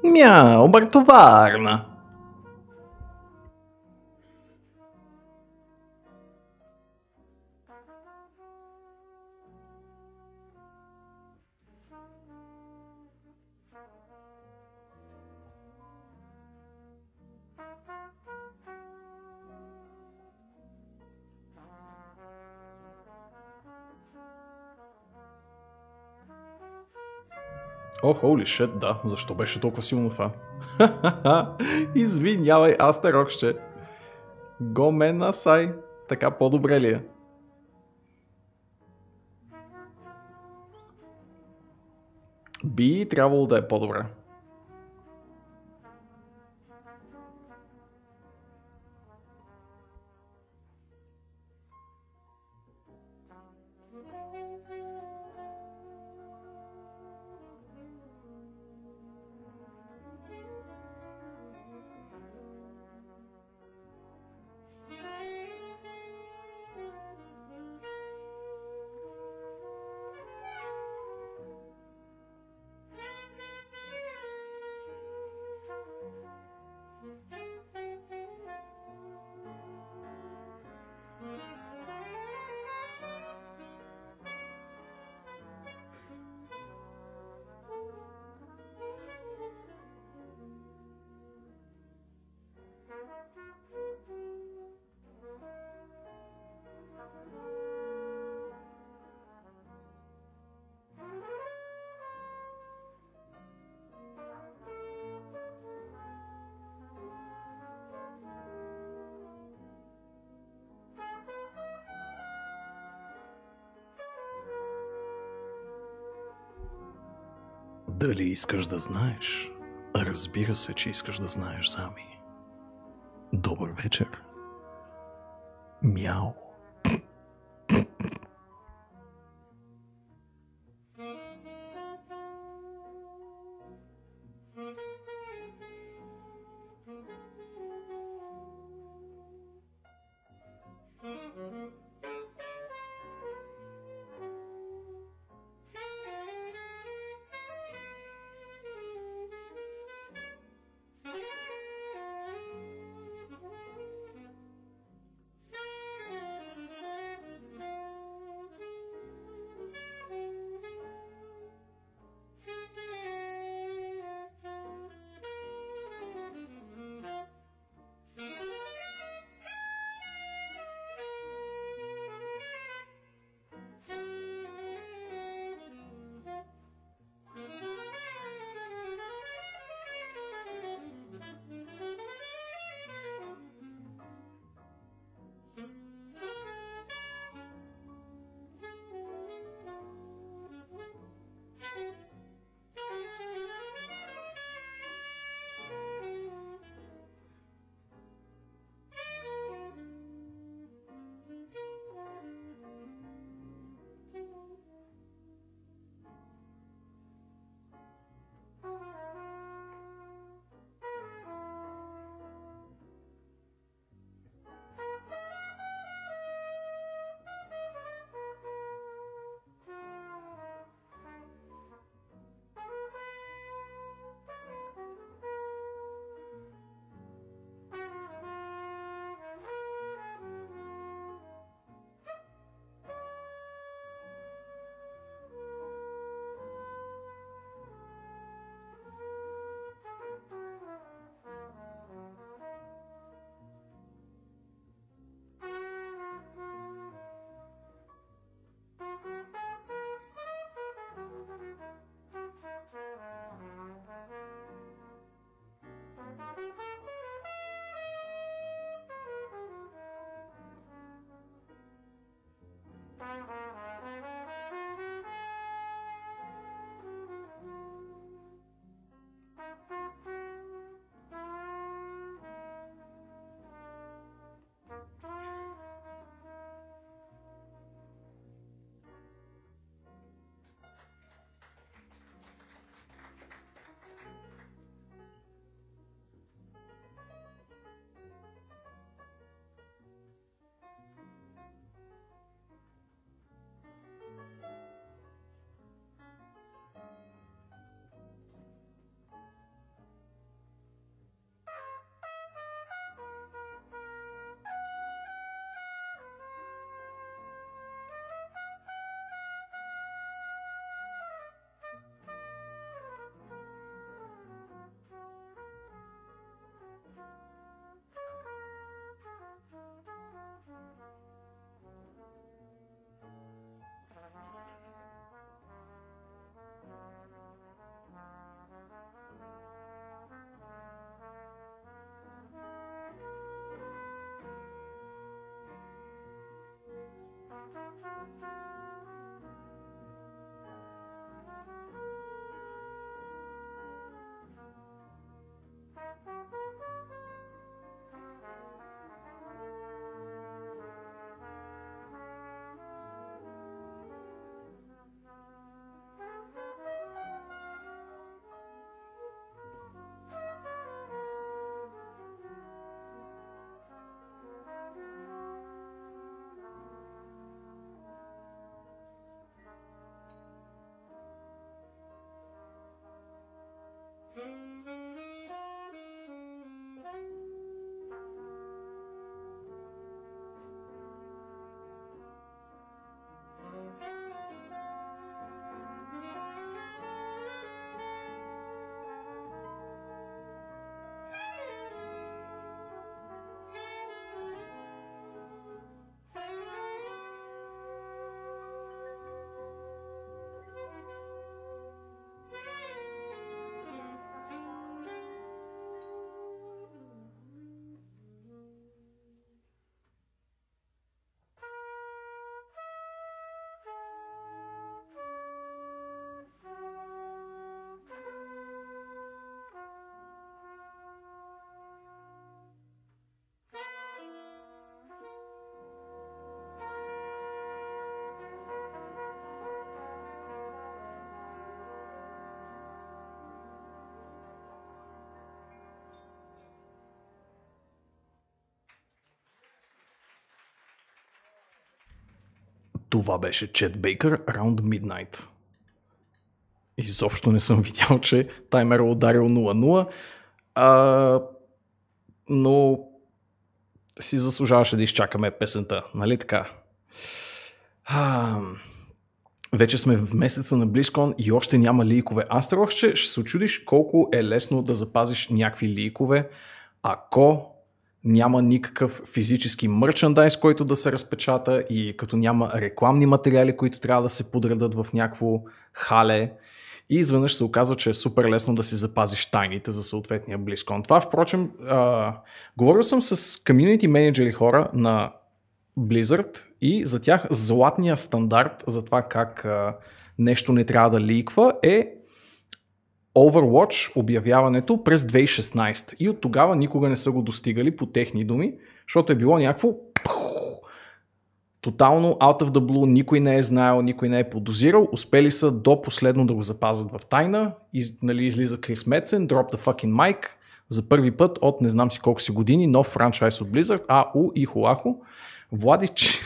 Мяу, братоварна. О, holy shit, да. Защо беше толкова силно това? Извинявай, аз те рокще. Го мен насай. Така по-добре ли е? Би трябвало да е по-добре. Дали искаш да знаеш? Разбира се, че искаш да знаеш, Сами. Добър вечер. Мяу. Това беше Чет Бейкър Around Midnight. Изобщо не съм видял, че таймер ударил 0-0, но си заслужаваше да изчакаме песента, нали така? Вече сме в месеца на BlizzCon и още няма лийкове. Аз тръгвах, че ще се очудиш колко е лесно да запазиш някакви лийкове, ако няма никакъв физически мерчендайз, който да се разпечата и като няма рекламни материали, които трябва да се подредат в някакво хале. И изведнъж се оказва, че е супер лесно да си запазиш тайните за съответния BlizzCon. Това, впрочем, говорил съм с комюнити менеджери хора на Blizzard и за тях златния стандарт за това как нещо не трябва да ликва е Overwatch обявяването през 2016. И от тогава никога не са го достигали по техни думи, защото е било някакво тотално out of the blue, никой не е знаел, никой не е подозирал, успели са до последно да го запазят в тайна и нали, излиза Крис Метсен, Drop the fucking mic, за първи път от не знам си колко си години, нов франчайз от Blizzard, и Хуахо. Влади, че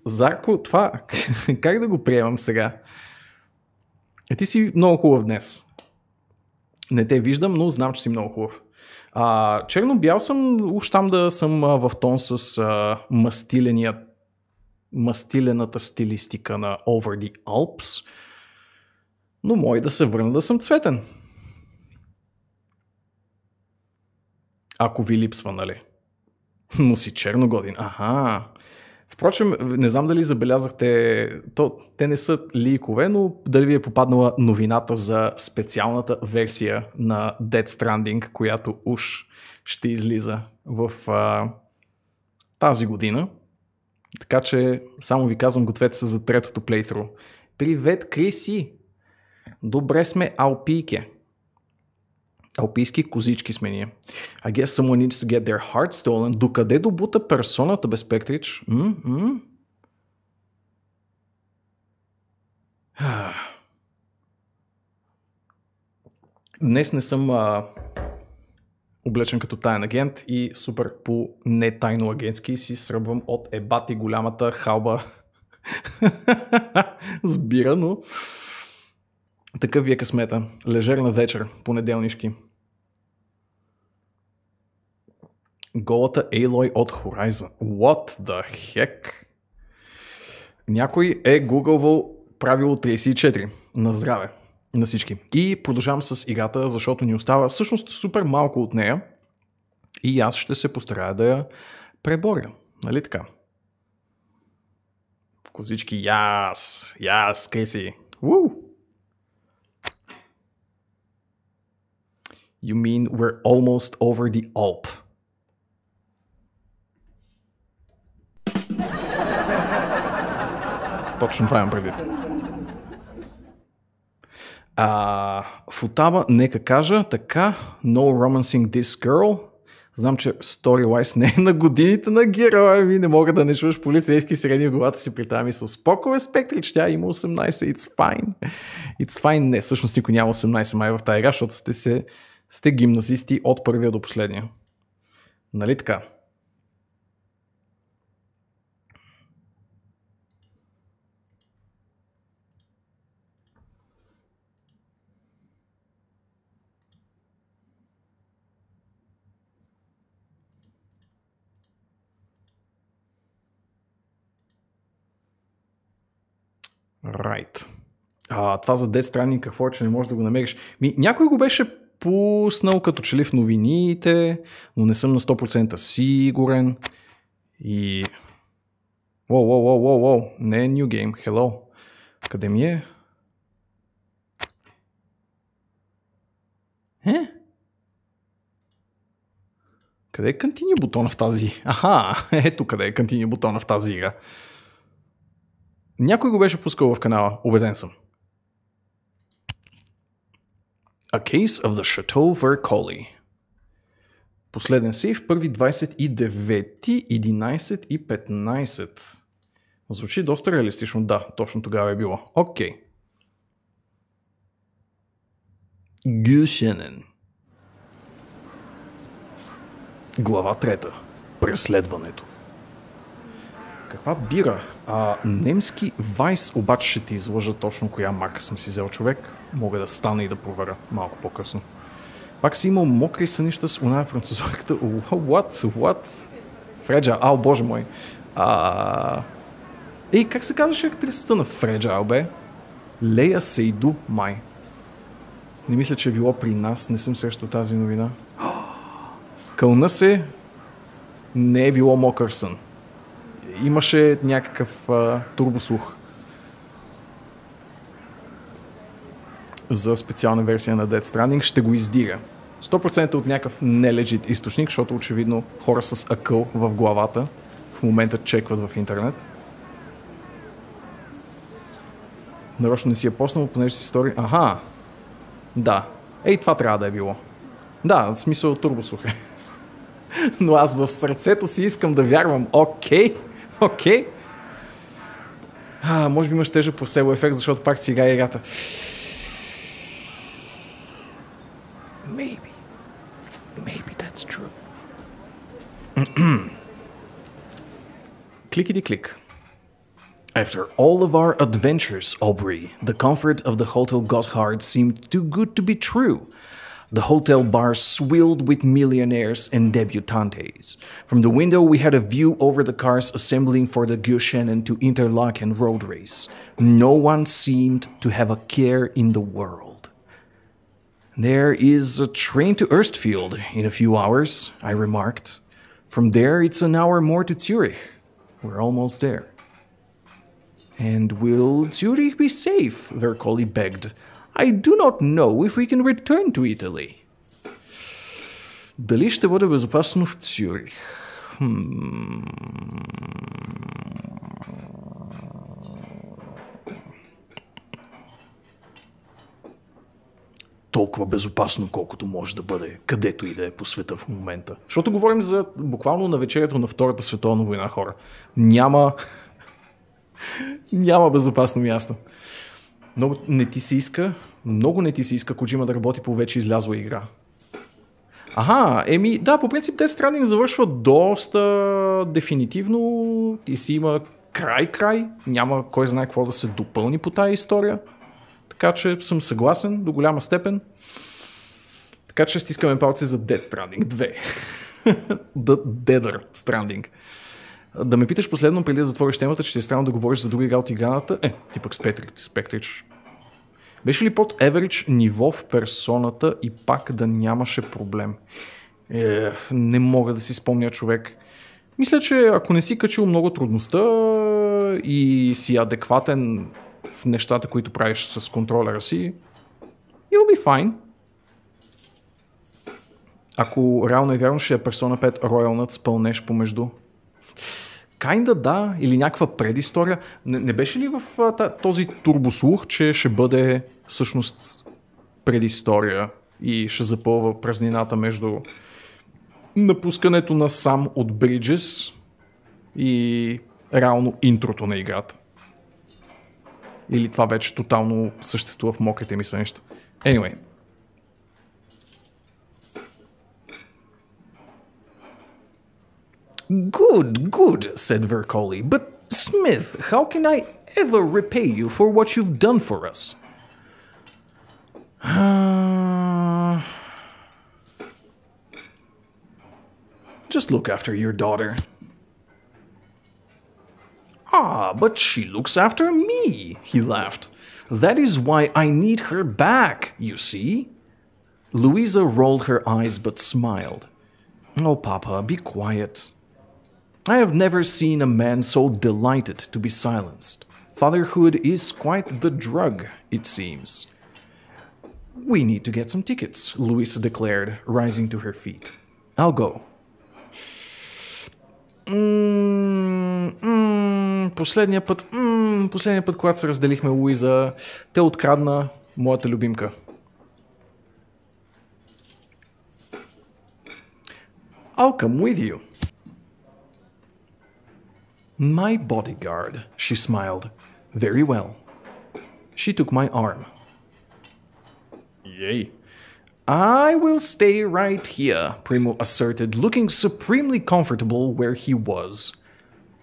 Зарко, това как да го приемам сега? Ти си много хубав днес. Не те виждам, но знам, че си много хубав. Черно-бял съм, уж там да съм в тон с мастилената стилистика на Over the Alps, но мой да се върна да съм цветен. Ако ви липсва, нали? Но си черногодин. Аха. Впрочем, не знам дали забелязахте, те не са лийкове, но дали ви е попаднала новината за специалната версия на Death Stranding, която уж ще излиза в тази година. Така че само ви казвам, гответе се за третото плейтру. Привет, Криси! Добре сме, Алпике. Алпийски козички сме ние. I guess someone needs to get their heart stolen. Докъде добута персоната, без Пектрич? Днес не съм облечен като таен агент и супер по не тайно агентски си сръбвам от ебати голямата халба сбира, но такъв ви е късмета. Лежерна вечер, понеделнишки. Голата Aloy от Horizon. What the heck? Някой е гугълвал правило 34. На здраве на всички. И продължавам с играта, защото ни остава всъщност супер малко от нея и аз ще се постарая да я преборя. Нали така? Козички, яс, Криси. You mean we're almost over the Alp. Точно това имам предвид. В Отава, нека кажа така, no romancing this girl. Знам, че Storywise не е на годините на героя ми, не мога да не чуваш полицейски средни в главата си при тази с спокове спектри, че тя има 18, it's fine. It's fine, не, всъщност никой няма 18 май в тази игра, защото сте гимназисти от първия до последния. Нали така? Right. Това за Death Stranding какво е, че не можеш да го намериш? Някой го беше пуснал като че ли в новините, но не съм на 100% сигурен. И... Воу, не е New Game, hello. Къде ми е? Къде е Continue бутона в тази? Ето къде е Continue бутона в тази игра. Някой го беше пускал в канала, убеден съм. A Case of the Chateau Vercoli. Последен сейф, първи 29, 11 и 15. Звучи доста реалистично, да, точно тогава е било. Окей. Гюшенен. Глава 3. Преследването. Каква бира? Немски Вайс, обаче ще ти излъжа точно коя марка съм си взел, човек. Мога да стана и да проверя малко по-късно. Пак си имал мокри сънища с оная французорката. What? Fragile, боже мой. Как се казваше актрисата на Fragile, бе? Лея Сейду, май. Не мисля, че е било при нас, не съм срещал тази новина. Кълна се, не е било мокър сън. Имаше някакъв турбослух за специална версия на Death Stranding. Ще го издига. 100% от някакъв нелегит източник, защото очевидно хора с акъл в главата в момента чекват в интернет. Нарочно не си е поснал, понеже си стори... Аха! Да. Това трябва да е било. Да, в смисъл турбослух е. Но аз в сърцето си искам да вярвам. Окей. Може би имаш тежък пласебо ефект, защото пак си играе играта. Maybe that's true. Clickety-click. After all of our adventures, Aubrey, the comfort of the Hotel Gotthard seemed too good to be true. The hotel bar swilled with millionaires and debutantes. From the window we had a view over the cars assembling for the Gushenen to Interlaken road race. No one seemed to have a care in the world. There is a train to Erstfield in a few hours, I remarked. From there it's an hour more to Zurich. We're almost there. And will Zurich be safe? Vercoli begged. I do not know if we can return to Italy. Дали ще бъде безопасно в Цюрих? Толкова безопасно, колкото може да бъде, където и да е по света в момента. Защото говорим за буквално навечерието на Втората световна война, хора. Няма безопасно място. Много не ти се иска Коджима да работи по вече излязла игра. Да, по принцип Death Stranding завършва доста дефинитивно и си има край. Няма кой знае какво да се допълни по тая история. Така че съм съгласен до голяма степен. Така че стискаме палци за Death Stranding 2. The Deader Stranding. Да ме питаш последно, преди да затвориш темата, че ти е странно да говориш за друга игра от играната. Типък Спектрич. Беше ли под average ниво в персоната и пак да нямаше проблем? Не мога да си спомня, човек. Мисля, че ако не си качил много трудността и си адекватен в нещата, които правиш с контролера си, you'll be fine. Ако реално и вярно ще е Persona 5 Royal с пълнеш помежду. Да, или някаква предистория. Не беше ли в този турбослух, че ще бъде всъщност предистория и ще запълва празнината между напускането на сам от Bridges и реално интрото на играта? Или това вече тотално съществува в мокрите ми сънища? Anyway. Good, said Vercoli. But, Smith, how can I ever repay you for what you've done for us? Just look after your daughter. But she looks after me, he laughed. That is why I need her back, you see? Louisa rolled her eyes but smiled. Oh, Papa, be quiet. I have never seen a man so delighted to be silenced. Fatherhood is quite the drug, it seems. We need to get some tickets, Louisa declared, rising to her feet. I'll go. Последния път, когато се разделихме, Луиза, те открадна моята любимка. I'll come with you. My bodyguard, she smiled. Very well. She took my arm. Yay. I will stay right here, Primo asserted, looking supremely comfortable where he was.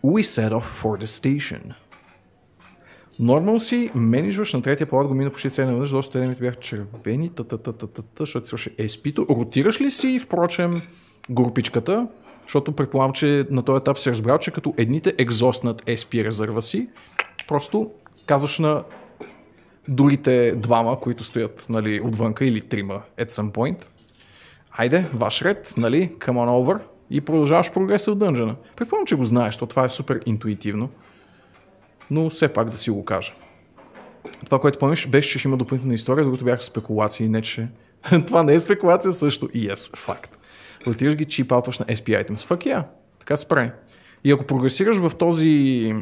We set off for the station. Нормално си менеджваш на третия палат го мина почти цели наведнъж, доста темите бяха червени, защото си свърши SP-то. Ротираш ли си, впрочем, групичката, защото предполагам, че на този етап си разбрал, че като едните екзостнат SP резерва си, просто казваш на другите двама, които стоят, нали, отвънка или трима at some point. Айде, ваш ред, нали, come on over и продължаваш прогреса в дънжена. Предполагам, че го знаеш, защото това е супер интуитивно. Но все пак да си го кажа. Това, което помниш, беше, че ще има допълнителна история, докато бяха спекулации, не че... Това не е спекулация също. Yes, факт. Ротираш ги, чипаутваш на SP items. Fuck yeah. Така се прави. И ако прогресираш в този...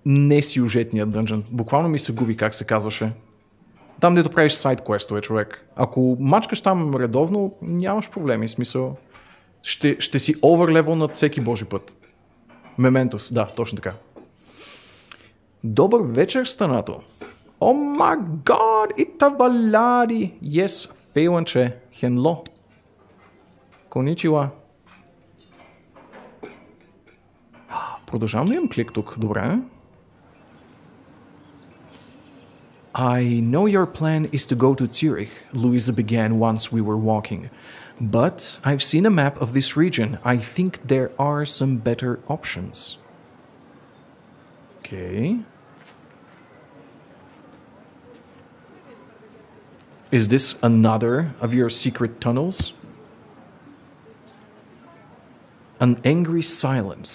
не сюжетния дънжън. Буквално ми се губи как се казваше. Там, дето правиш сайд квестове, човек. Ако мачкаш там редовно, нямаш проблеми. Смисъл, ще си оверлевел над всеки божи път. Мементос, да, точно така. Добър вечер, Станато. О май гад, итаваляри. Yes, фейлънче. Хенло. Коничила. Продължавам да имам клик тук, добре. I know your plan is to go to Zurich, Louisa began once we were walking. But I've seen a map of this region. I think there are some better options. Okay. Is this another of your secret tunnels? An angry silence.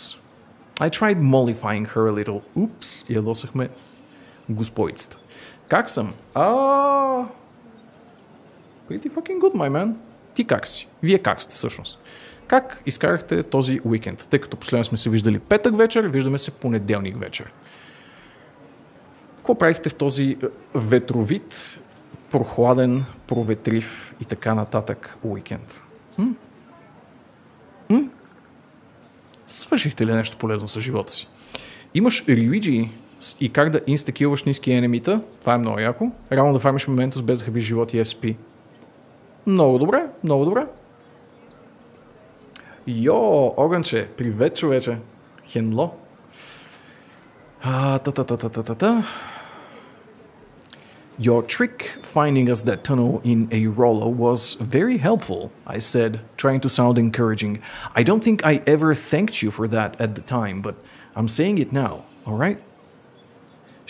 I tried mollifying her a little. Oops, ядосахме господицата. Как съм? Pretty fucking good, my man. Ти как си? Вие как сте всъщност? Как изкарахте този уикенд? Тъй като последно сме се виждали петък вечер, виждаме се понеделник вечер. Какво правихте в този ветровит, прохладен, проветрив и така нататък уикенд? Свършихте ли нещо полезно с живота си? Имаш релиджии и как да инстакилваш ниски енемита. Това е много яко. Реално да фармиш моментус без да хабиш живот и SP. Много добре, много добре. Йо, огънче, привет, човече. Хенло. Your trick finding us that tunnel in a roller was very helpful, I said, trying to sound encouraging. I don't think I ever thanked you for that at the time, but I'm saying it now, alright?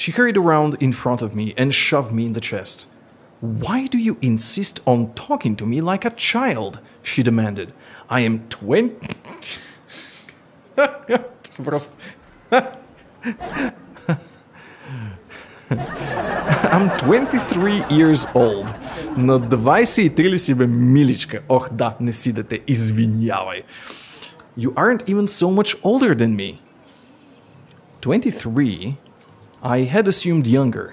She hurried around in front of me and shoved me in the chest. Why do you insist on talking to me like a child? She demanded. I am 20... Просто... I'm 23 years old. На 23 ли си, бе, миличка? Ох, да, не си дете, извинявай. You aren't even so much older than me. 23... I had assumed younger,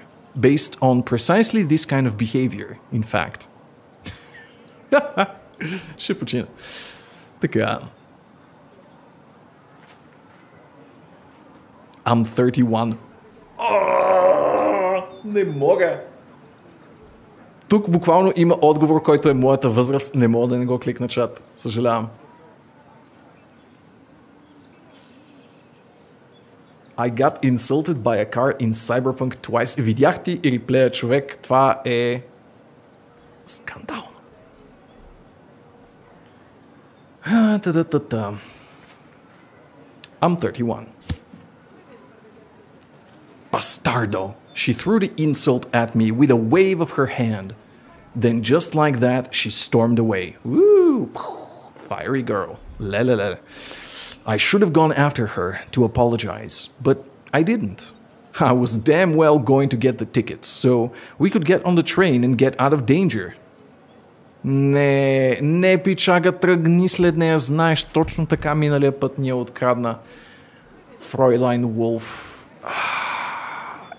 based on precisely this kind of behavior, in fact. Ще почина. Така. I'm 31. Не мога. Тук буквално има отговор, който е моята възраст. Не мога да не го кликна чат. Съжалявам. I got insulted by a car in Cyberpunk twice. Видях ти реплея, човек. Това е скандално. I'm 31. Bastardo. She threw the insult at me with a wave of her hand. Then just like that, she stormed away. Woo! Fiery girl. La. I should have gone after her to apologize, but I didn't. I was damn well going to get the tickets, so we could get on the train and get out of danger. Не, пичага, тръгни след нея, знаеш, точно така миналия път ни открадна Фройлайн Вулф.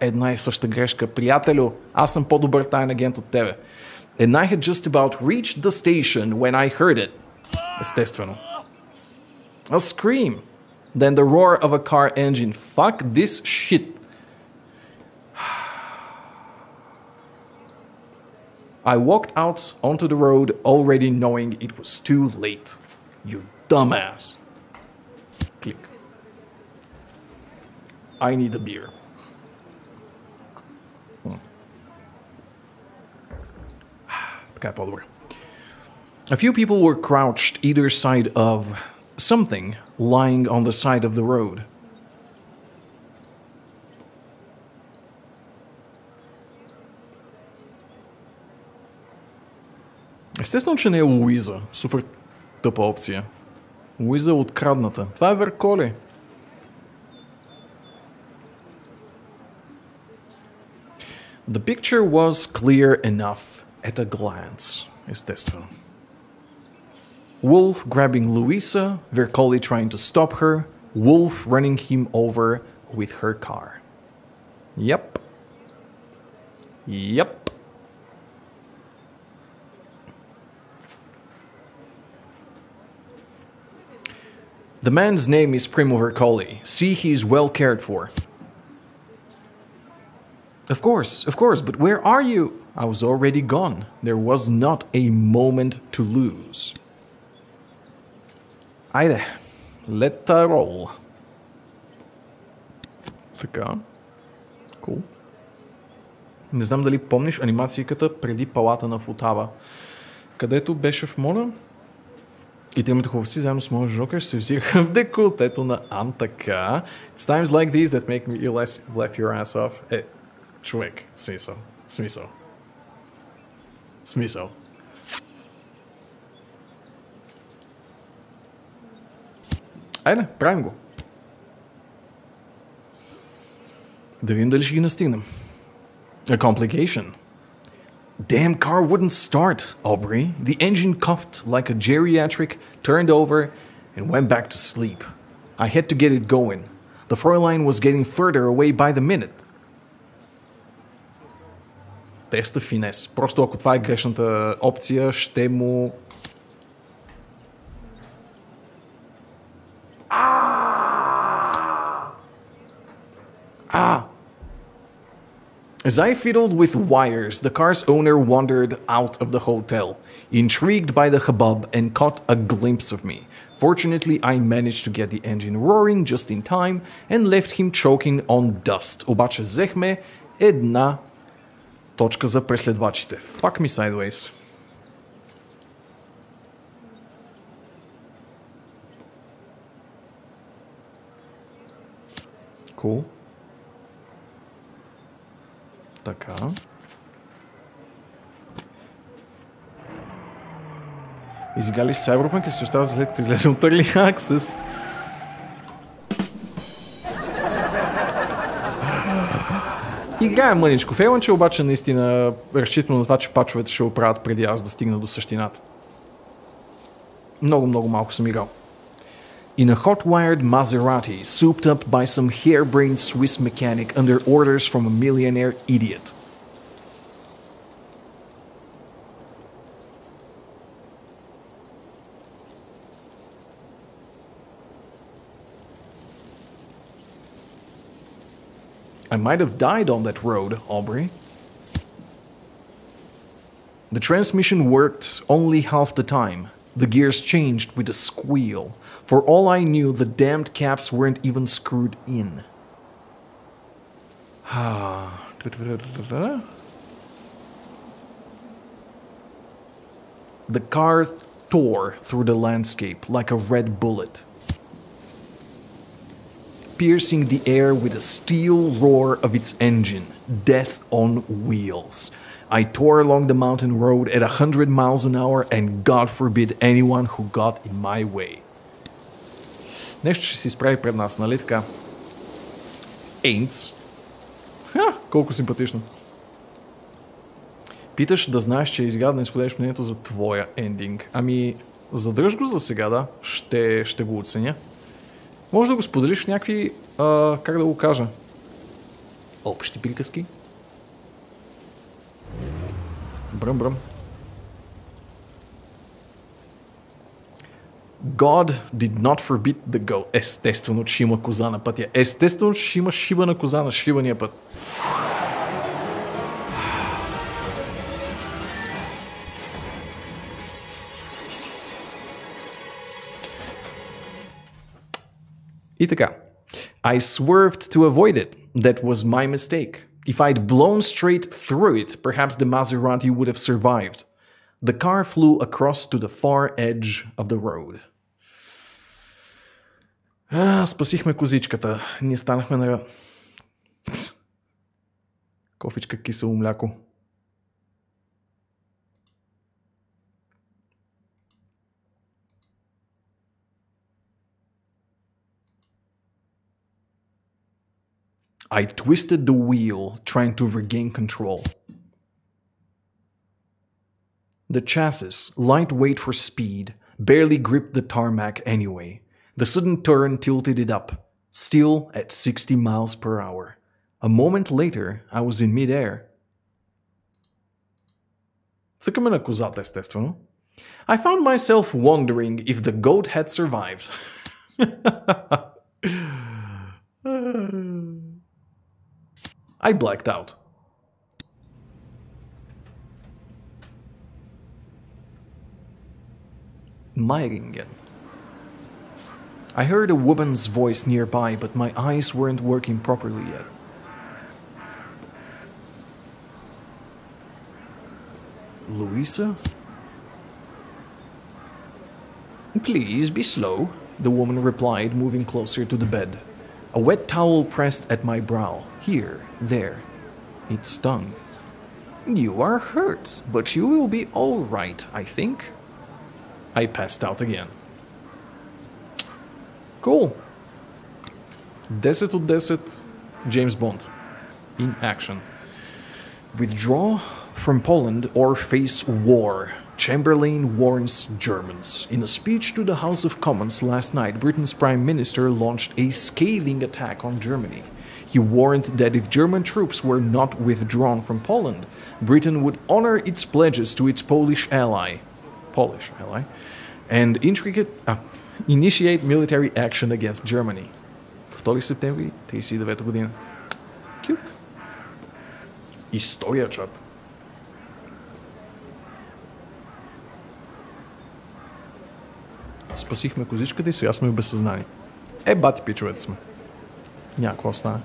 Една и съща грешка. Приятелю, аз съм по-добър таен агент от тебе. And I had just about reached the station when I heard it. Естествено. A scream. Then the roar of a car engine. Fuck this shit. I walked out onto the road already knowing it was too late. You dumbass. Click. I need a beer. Така е по-добре. A few people were crouched either side of something lying on the side of the road. Естествено, че не е Луиза. Супер тъпа опция. Луиза е открадната. Това е Верколи. The picture was clear enough at a glance. Естествено. Wolf grabbing Louisa, Vercoli trying to stop her, Wolf running him over with her car. Yep. Yep. The man's name is Primo Vercoli. See, he is well cared for. Of course, but where are you? I was already gone. There was not a moment to lose. Айде, let her roll. Така. Cool. Не знам дали помниш анимацийката преди палата на Футава, където беше в Мона и тримата хубавци заедно с моя Жокер се взираха в деколтето на Антака. It's times like these that make me laugh your ass off. Човек, смисъл. Айде, правим го. Да видим дали ще ги настигнем. A complication. Damn car wouldn't start, Aubrey. The engine coughed like a geriatric, turned over, and went back to sleep. I had to get it going. The Fräulein was getting further away by the minute. Теста финес. Просто ако това е грешната опция, ще му... As I fiddled with wires, the car's owner wandered out of the hotel, intrigued by the hubbub and caught a glimpse of me. Fortunately, I managed to get the engine roaring just in time and left him choking on dust. Обаче взехме една точка за преследвачите. Fuck me sideways. Cool. Така. Изигали с Cyberpunk и се остава след като излезе от Early Access. Играя мъничко фейлънче, обаче наистина разчитам на това, че пачовете ще оправят преди аз да стигна до същината. Много малко съм играл. In a hot-wired Maserati, souped up by some harebrained Swiss mechanic under orders from a millionaire idiot. I might have died on that road, Aubrey. The transmission worked only half the time. The gears changed with a squeal. For all I knew, the damned caps weren't even screwed in. The car tore through the landscape like a red bullet, piercing the air with a steel roar of its engine. Death on wheels. I tore along the mountain road at 100 miles an hour, and God forbid anyone who got in my way. Нещо ще се изправи пред нас, нали така? Ейнц. Колко симпатично. Питаш да знаеш, че е изгадно да изподелиш мнението за твоя ендинг. Ами, задръж го за сега, да. Ще го оценя. Може да го споделиш някакви, как да го кажа, общи приказки. Бръм. God did not forbid the goat. Естествено, че има коза на пътя. Естествено, че има шибана коза на шибания път. И така. I swerved to avoid it. That was my mistake. If I'd blown straight through it, perhaps the Maserati would have survived. The car flew across to the far edge of the road. Спасихме козичката. Ние станахме на... кофичка кисело мляко. I twisted the wheel, trying to regain control. The chassis, lightweight for speed, barely gripped the tarmac anyway. The sudden turn tilted it up, still at 60 miles per hour. A moment later, I was in mid-air. Цъкаме на козата, естествено. I found myself wondering if the goat had survived. I blacked out. Meiringen. I heard a woman's voice nearby, but my eyes weren't working properly yet. Louisa? Please be slow, the woman replied, moving closer to the bed. A wet towel pressed at my brow, here, there. It stung. You are hurt, but you will be all right, I think. I passed out again. Cool. 10 от 10. James Bond. In action. Withdraw from Poland or face war. Chamberlain warns Germans. In a speech to the House of Commons last night, Britain's Prime Minister launched a scathing attack on Germany. He warned that if German troops were not withdrawn from Poland, Britain would honor its pledges to its Polish ally, and initiate military action against Germany. 2 септември 1939 година. Cute. История, чат. Спасихме козичката и сега сме в безсъзнание. Бати пичовете сме. Няма какво стане.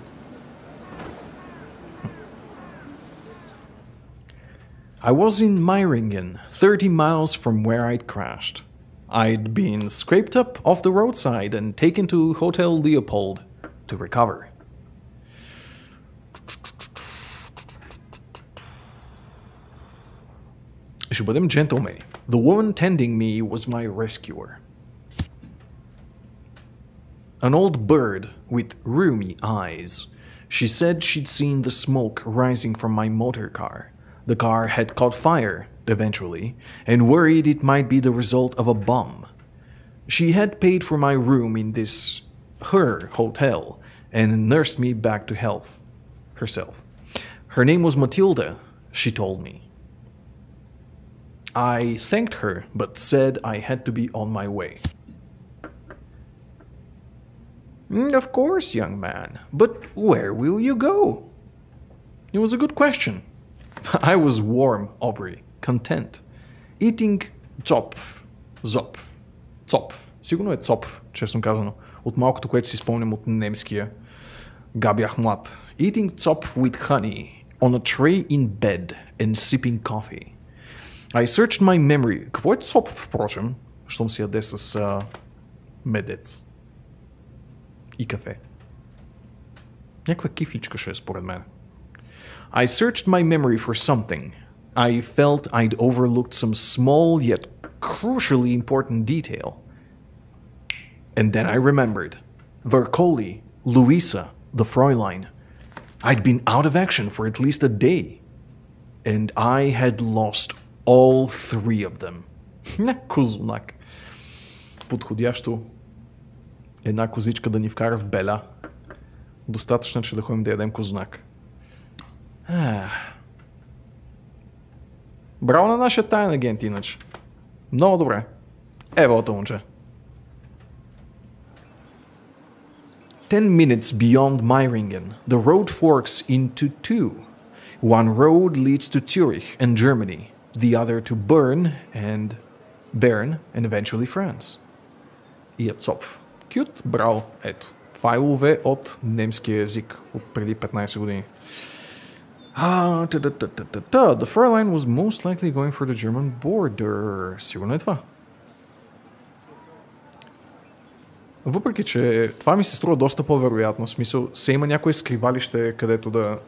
I was in Meiringen, 30 miles from where I'd crashed. I'd been scraped up off the roadside and taken to Hotel Leopold to recover. Ще бъдем джентълмени. The woman tending me was my rescuer. An old bird with rheumy eyes. She said she'd seen the smoke rising from my motor car. The car had caught fire, eventually, and worried it might be the result of a bomb. She had paid for my room in this her hotel and nursed me back to health herself. Her name was Matilda, she told me. I thanked her, but said I had to be on my way. Of course, young man, but where will you go? It was a good question. I was warm, Aubrey, content. Eating zopf. Сигурно е цопф, честно казано. От малкото, което си спомням от немския. Бях млад. Eating zopf with honey on a tray in bed and sipping coffee. I searched my memory. Какво е цопф, впрочем, щом си яде с медец и кафе? Някаква кифичка ще е според мен. I searched my memory for something. I felt I'd overlooked some small yet crucially important detail. And then I remembered. Verkoli, Louisa, the Fräulein. I'd been out of action for at least a day. And I had lost all three of them. Козунак. Подходящо една козичка да ни вкара в беля. Достатъчно, че да ходим да ядем козунак. Браво на нашия таен агент, иначе. Много добре. Евалата, момче. 10 minutes beyond Meiringen, the road forks into two. One road leads to Zurich and Germany, the other to Bern and eventually France. И е цоп. Кют, браво, ето. файлове от немския език от преди 15 години. The Fräulein was most likely going for the German border. Сигурно е това. Въпреки, че това ми се струва доста по-вероятно. В смисъл, се има някое скривалище, където да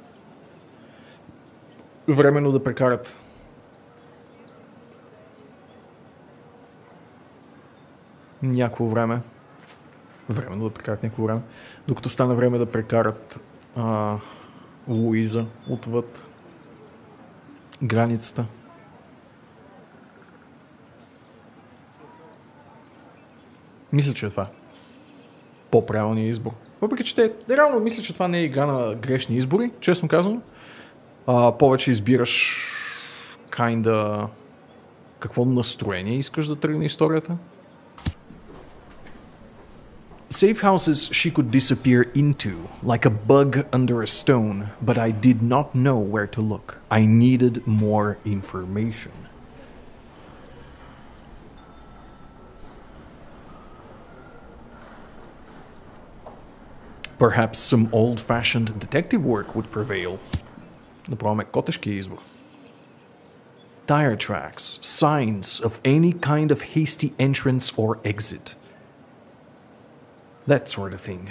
временно да прекарат. Някакво време. Временно да прекарат някакво време. Докато стана време да прекарат Луиза отвъд границата. Мисля, че е това по-правилният избор. Въпреки, че реално мисля, че това не е игра на грешни избори, честно казвам. Повече избираш какво настроение искаш да тръгне историята. Safe houses she could disappear into, like a bug under a stone, but I did not know where to look. I needed more information. Perhaps some old-fashioned detective work would prevail. Да пробваме котешкия избор. Tire tracks, signs of any kind of hasty entrance or exit. That sort of thing.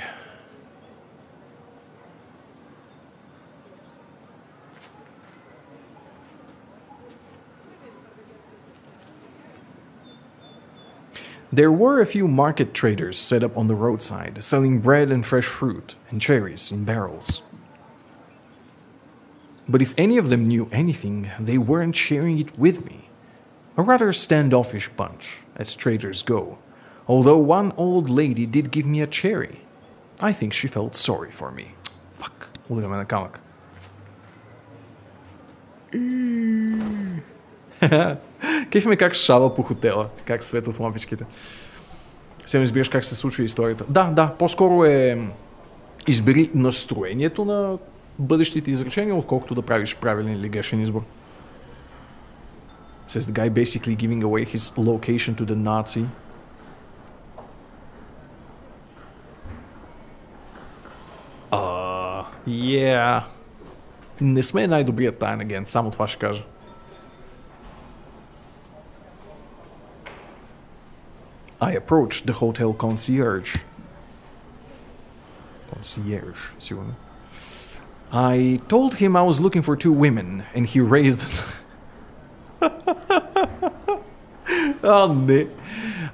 There were a few market traders set up on the roadside, selling bread and fresh fruit and cherries in barrels. But if any of them knew anything, they weren't sharing it with me. A rather standoffish bunch, as traders go. Although one old lady did give me a cherry. I think she felt sorry for me. Fuck. Удряме на камък. Кефи ме как шава по хотела. Как светват лампичките. Сега избираш как се случва историята. Да, по-скоро е избери настроението на бъдещите изречения, отколкото да правиш правилен или грешен избор. Says the guy basically giving away his location to the Nazi. Yeah. Не сме най-добрият таен агент, само това ще кажа. I approached the hotel concierge. Сигурно. I told him I was looking for two women, and he raised... не.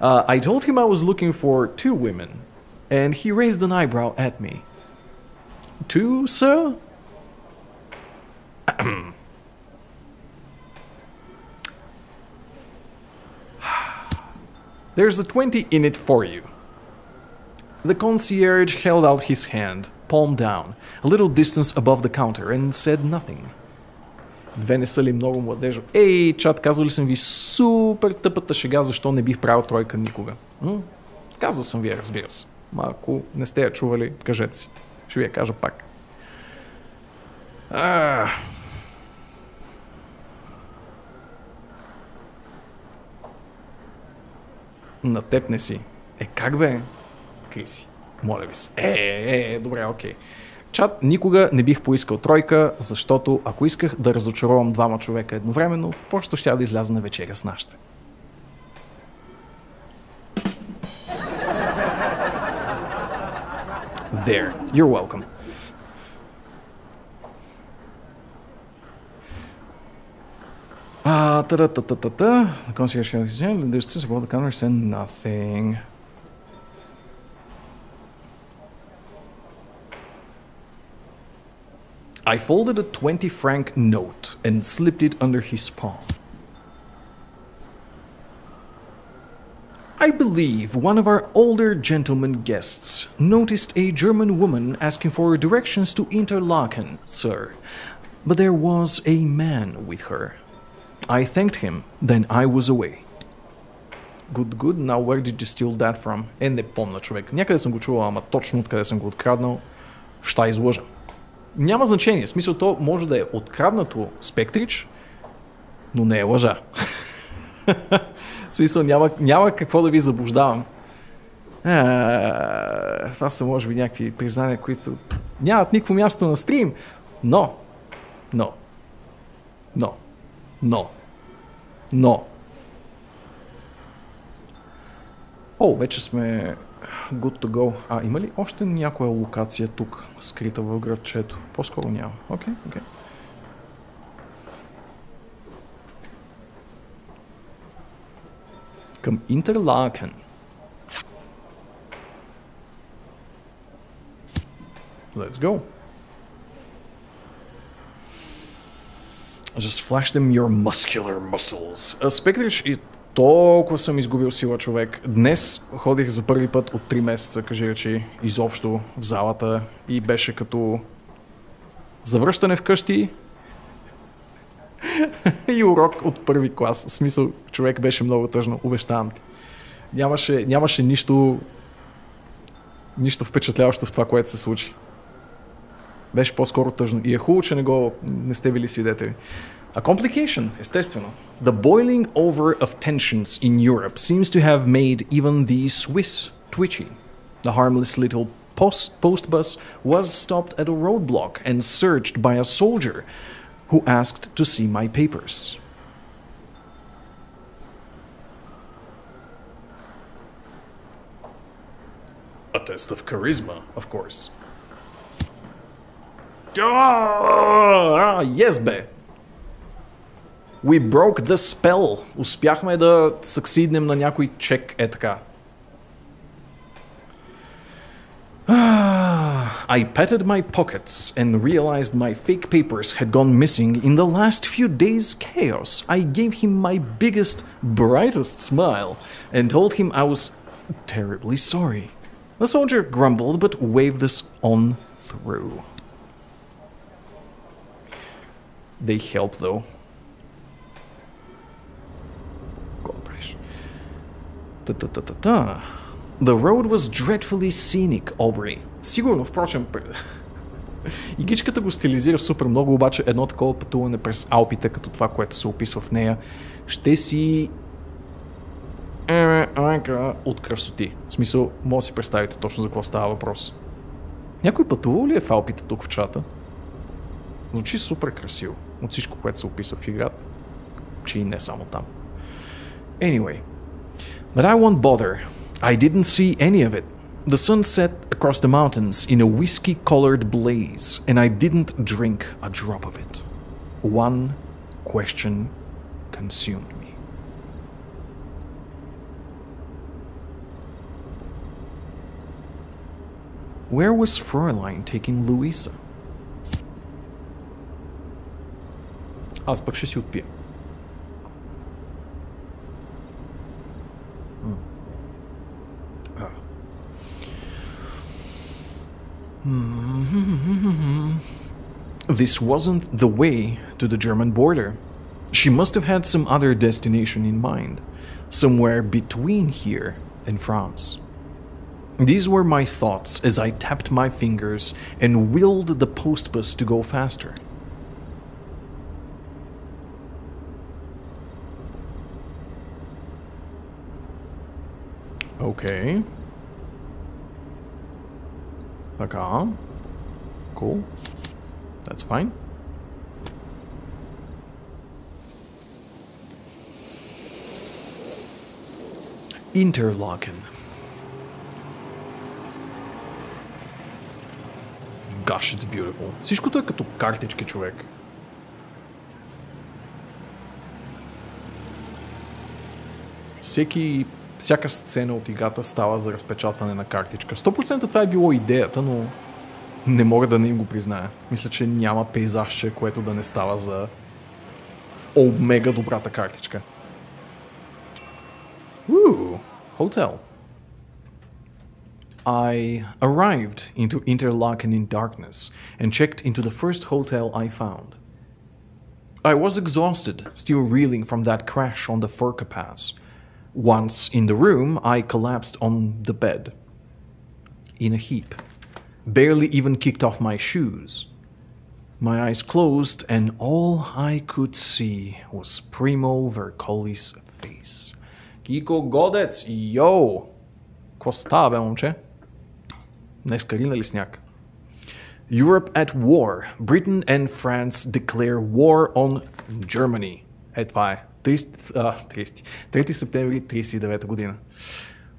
I told him I was looking for two women, and he raised an eyebrow at me. Two, sir? There's a 20 in it for you. The concierge held out his hand, palm down, a little distance above the counter, and said nothing. Две не са ли много младежо? Ей, чат, казвал ли съм ви супер тъпата шега, защо не бих правил тройка никога? Казвал съм ви, разбира се. Ма ако не сте я чували, кажете си. Ще ви я кажа пак. На теб не си. Как бе? Криси. Моля ви се. Добре, окей. Чат, никога не бих поискал тройка, защото ако исках да разочаровам двама човека едновременно, просто ще да изляза на вечеря с нашите. There. You're welcome. The concierge held his hand, and the distance above the counter said nothing. I folded a 20-franc note and slipped it under his palm. I believe one of our older gentlemen guests noticed a German woman asking for directions to Interlaken, sir, but there was a man with her. I thanked him, then I was away. Good, now where did you steal that from? Не помня, човек. Някъде съм го чувал, ама точно откъде съм го откраднал, ще излъжа. Няма значение, в смисъл то може да е откраднато спектрич, но не е лъжа. В смисъл няма какво да ви заблуждавам. Това са може би някакви признания, които нямат никакво място на стрим, но вече сме good to go. Има ли още някоя локация тук, скрита в градчето? По-скоро няма. Окей. Към Интерлакен. Let's go. Just flash them your muscular muscles. Спектрич, и толкова съм изгубил сила, човек. Днес ходих за първи път от 3 месеца, кажи речи, изобщо в залата и беше като завръщане вкъщи и урок от първи клас. В смисъл, човек, беше много тъжно, обещавам ти. Нямаше нищо впечатляващо в това, което се случи. Беше по-скоро тъжно. И е хубаво, че не сте били свидетели. A complication, естествено. The boiling over of tensions in Europe seems to have made even the Swiss twitchy. The harmless little post bus was stopped at a roadblock and searched by a soldier who asked to see my papers. A test of charisma, of course. Yes, бе! We broke the spell. Успяхме да съксиднем на някой чек, така. I patted my pockets and realized my fake papers had gone missing in the last few days' chaos. I gave him my biggest, brightest smile and told him I was terribly sorry. The soldier grumbled but waved us on through. They help though. The road was dreadfully scenic, Aubrey. Сигурно, впрочем, игичката го стилизира супер много, обаче едно такова пътуване през Алпите, като това, което се описва в нея, ще си от красоти. В смисъл, може да си представите точно за какво става въпрос. Някой пътувал ли е в Алпите тук в чата? Звучи супер красиво от всичко, което се описва в играта. Че и не само там. Anyway. But I won't bother. I didn't see any of it. The sun set across the mountains in a whiskey-colored blaze, and I didn't drink a drop of it. One question consumed me. Where was Fräulein taking Louisa? Аз пък ще си отпия. This wasn't the way to the German border. She must have had some other destination in mind, somewhere between here and France. These were my thoughts as I tapped my fingers and willed the postbus to go faster. Okay. Така. Cool. That's fine. Interlaken. Gosh, it's beautiful. Всичкото е като картички, човек. Всяка сцена от играта става за разпечатване на картичка. 100% това е било идеята, но не мога да не им го призная. Мисля, че няма пейзажче, което да не става за мега добрата картичка. Hotel. I arrived into Interlaken in darkness and checked into the first hotel I found. I was exhausted, still reeling from that crash on the Furka Pass. Once in the room, I collapsed on the bed, in a heap, barely even kicked off my shoes. My eyes closed and all I could see was Primo Vercoli's face. Kiko Godec, yo! Какво става, бе, момче? Днес карина ли сняг? Europe at war. Britain and France declare war on Germany. Това е. 3 септември 1939 година.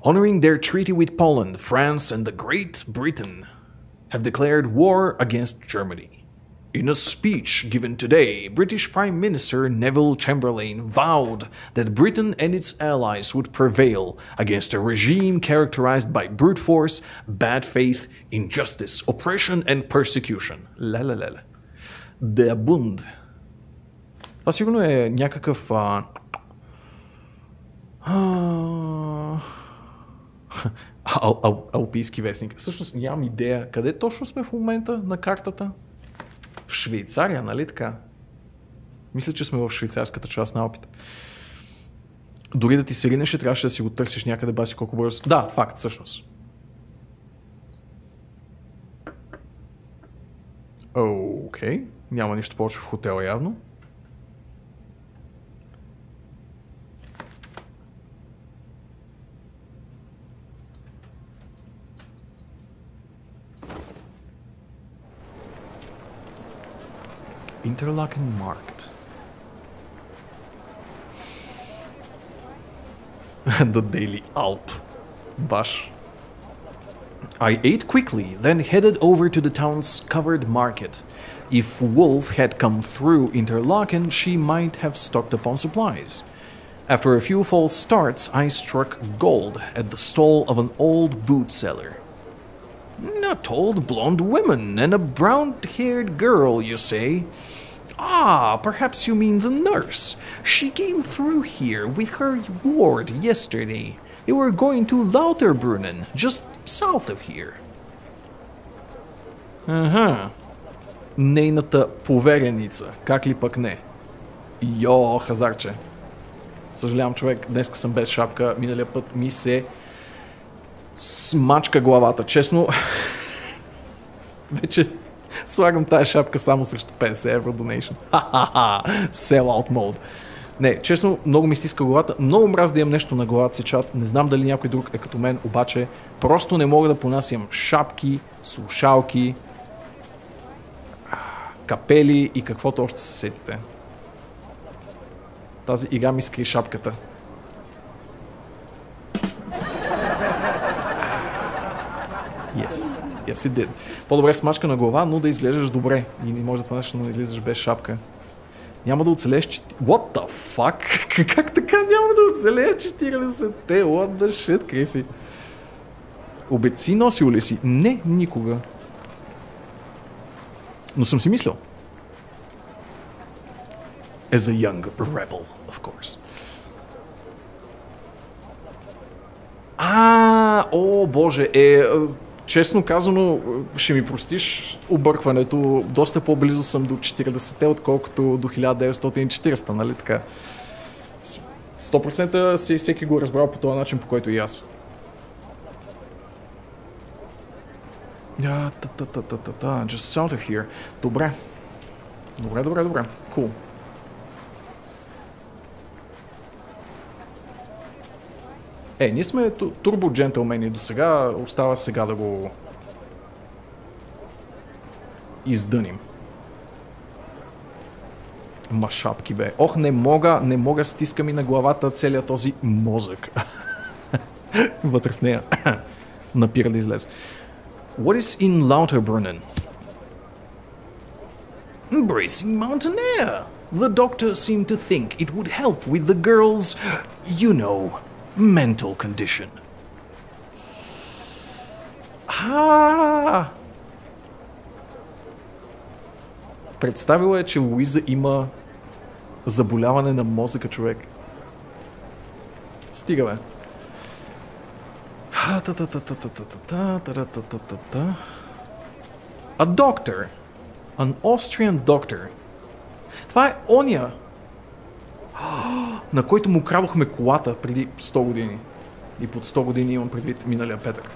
Honoring their treaty with Poland, France and the Great Britain have declared war against Germany. In a speech given today, British Prime Minister Neville Chamberlain vowed that Britain and its allies would prevail against a regime characterized by brute force, bad faith, injustice, oppression and persecution. Леле. Der Bund. Това сигурно е някакъв... Алпийски вестник. Всъщност нямам идея къде точно сме в момента на картата. В Швейцария, нали така? Мисля, че сме в швейцарската част на Алпите. Дори да ти се ринеше, трябваше да си го търсиш някъде, баси колко бързо. Да, факт, всъщност. Окей. Няма нищо повече в хотела явно. Interlaken marked. The Daily Alp. Bash. I ate quickly, then headed over to the town's covered market. If Wolf had come through Interlaken, she might have stocked up on supplies. After a few false starts, I struck gold at the stall of an old boot seller. A tall blonde woman and a brown-haired girl, you say? Ah, perhaps you mean the nurse. She came through here with her ward yesterday. They were going to Lauterbrunnen, just south of here. Ага. Нейната повереница. Как ли пък не? Йо, хазарче. Съжалявам, човек, днеска съм без шапка. Миналия път ми се смачка главата. Честно, вече слагам тая шапка само срещу 50 евро donation. Sell-out mode. Не, честно, много ми стиска главата. Много мраз да имам нещо на главата си, чат. Не знам дали някой друг е като мен, обаче просто не мога да понасям шапки, слушалки, капели и каквото още се сетите. Тази игра ми скри шапката. Yes, it did. По-добре смачка на глава, но да изглеждаш добре. И не можеш да понесеш, но да излизаш без шапка. Няма да оцелееш... What the fuck? Как така няма да оцелея 40-те? What the shit, Криси? Обеци носил ли си? Не, никога. Но съм си мислил. As a young rebel, of course. О, боже, честно казано, ще ми простиш объркването. Доста по-близо съм до 40-те, отколкото до 1940, нали така? 100% всеки го разбрал по този начин, по който и аз. Just south of here. Добре. Cool. Ние сме турбо джентълмени до сега, остава сега да го издъним. Ма шапки, бе. Ох, не мога, стиска ми на главата целият този мозък. Вътре в нея. Напира да излезе. What is in Lauterbrunnen? Bracing mountain air. The doctor seemed to think it would help with the girl's, mental condition. Представила е, че Луиза има заболяване на мозъка, човек. Стига, бе. A doctor. An Austrian doctor. Това е ония, на който му крадохме колата преди 100 години. И под 100 години имам предвид миналия петък.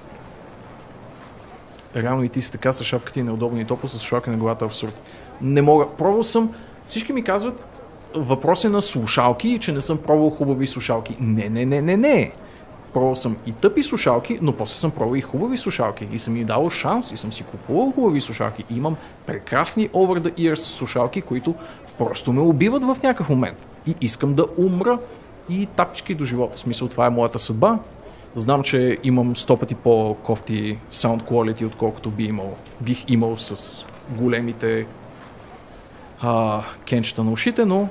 Реално и ти си така с шапката и неудобно и топо с шапка на главата, абсурд. Не мога. Пробвал съм. Всички ми казват въпрос е на слушалки и че не съм пробвал хубави слушалки. Не. Пробвал съм и тъпи слушалки, но после съм пробвал и хубави слушалки. И съм им дал шанс и съм си купувал хубави слушалки. И имам прекрасни over the ears слушалки, които просто ме убиват в някакъв момент. И искам да умра и тапчки до живота. В смисъл, това е моята съдба. Знам, че имам 100 пъти по-кофти sound quality, отколкото бих имал с големите кенчета на ушите, но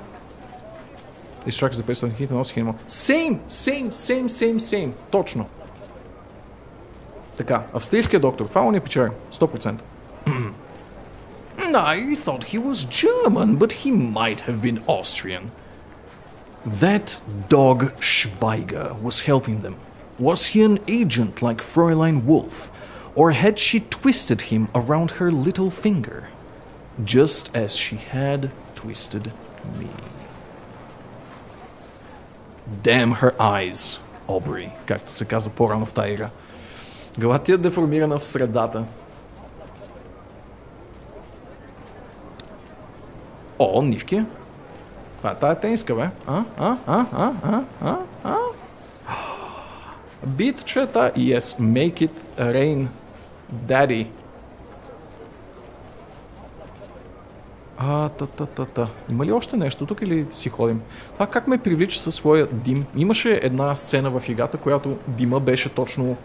изчаках за 500 хиляди носих има. Same. Точно. Така, австрийският доктор. Това он е печелен. 100%. I thought he was German, but he might have been Austrian. That dog Schweiger was helping them. Was he an agent like Fräulein Wolf, or had she twisted him around her little finger, just as she had twisted me? Damn her eyes, Aubrey, както се казва по-рано в тази игра. Главата ти е деформирана в средата. О, нивки. Това е тая тениска, бе. Битчета, yes, make it rain, daddy. Има ли още нещо тук или си ходим? Това как ме привлича със своя дим? Имаше една сцена в играта, която дима беше точно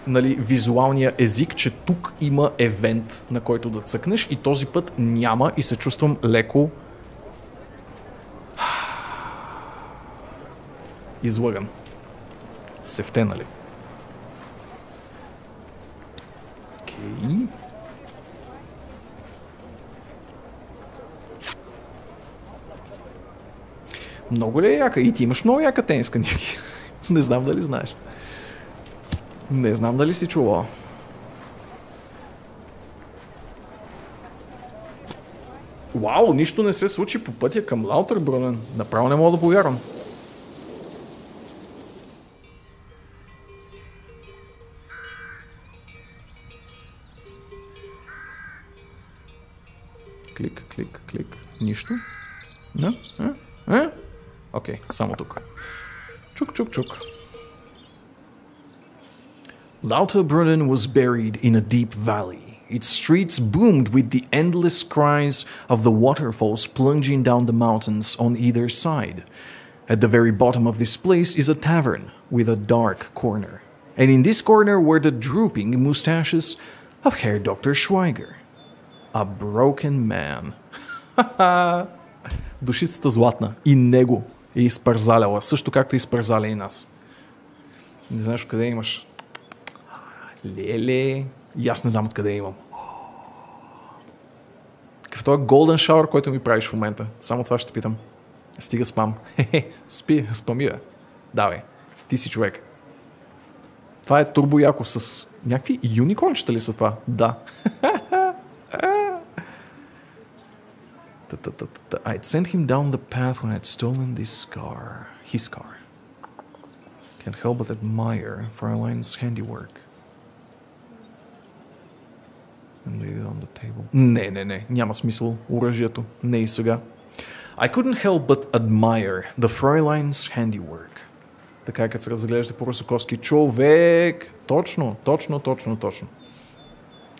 визуалния език, че тук има евент, на който да цъкнеш и този път няма и се чувствам леко излъган. Сефте, нали? Окей. Много ли е яка? И ти имаш много яка тениска, Ники. Не знам дали знаеш. Не знам дали си чувала. Вау, нищо не се случи по пътя към Лаутербрунен. Направо не мога да повярвам. Клик. Нищо. Окей, само тук. Чук. Lauterbrunnen was buried in a deep valley. Its streets boomed with the endless cries of the waterfalls plunging down the mountains on either side. At the very bottom of this place is a tavern with a dark corner. And in this corner were the drooping mustaches of Herr Dr. Schweiger. A broken man. Душицата златна. И него е изпързаляла. Също както изпързаля и нас. Не знаеш къде имаш. Леле. И аз не знам откъде имам. Какъв този golden shower, който ми правиш в момента? Само това ще питам. Стига спам. Спами бе. Давай. Ти си човек. Това е турбо яко с някакви юникорнчета ли са това? Да. I'd sent him down the path when I'd stolen his car. Can't help but admire Fräulein's handiwork. And laid it on the table. Не, няма смисъл оръжието. Не и сега. I couldn't help but admire the Fräulein's handiwork. Така като се разглежда по-русоковски човек. Точно.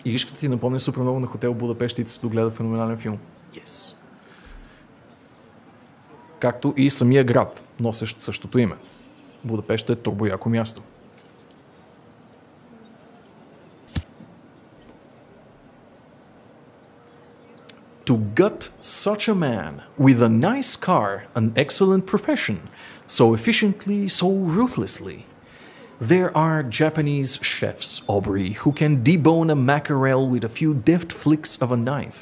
Иришката ти напомня супер много на хотел Будапешт и се догледа феноменален филм. Yes. Както и самия град, носещ същото име. Будапешт е турбояко място. To gut such a man with a nice car, an excellent profession, so efficiently, so ruthlessly. There are Japanese chefs, Aubrey, who can debone a mackerel with a few deft flicks of a knife.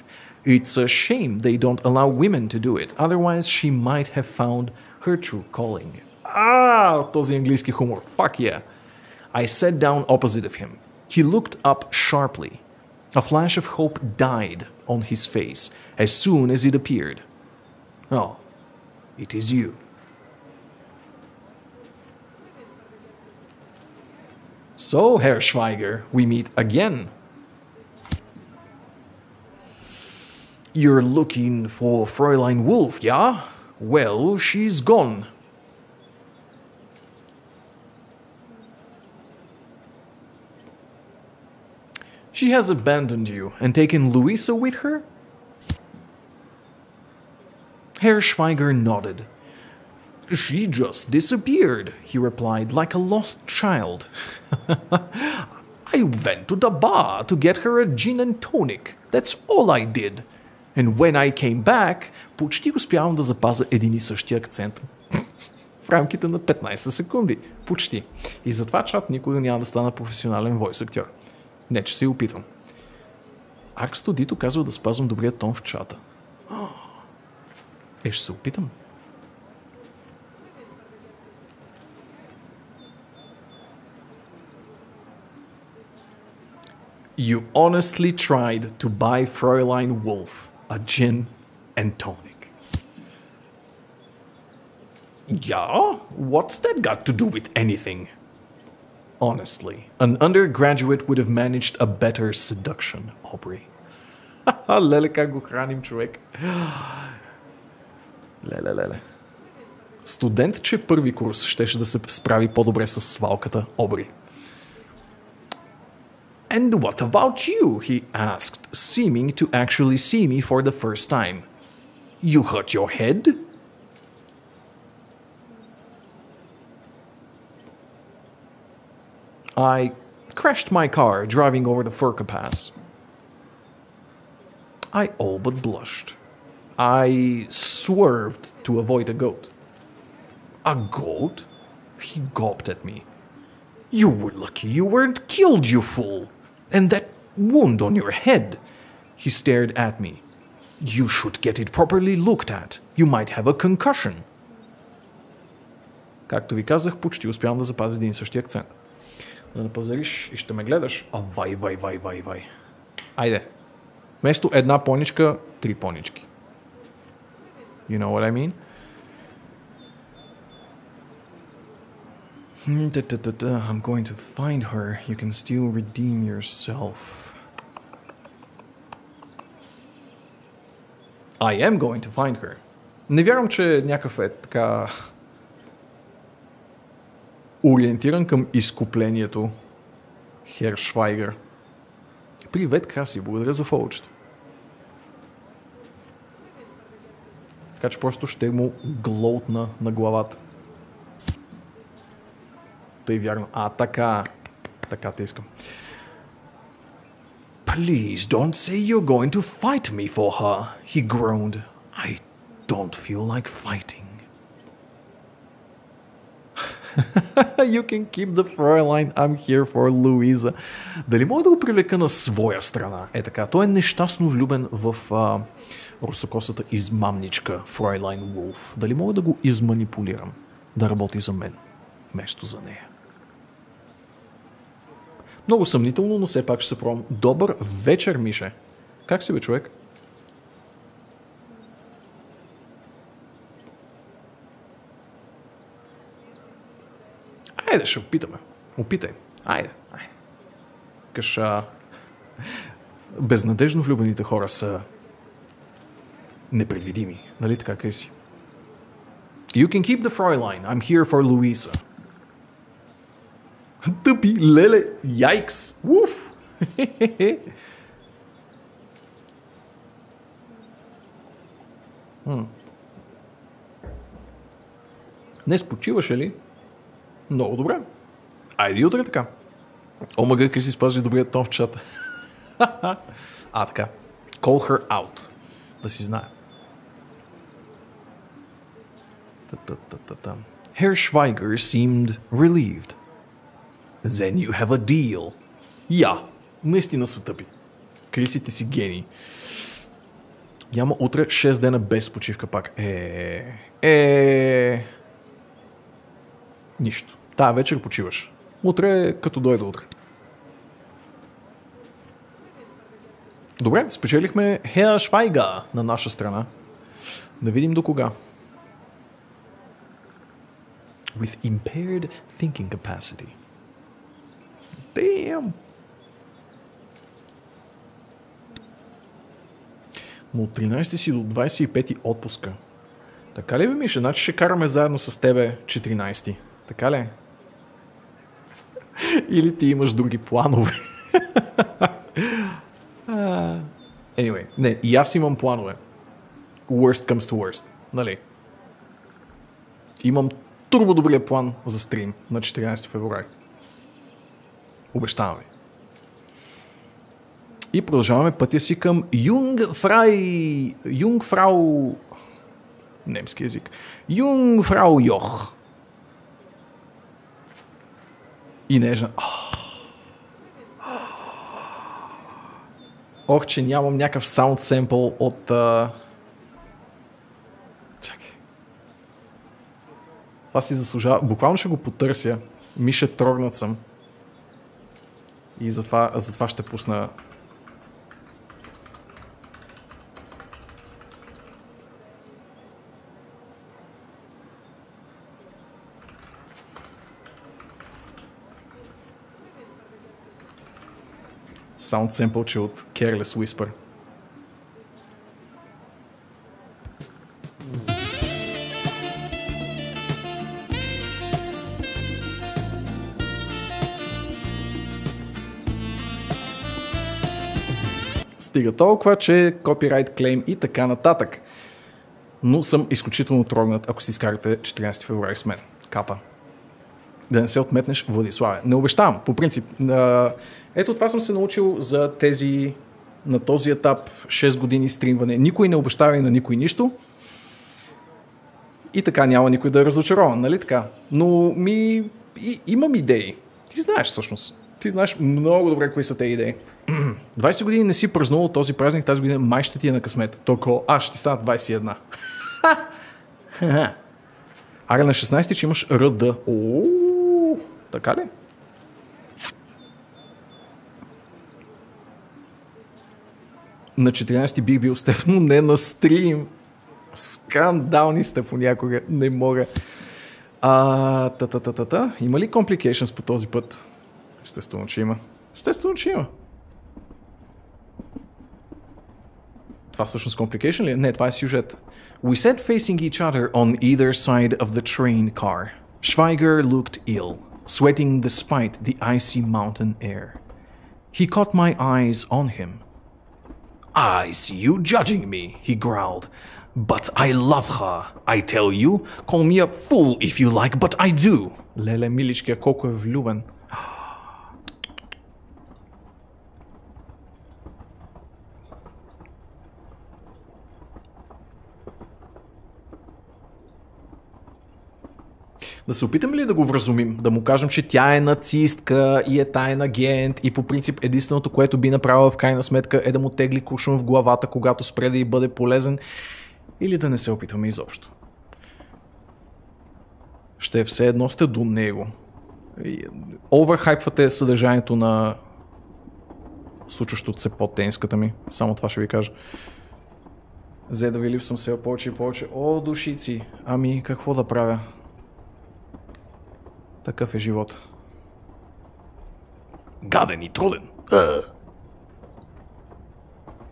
It's a shame they don't allow women to do it, otherwise she might have found her true calling. Този английски хумор. Fuck yeah. I sat down opposite of him. He looked up sharply. A flash of hope died on his face as soon as it appeared. Oh, it is you. So, Herr Schweiger, we meet again. You're looking for Fräulein Wolf, yeah? Well, she's gone. She has abandoned you and taken Louisa with her? Herr Schweiger nodded. She just disappeared, he replied, like a lost child. I went to the bar to get her a gin and tonic. That's all I did. And when I came back, почти успявам да запазя един и същи акцент. В рамките на 15 секунди. Почти. И затова, чат, никога няма да стана професионален войс актьор. Не, че се опитвам. arx.bg казва да спазвам добрия тон в чата. Ще се опитам. You honestly tried to buy Fräulein Wolf a gin and tonic. Yeah? What's that got to do with anything? Honestly, an undergraduate would have managed a better seduction, Aubrey. Леле, как го храним, човек. Леле. Студент, че първи курс щеше да се справи по-добре с свалката, Обри. And what about you? He asked, seeming to actually see me for the first time. You hurt your head? I crashed my car driving over the Furka Pass. I all but blushed. I swerved to avoid a goat. A goat? He gawped at me. You were lucky you weren't killed, you fool! And that wound on your head! He stared at me. You should get it properly looked at. You might have a concussion. Както ви казах, почти успявам да запазя един и същи акцент. Да напазариш и ще ме гледаш. Вай. Айде. Вместо една поничка, 3 понички. You know what I mean? I'm going to find her. You can still redeem yourself. I am going to find her. Не вярвам, че някакъв е така ориентиран към изкуплението Хер Швайгер. Привет, Краси, благодаря за фолчето. Така че просто ще му глоутна на главата. Тъй вярно. Така те искам. Please don't say you're going to fight me for her, he groaned. I don't feel like fighting. You can keep the Fräulein, I'm here for Louisa. Дали мога да го привлека на своя страна? Е така, той е нещастно влюбен в русокосата измамничка Fräulein Wolf. Дали мога да го изманипулирам да работи за мен вместо за нея? Много съмнително, но все пак ще се пробвам. Добър вечер, Мише. Как си бе, човек? Айде, ще опитаме. Опитай. Айде. Каша. Безнадежно влюбените хора са непредвидими. Нали така, къй си? You can keep the Fräulein. I'm here for Louisa. Тъпи, леле, яйкс. Уф! Днес почиваше ли? Много добре. Айде и утре така. Омага, къде си спази добрият тон в чата. Така. Call her out. Да си знае. Herr Schweiger seemed relieved. Then you have a deal. Наистина са тъпи. Крисите си гении. Няма утре 6 дена без почивка пак. Нищо. Тая вечер почиваш. Утре като дойде утре. Добре, спечелихме Herr Schweiger на наша страна. Да видим до кога. With impaired thinking capacity. Damn! Но от 13 си до 25 отпуска. Така ли бе, Миша? Значи ще караме заедно с тебе 14. Така ли? Или ти имаш други планове? Не, и аз имам планове. Worst comes to worst. Нали? Имам турбо добрия план за стрим на 14 февруари. Обещавам ви. И продължаваме пътя си към Юнгфрау... Немски език. Юнгфрау Йох. И нежна. Ох, че нямам някакъв саунд семпъл от... Чакай. Това си заслужава. Буквално ще го потърся. Миша, трогнат съм. И затова ще пусна... Sound sample от Careless Whisper. Стига толкова, че копирайт клейм и така нататък. Но съм изключително трогнат, ако си изкарате 14 февруари с мен. Капа. Да не се отметнеш, Владиславе. Не обещавам, по принцип. Ето това съм се научил за тези, на този етап 6 години стримване. Никой не обещава и на никой нищо. И така няма никой да е разочарован, нали така? Но имам идеи. Ти знаеш всъщност. Ти знаеш много добре кои са тези идеи. 20 години не си празнувал този празник, тази година май ще ти е на късмет. Толкова, ще ти станат 21. Аре на 16 че имаш РД. Така ли? На 14 бих бил с теб, но не на стрим. Скандални сте понякога. Не мога. Има ли complications по този път? Естествено, че има. Това всъщност complication ли? Не, това е сюжет. We sat facing each other on either side of the train car. Schweiger looked ill, sweating despite the icy mountain air. He caught my eyes on him. I see you judging me, he growled. But I love her, I tell you. Call me a fool if you like, but I do. Леле, миличкия, колко е влюбен. Да се опитаме ли да го вразумим? Да му кажем, че тя е нацистка и е таен агент и по принцип единственото, което би направила в крайна сметка е да му тегли куршум в главата, когато спре да й бъде полезен, или да не се опитваме изобщо? Ще е все едно сте до него. Оверхайпвате съдържанието на случващото се под тениската ми. Само това ще ви кажа. Взе да ви липсвам все повече и повече. О, душици! Ами, какво да правя? Такъв е живот. Гаден и труден.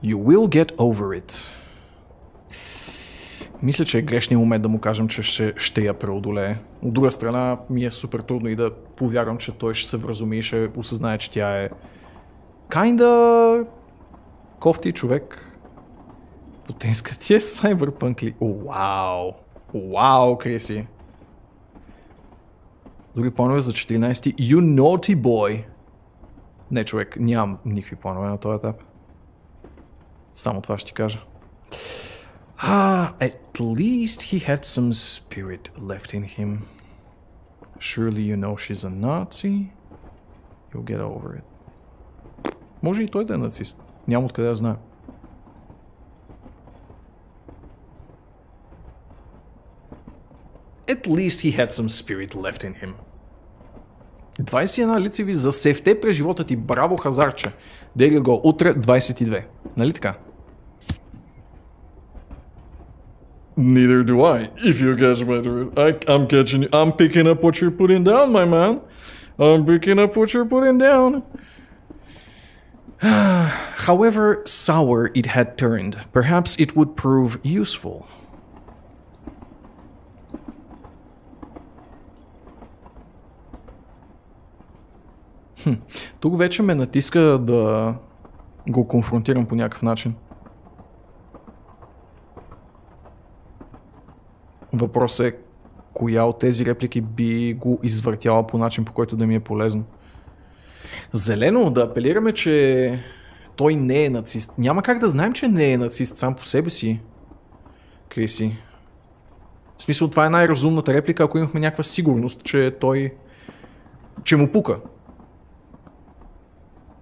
You will get over it. Мисля, че е грешният момент да му кажем, че ще я преодолее. От друга страна, ми е супер трудно и да повярвам, че той ще се вразуми и ще осъзнае, че тя е kinda кофти човек. Потенска ти е сайбърпънк ли? Вау! Вау, Криси! Други планове за 14. You naughty boy! Не, човек, нямам никакви планове на този етап. Само това ще ти кажа. At least he had some spirit left in him. Surely you know she's a Nazi. You'll get over it. Може и той да е нацист. Няма откъде да знае. At least he had some spirit left in him. 21 лицеви за сефте през живота ти. Браво, хазарче. There you go. Утре 22. Нали така? Neither do I, if you catch my drift. I'm catching you. I'm picking up what you're putting down, my man. I'm picking up what you're putting down. However sour it had turned, perhaps it would prove useful. Тук вече ме натиска да го конфронтирам по някакъв начин. Въпросът е коя от тези реплики би го извъртяла по начин, по който да ми е полезно. Зелено, да апелираме, че той не е нацист. Няма как да знаем, че не е нацист сам по себе си. Криси. В смисъл, това е най-разумната реплика, ако имахме някаква сигурност, че той... че му пука.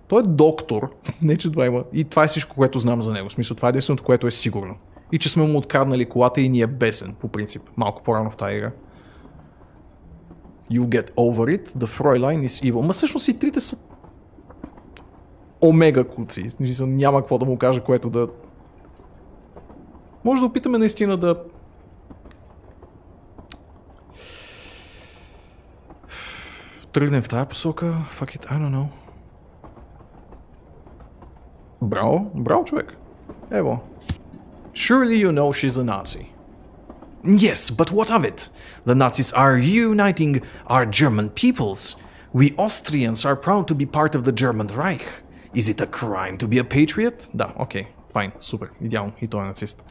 Той е доктор. Не, че това има. И това е всичко, което знам за него. В смисъл, това е единственото, което е сигурно. И че сме му откраднали колата и ни е бесен, по принцип. Малко по-рано в тази игра. You get over it, the Fräulein is evil. Ма всъщност и трите са омега куци. Няма какво да му кажа, което да... Може да опитаме наистина да... тръгнем в тази посока. Fuck it, I don't know. Браво, браво човек. Ево. Surely you know she's a Nazi. Yes, but what of it? The Nazis are uniting our German peoples. We Austrians are proud to be part of the German Reich. Is it a crime to be a patriot? Да, окей, файн, супер, идеално, и той е нацист.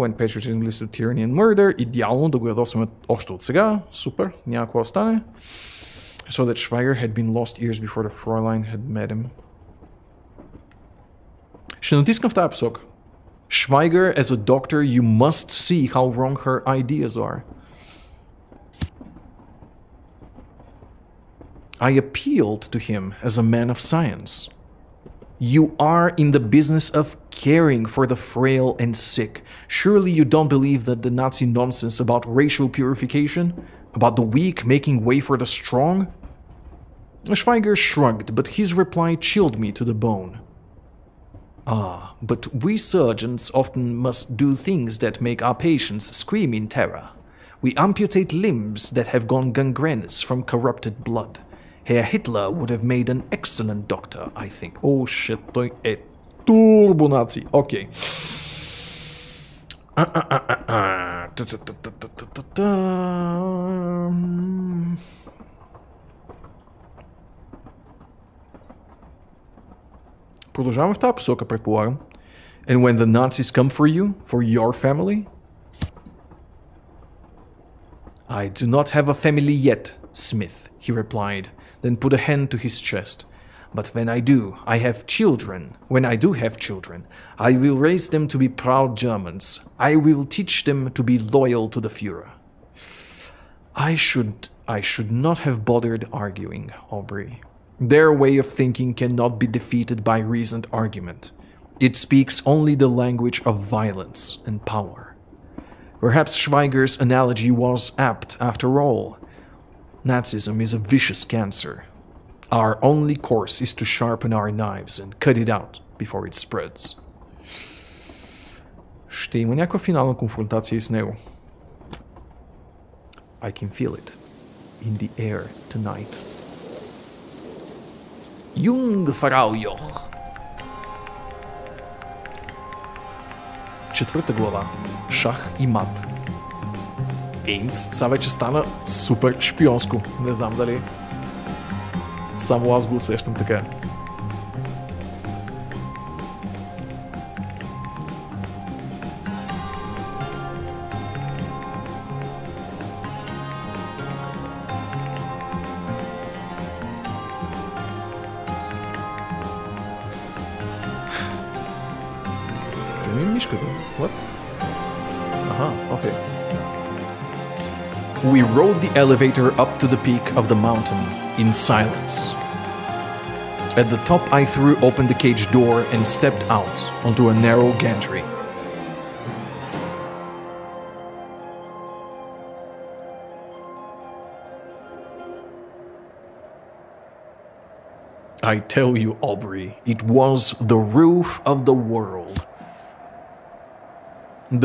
When patriotism leads to tyranny and murder. Идеално да го ядосваме още от сега. Супер, няма какво остане. So that Schweiger had been lost years before the Fräulein had met him. Ще натискам в тази посока. Schweiger, as a doctor, you must see how wrong her ideas are. I appealed to him as a man of science. You are in the business of caring for the frail and sick. Surely you don't believe that the Nazi nonsense about racial purification? About the weak making way for the strong? Schweiger shrugged, but his reply chilled me to the bone. Ah, but we surgeons often must do things that make our patients scream in terror. We amputate limbs that have gone gangrenous from corrupted blood. Herr Hitler would have made an excellent doctor, I think. Oh shit, той е турбонаци. Окей. Продължаваме в тази посока, предполагам. And when the Nazis come for you, for your family? I do not have a family yet, Smith, he replied, then put a hand to his chest. But when I do, I have children. When I do have children, I will raise them to be proud Germans. I will teach them to be loyal to the Führer. I should not have bothered arguing, Aubrey. Their way of thinking cannot be defeated by reasoned argument. It speaks only the language of violence and power. Perhaps Schweiger's analogy was apt after all. Nazism is a vicious cancer. Our only course is to sharpen our knives and cut it out before it spreads. Ще има някаква финална конфронтация с него. I can feel it in the air tonight. Jungfraujoch. Четвърта глава. Шах и мат. Ейнц, сега вече стана супер шпионско. Не знам дали само аз го усещам така. Къде ми е мишката? What? Аха, окей. We rode the elevator up to the peak of the mountain in silence. At the top, I threw open the cage door and stepped out onto a narrow gantry. I tell you, Aubrey, it was the roof of the world.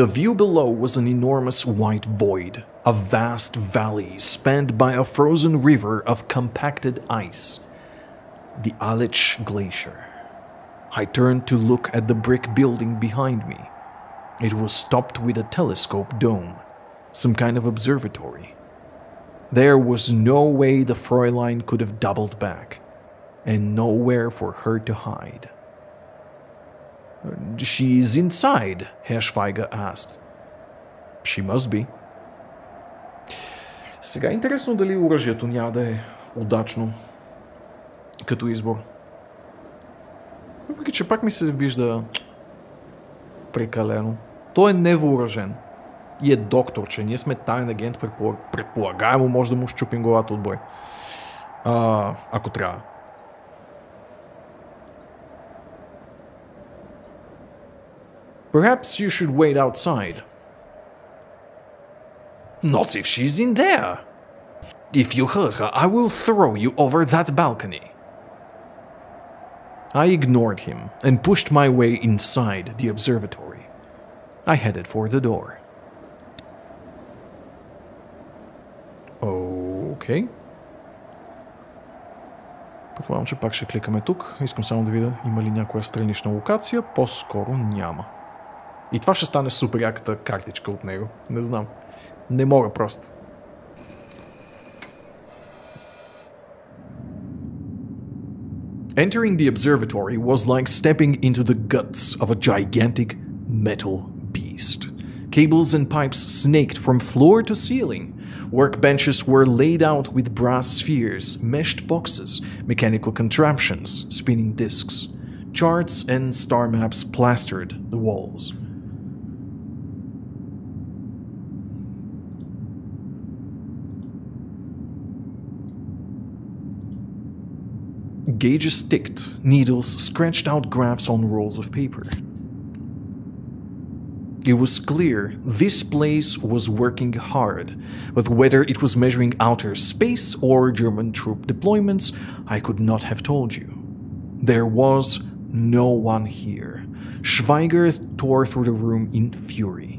The view below was an enormous white void, a vast valley spanned by a frozen river of compacted ice, the Alps glacier. I turned to look at the brick building behind me. It was topped with a telescope dome, some kind of observatory. There was no way the Fräulein could have doubled back, and nowhere for her to hide. She's inside, Herr Schweiger asked. She must be. Сега е интересно дали оръжието няма да е удачно като избор. Въпреки че пак ми се вижда прекалено. Той е невъоръжен и е доктор, че ние сме таен агент, предполагаемо може да му щупим главата от бой. Ако трябва. Perhaps you should wait outside. Not if she's in there. If you hurt her, I will throw you over that balcony. I ignored him and pushed my way inside the observatory. I headed for the door. Okay. Предполагам, че пак ще кликаме тук. Искам само да видя има ли някоя странична локация. По-скоро няма. И това ще стане супер яката картичка от него. Не знам. Не мога просто. Entering the observatory was like stepping into the guts of a gigantic metal beast. Cables and pipes snaked from floor to ceiling. Workbenches were laid out with brass spheres, meshed boxes, mechanical contraptions, spinning discs. Charts and star maps plastered the walls. Gauges ticked, needles scratched out graphs on rolls of paper. It was clear this place was working hard, but whether it was measuring outer space or German troop deployments, I could not have told you. There was no one here. Schweiger tore through the room in fury.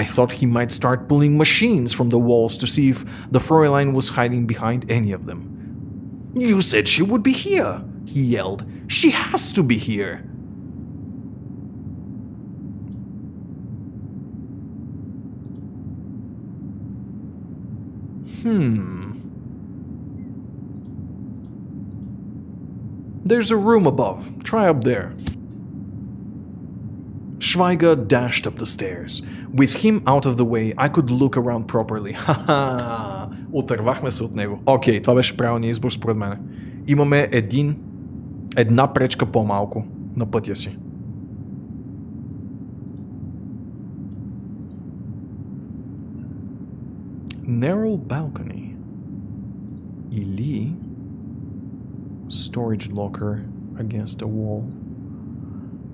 I thought he might start pulling machines from the walls to see if the Fräulein was hiding behind any of them. You said she would be here, he yelled. She has to be here. There's a room above. Try up there. Schweiger dashed up the stairs. With him out of the way, I could look around properly. Ха-ха! Отървахме се от него. Окей, това беше правилният избор според мен. Имаме една пречка по-малко на пътя си. Narrow balcony. Или storage locker against a wall.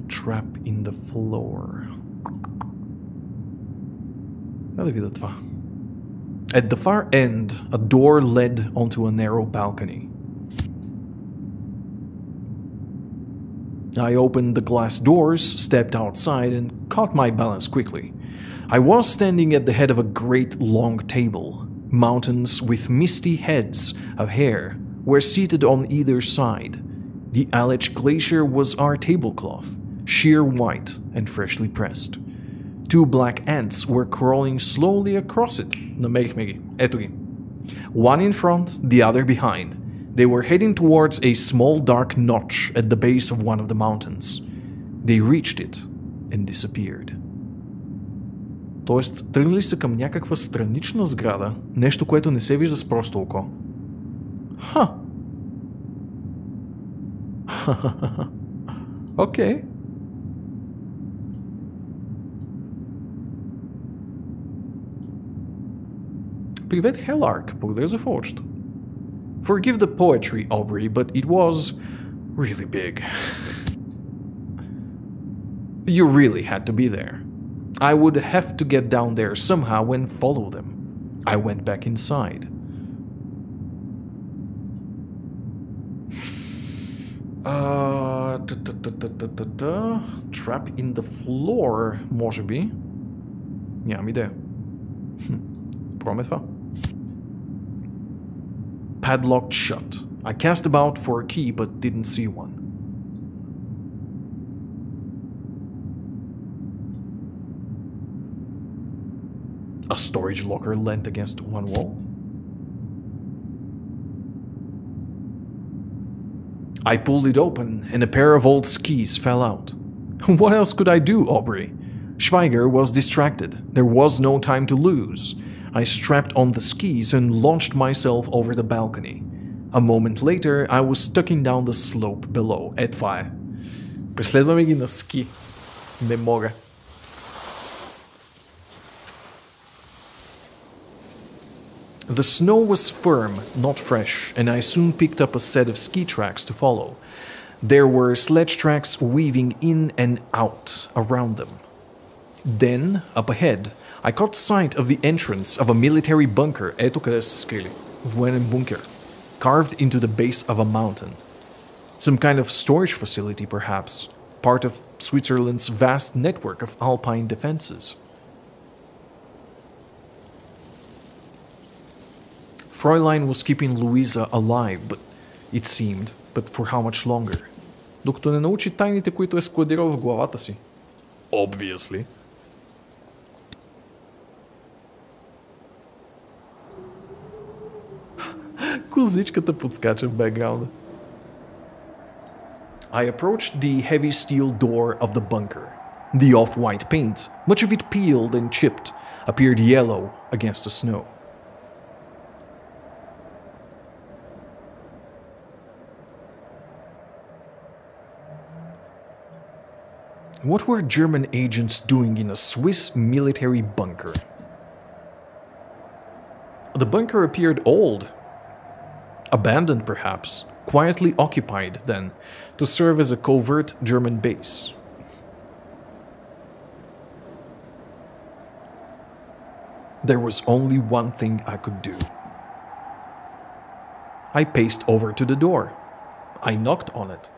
Trap in the floor. Да видя това. At the far end, a door led onto a narrow balcony. I opened the glass doors, stepped outside, and caught my balance quickly. I was standing at the head of a great long table. Mountains with misty heads of hair were seated on either side. The Alps glacier was our tablecloth, sheer white and freshly pressed. Two black ants were crawling slowly across it. Намерихме ги. Ето ги. One in front, the other behind. They were heading towards a small dark notch at the base of one of the mountains. They reached it and disappeared. Тоест, тръгнали са към някаква странична сграда, нещо, което не се вижда с просто око. Ха! Окей. Привет, Хеларк. Благодаря за фолчето. Forgive the poetry, Aubrey, but it was really big. You really had to be there. I would have to get down there somehow and follow them. I went back inside. Trap in the floor, може би. Нямам идея. Пробваме това. Padlocked shut. I cast about for a key but didn't see one. A storage locker leant against one wall. I pulled it open and a pair of old skis fell out. What else could I do, Aubrey? Schweiger was distracted. There was no time to lose. I strapped on the skis and launched myself over the balcony. A moment later, I was tucking down the slope below. Това е. Преследваме ги на ски. Не мога. The snow was firm, not fresh, and I soon picked up a set of ski tracks to follow. There were sledge tracks weaving in and out around them. Then, up ahead, I caught sight of the entrance of a military bunker. Ето къде са се скрили. Военен бункер. Carved into the base of a mountain. Some kind of storage facility, perhaps. Part of Switzerland's vast network of alpine defenses. Fräulein was keeping Louisa alive, it seemed, but for how much longer? Докато не научи тайните, които е складирал в главата си. Obviously. Козичката подскача в бекграунда. I approached the heavy steel door of the bunker. The off-white paint, much of it peeled and chipped, appeared yellow against the snow. What were German agents doing in a Swiss military bunker? The bunker appeared old. Abandoned, perhaps. Quietly occupied, then, to serve as a covert German base. There was only one thing I could do. I paced over to the door. I knocked on it.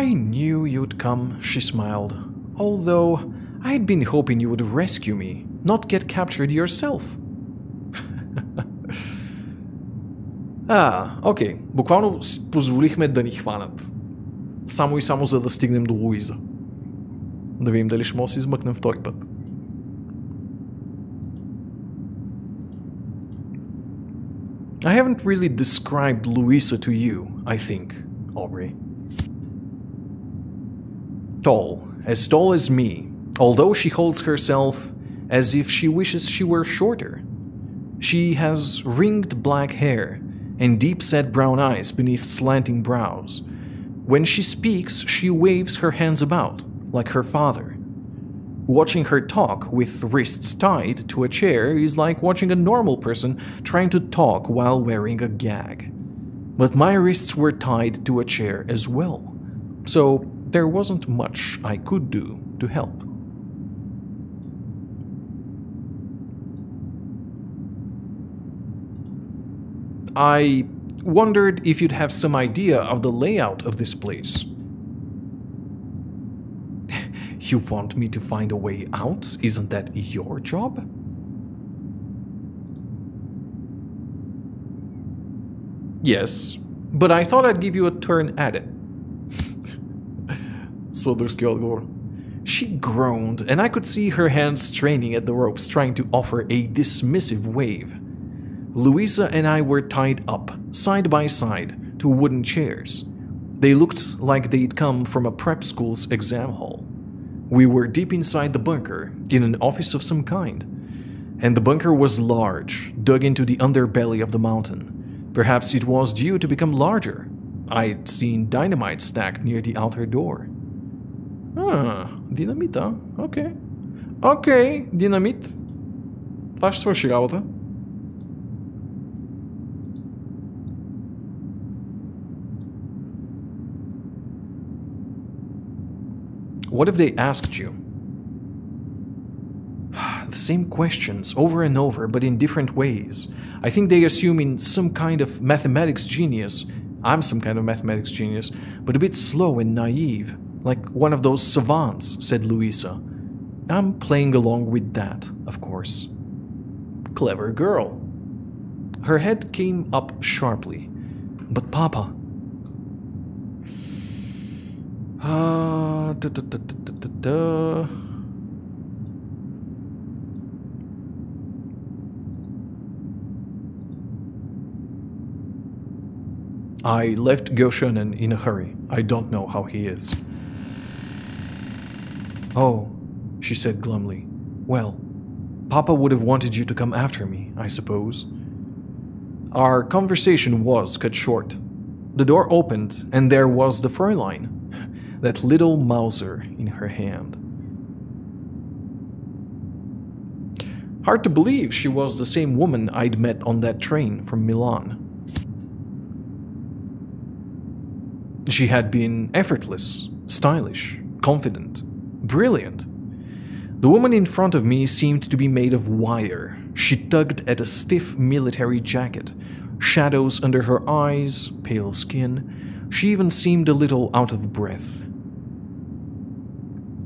I knew you'd come, she smiled. Although, I'd been hoping you would rescue me, not get captured yourself. Окей. Буквално позволихме да ни хванат. Само и само за да стигнем до Луиза. Да видим дали ще може да се измъкнем втори път. I haven't really described Louisa to you, I think, Aubrey. Tall as me, although she holds herself as if she wishes she were shorter. She has ringed black hair and deep-set brown eyes beneath slanting brows. When she speaks, she waves her hands about, like her father. Watching her talk with wrists tied to a chair is like watching a normal person trying to talk while wearing a gag. But my wrists were tied to a chair as well, so there wasn't much I could do to help. I wondered if you'd have some idea of the layout of this place. You want me to find a way out? Isn't that your job? Yes, but I thought I'd give you a turn at it. Słodurski odgovor. She groaned, and I could see her hands straining at the ropes, trying to offer a dismissive wave. Louisa and I were tied up, side by side, to wooden chairs. They looked like they'd come from a prep school's exam hall. We were deep inside the bunker, in an office of some kind. And the bunker was large, dug into the underbelly of the mountain. Perhaps it was due to become larger. I'd seen dynamite stacked near the outer door. Динамит, а? Окей, динамит. Това ще свърши работа. What if they asked you? The same questions over and over, but in different ways. I think they assume in some kind of mathematics genius. I'm some kind of mathematics genius, but a bit slow and naive. Like one of those savants, said Louisa. I'm playing along with that, of course. Clever girl. Her head came up sharply. But Papa... I left Goshonen in a hurry. I don't know how he is. Oh, she said glumly. Well, Papa would have wanted you to come after me, I suppose. Our conversation was cut short. The door opened, and there was the Fräulein, that little Mauser in her hand. Hard to believe she was the same woman I'd met on that train from Milan. She had been effortless, stylish, confident, brilliant. The woman in front of me seemed to be made of wire. She tugged at a stiff military jacket, shadows under her eyes, pale skin. She even seemed a little out of breath.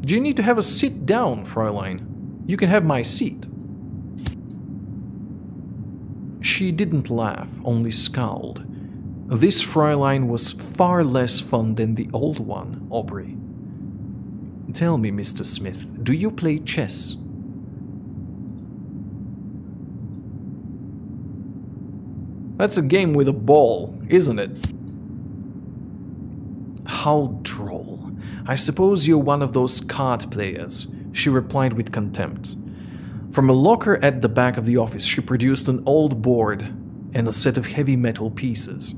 Do you need to have a sit down, Fräulein? You can have my seat. She didn't laugh, only scowled. This Fräulein was far less fun than the old one, Aubrey. Tell me, Mr. Smith, do you play chess? That's a game with a ball, isn't it? How droll. I suppose you're one of those card players, she replied with contempt. From a locker at the back of the office, she produced an old board and a set of heavy metal pieces.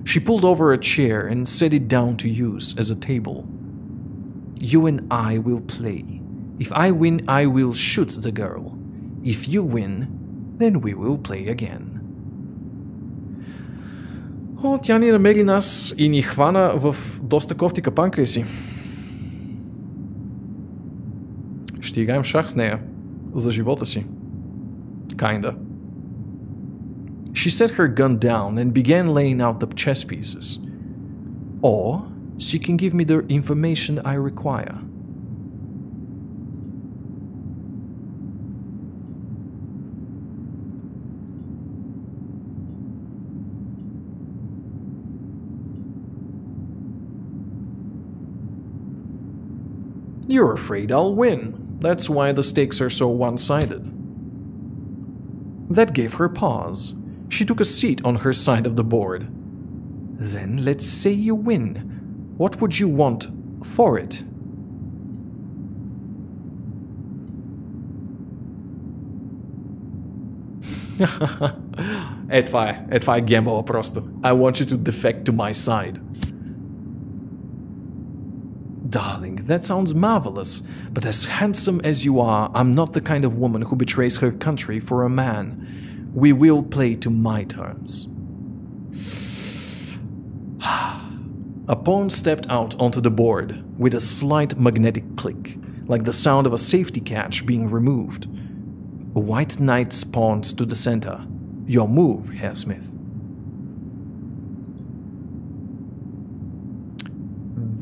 She pulled over a chair and set it down to use as a table. You and I will play. If I win, I will shoot the girl. If you win, then we will play again. О, тя ни намери нас и ни хвана в доста кофти капанка си. Ще играем шах с нея. За живота си. Kinda. She set her gun down and began laying out the chess pieces. Or she can give me the information I require. You're afraid I'll win. That's why the stakes are so one-sided. That gave her pause. She took a seat on her side of the board. Then let's say you win. What would you want for it? Това е гембъла просто. I want you to defect to my side. Darling, that sounds marvelous, but as handsome as you are, I'm not the kind of woman who betrays her country for a man. We will play to my terms. A pawn stepped out onto the board with a slight magnetic click, like the sound of a safety catch being removed. A white knight spawned to the center. Your move, Herr Smith.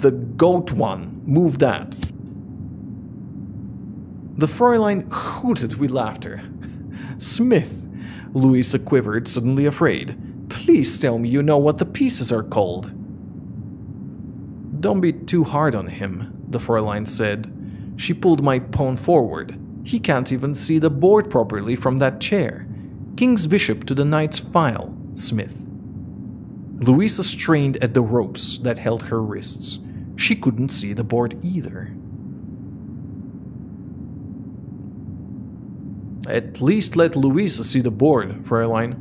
The goat one. Move that. The Fräulein hooted with laughter. Smith, Louisa quivered, suddenly afraid. Please tell me you know what the pieces are called. Don't be too hard on him, the Fräulein said. She pulled my pawn forward. He can't even see the board properly from that chair. King's bishop to the knight's file, Smith. Louisa strained at the ropes that held her wrists. She couldn't see the board either. At least let Louisa see the board, Fräulein.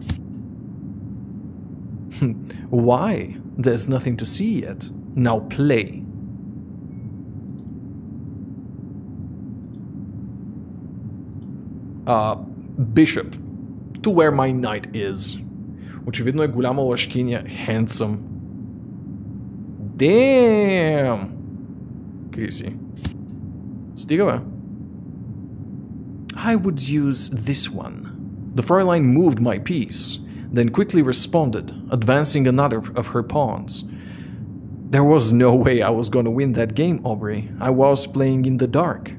Why? There's nothing to see yet. Now play. Bishop. To where my knight is. Очевидно е голяма лъжкиня. Handsome. Damn! Криси. Стига, бе. I would use this one. The Fräulein moved my piece, then quickly responded, advancing another of her pawns. There was no way I was gonna win that game, Aubrey. I was playing in the dark.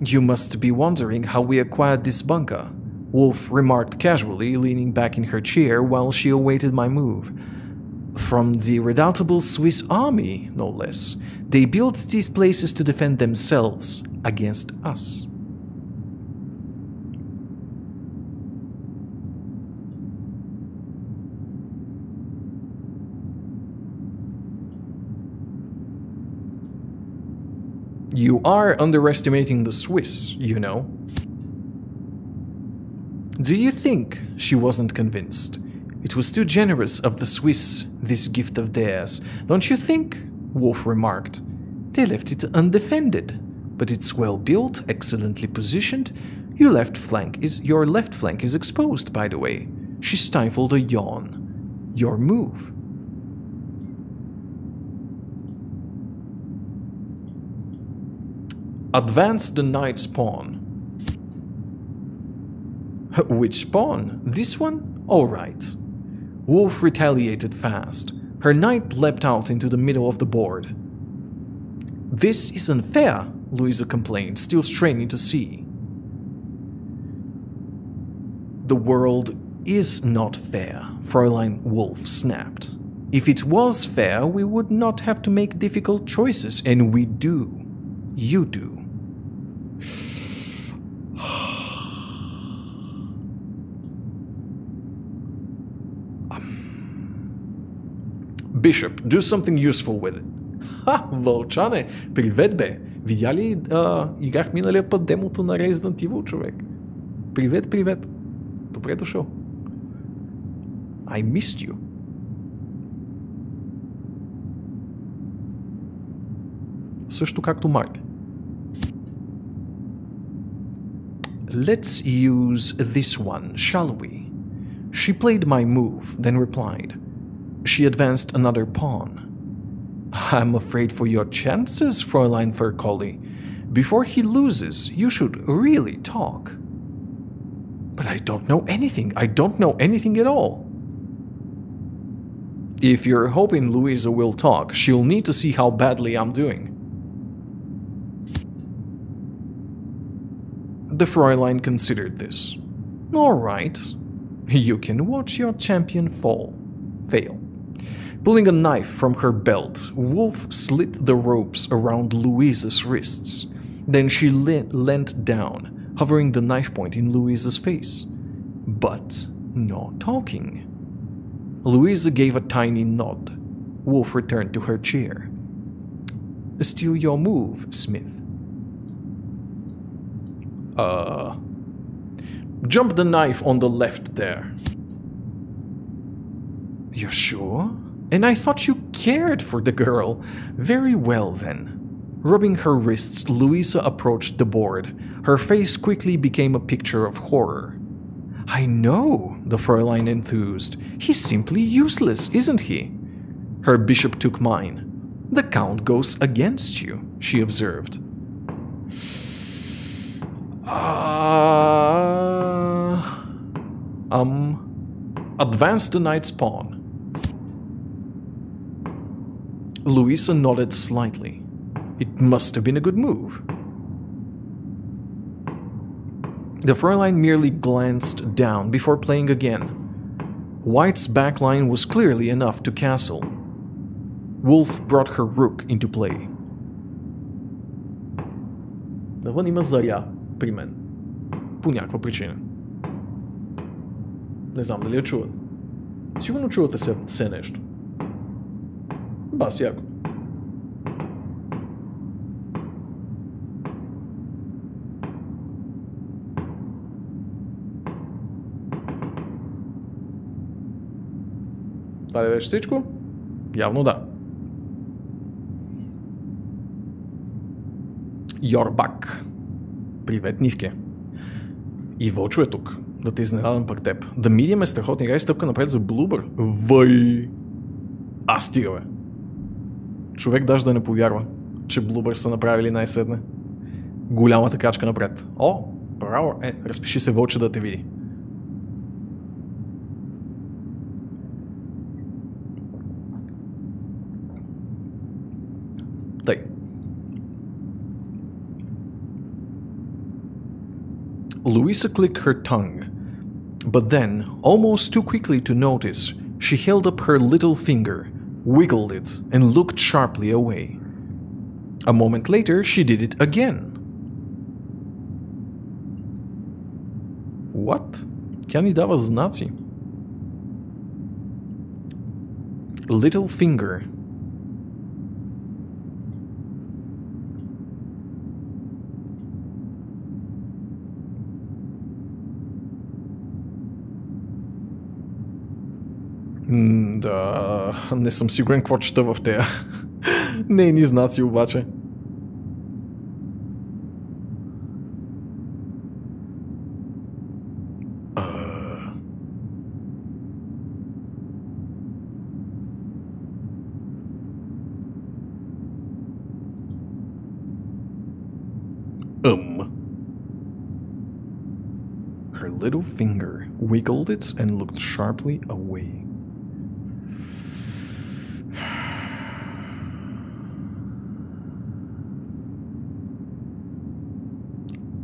You must be wondering how we acquired this bunker, Wolf remarked casually, leaning back in her chair while she awaited my move. From the redoubtable Swiss army, no less. They built these places to defend themselves against us. You are underestimating the Swiss, you know. Do you think she wasn't convinced? It was too generous of the Swiss, this gift of theirs, don't you think? Wolf remarked. They left it undefended, but it's well built, excellently positioned. Your left flank is exposed, by the way. She stifled a yawn. Your move. Advance the knight's pawn. Which pawn? This one? All right. Wolf retaliated fast. Her knight leapt out into the middle of the board. This is unfair, Louisa complained, still straining to see. The world is not fair, Fräulein Wolf snapped. If it was fair, we would not have to make difficult choices, and we do. You do. Bishop, do something useful with it. Ха, вълчане! Привет, бе! Видя ли играх миналия път демото на Resident Evil, човек? Привет, привет! Добре дошъл. I missed you. Също както Марти. Let's use this one, shall we? She played my move, then replied. She advanced another pawn. I'm afraid for your chances, Fräulein Vercolli. Before he loses, you should really talk. But I don't know anything. I don't know anything at all. If you're hoping Louisa will talk, she'll need to see how badly I'm doing. The Fräulein considered this. All right. You can watch your champion fail. Pulling a knife from her belt, Wolf slit the ropes around Louisa's wrists. Then she leant down, hovering the knife point in Louisa's face. But no talking. Louisa gave a tiny nod. Wolf returned to her chair. Still your move, Smith. Jump the knife on the left there. You're sure? And I thought you cared for the girl. Very well, then. Rubbing her wrists, Louisa approached the board. Her face quickly became a picture of horror. I know, the Fräulein enthused. He's simply useless, isn't he? Her bishop took mine. The count goes against you, she observed. Advance the knight's pawn. Louisa nodded slightly. It must have been a good move. The Fräulein merely glanced down before playing again. White's backline was clearly enough to castle. Wolf brought her rook into play. Навън има заря при мен. По някаква причина. Не знам дали я чуват. Сигурно чувате се нещо. Бас яко. Това ли беше всичко? Явно да. You're back. Привет, Нивке. И Вълчо е тук. Да те изненадам пък теб. The Medium е страхотна игра и стъпка напред за Блубър. Въй! Стига, бе. Човек даже да не повярва, че Блубър са направили най-седне. Голямата качка напред. О, браво! Разпиши се, Вълче, да те види. Тъй. Louisa clicked her tongue, but then, almost too quickly to notice, she held up her little finger, wiggled it, and looked sharply away. A moment later, she did it again. What? Тя ни дава знаци. Little finger. Да, не съм сигурен какво чета в тея. Нейни знаци обаче. Her little finger wiggled it and looked sharply away.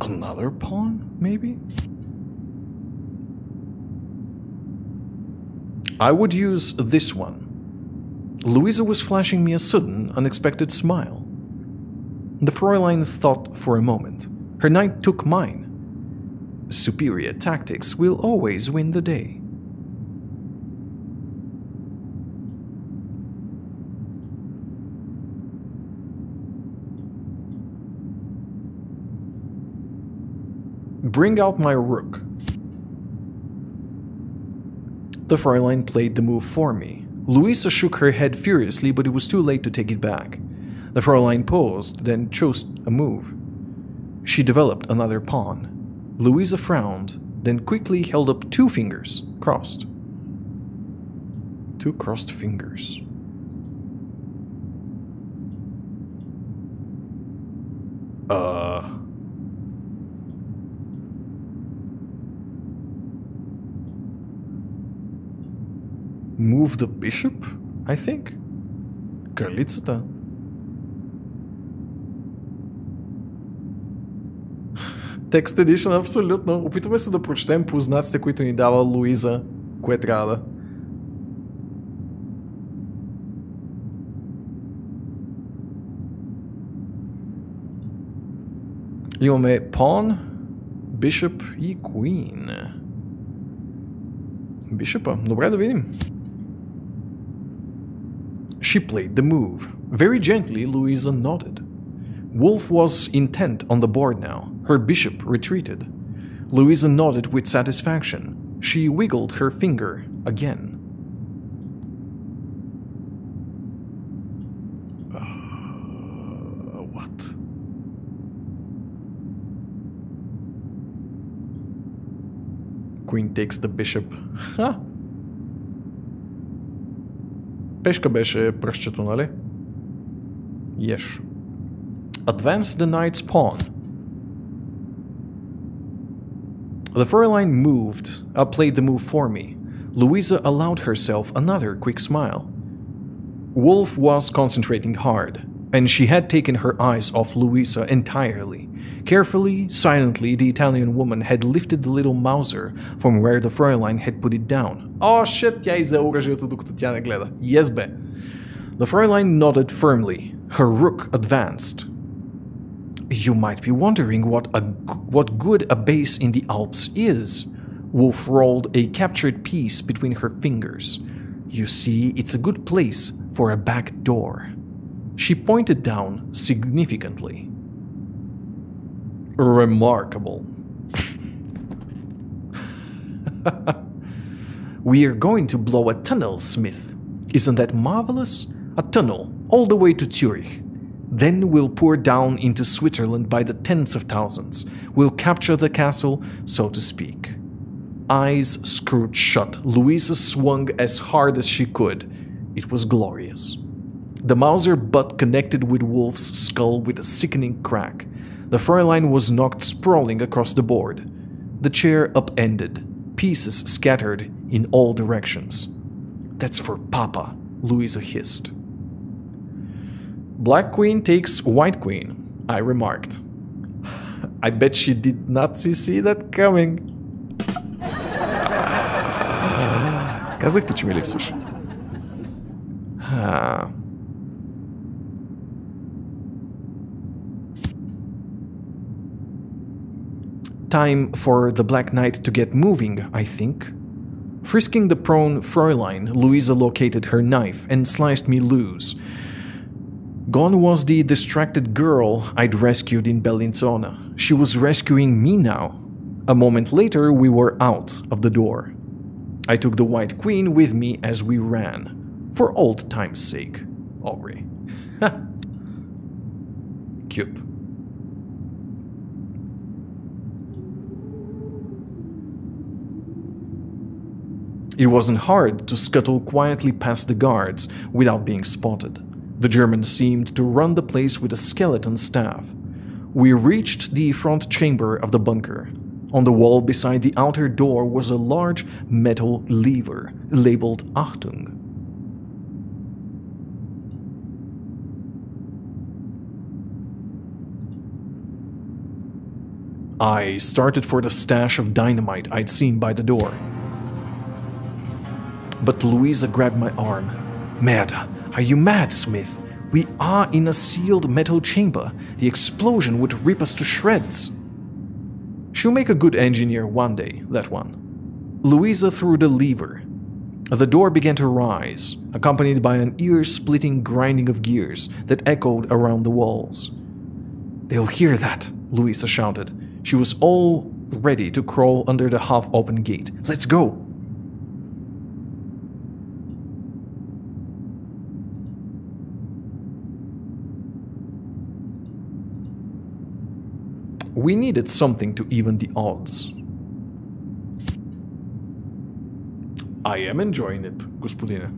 Another pawn, maybe? I would use this one. Louisa was flashing me a sudden, unexpected smile. The Fräulein thought for a moment. Her knight took mine. Superior tactics will always win the day. Bring out my rook. The Fräulein played the move for me. Louisa shook her head furiously, but it was too late to take it back. The Fräulein paused, then chose a move. She developed another pawn. Louisa frowned, then quickly held up two fingers, crossed. Two crossed fingers. Move the bishop, I think? Кралицата. Text Edition, абсолютно. Опитваме се да прочетем познатите, които ни дава Луиза. Кое трябва да? Имаме Pawn, Bishop и Queen. Бишъпа. Добре, да видим. She played the move. Very gently, Louisa nodded. Wolf was intent on the board now. Her bishop retreated. Louisa nodded with satisfaction. She wiggled her finger again. What? Queen takes the bishop. Ха! Пешка беше пръщето, нали? Yes. Advance the knight's pawn. The Fräulein played the move for me. Louisa allowed herself another quick smile. Wolf was concentrating hard, and she had taken her eyes off Louisa entirely. Carefully, silently, the Italian woman had lifted the little Mauser from where the Fräulein had put it down. Oh shit, тя изе оръжието, докато тя не гледа. Yes, бе. The Fräulein nodded firmly. Her rook advanced. You might be wondering what good a base in the Alps is. Wolf rolled a captured piece between her fingers. You see, it's a good place for a back door. She pointed down significantly. Remarkable. We are going to blow a tunnel, Smith. Isn't that marvelous? A tunnel all the way to Zurich. Then we'll pour down into Switzerland by the tens of thousands. We'll capture the castle, so to speak. Eyes screwed shut, Louisa swung as hard as she could. It was glorious. The Mauser butt connected with Wolf's skull with a sickening crack. The Fräulein was knocked sprawling across the board. The chair upended, pieces scattered in all directions. That's for Papa, Louisa hissed. Black Queen takes White Queen, I remarked. I bet she did not see that coming. Казахте, че ми липсваш. Time for the Black Knight to get moving, I think. Frisking the prone Fräulein, Louisa located her knife and sliced me loose. Gone was the distracted girl I'd rescued in Bellinzona. She was rescuing me now. A moment later, we were out of the door. I took the White Queen with me as we ran, for old time's sake, Aubrey. Cute. It wasn't hard to scuttle quietly past the guards without being spotted. The Germans seemed to run the place with a skeleton staff. We reached the front chamber of the bunker. On the wall beside the outer door was a large metal lever labeled Achtung. I started for the stash of dynamite I'd seen by the door. But Louisa grabbed my arm. "Mad? Are you mad, Smith? We are in a sealed metal chamber. The explosion would rip us to shreds." She'll make a good engineer one day, that one. Louisa threw the lever. The door began to rise, accompanied by an ear-splitting grinding of gears that echoed around the walls. "They'll hear that," Louisa shouted. She was all ready to crawl under the half-open gate. "Let's go!" We needed something to even the odds. I am enjoying it, господине.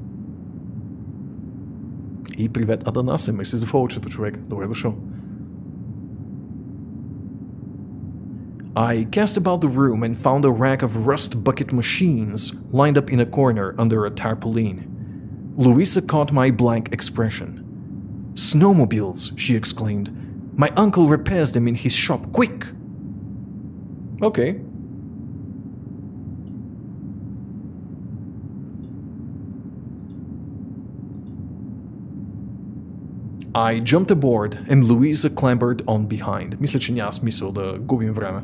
И привет, Аданасе, мерси за фолчето, човек. Добре дошъл. I cast about the room and found a rack of rust bucket machines lined up in a corner under a tarpaulin. Louisa caught my blank expression. "Snowmobiles," she exclaimed. "My uncle repairs them in his shop. Quick!" Okay. I jumped aboard and Louisa clambered on behind. Мисля, че няма смисъл да губим време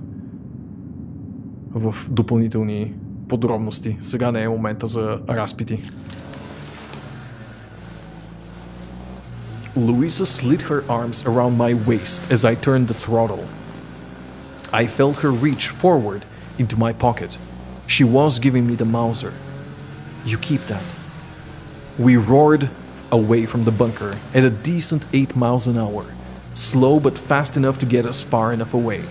в допълнителни подробности. Сега не е момента за разпити. Louisa slid her arms around my waist as I turned the throttle. I felt her reach forward into my pocket. She was giving me the Mauser. "You keep that." We roared away from the bunker at a decent 8 miles an hour, slow but fast enough to get us far enough away.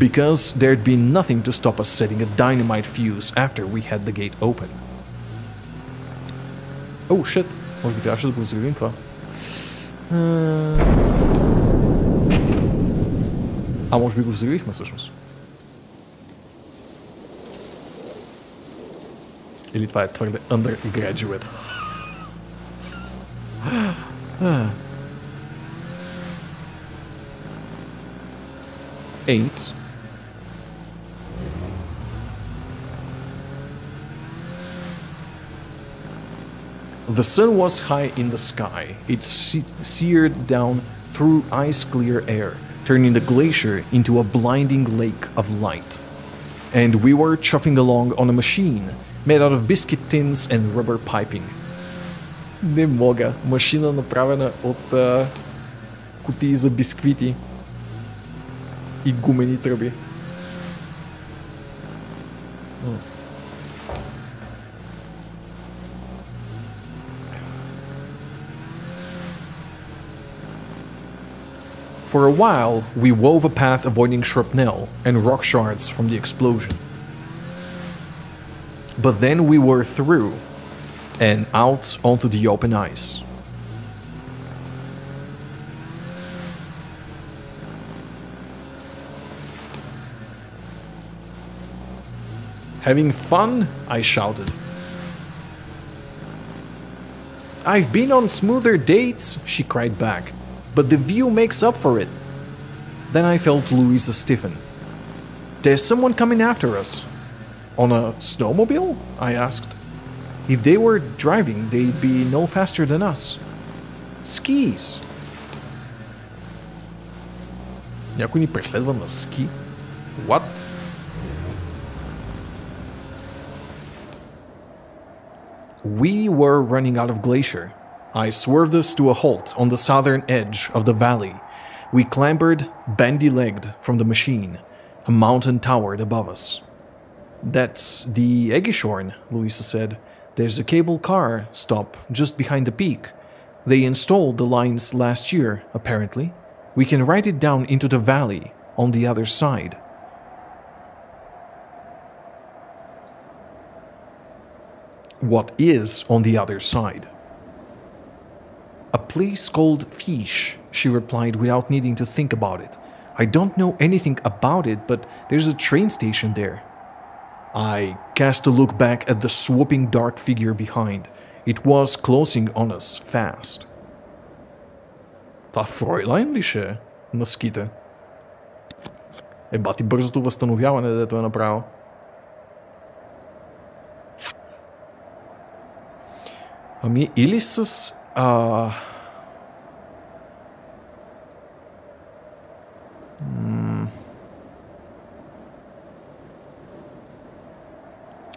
Because there'd been nothing to stop us setting a dynamite fuse after we had the gate open. Oh shit, може би трябваше да го взривим това. А може би го взривихме всъщност. Или това е твърде undergraduate. Ain't. The sun was high in the sky. It seared down through ice-clear air, turning the glacier into a blinding lake of light. And we were chuffing along on a machine made out of biscuit tins and rubber piping. Не мога. Машина направена от кутии за бисквити и гумени тръби. For a while, we wove a path avoiding shrapnel and rock shards from the explosion. But then we were through and out onto the open ice. "Having fun?" I shouted. "I've been on smoother dates," she cried back. "But the view makes up for it." Then I felt Louisa stiffen. "There's someone coming after us." "On a snowmobile?" I asked. "If they were driving, they'd be no faster than us." "Skis." Някой ни преследва на ски? What? We were running out of glacier. I swerved us to a halt on the southern edge of the valley. We clambered, bandy-legged, from the machine. A mountain towered above us. That's the Eggishorn, Louisa said. There's a cable car stop just behind the peak. They installed the lines last year, apparently. We can ride it down into the valley on the other side. What is on the other side? A place called Fish, she replied without needing to think about it. I don't know anything about it, but there's a train station there. I cast a look back at the swooping dark figure behind. It was closing on us fast. Това Фройлайн ли ще е на ските? Бати бързото възстановяване, дето е направил. Ами или с...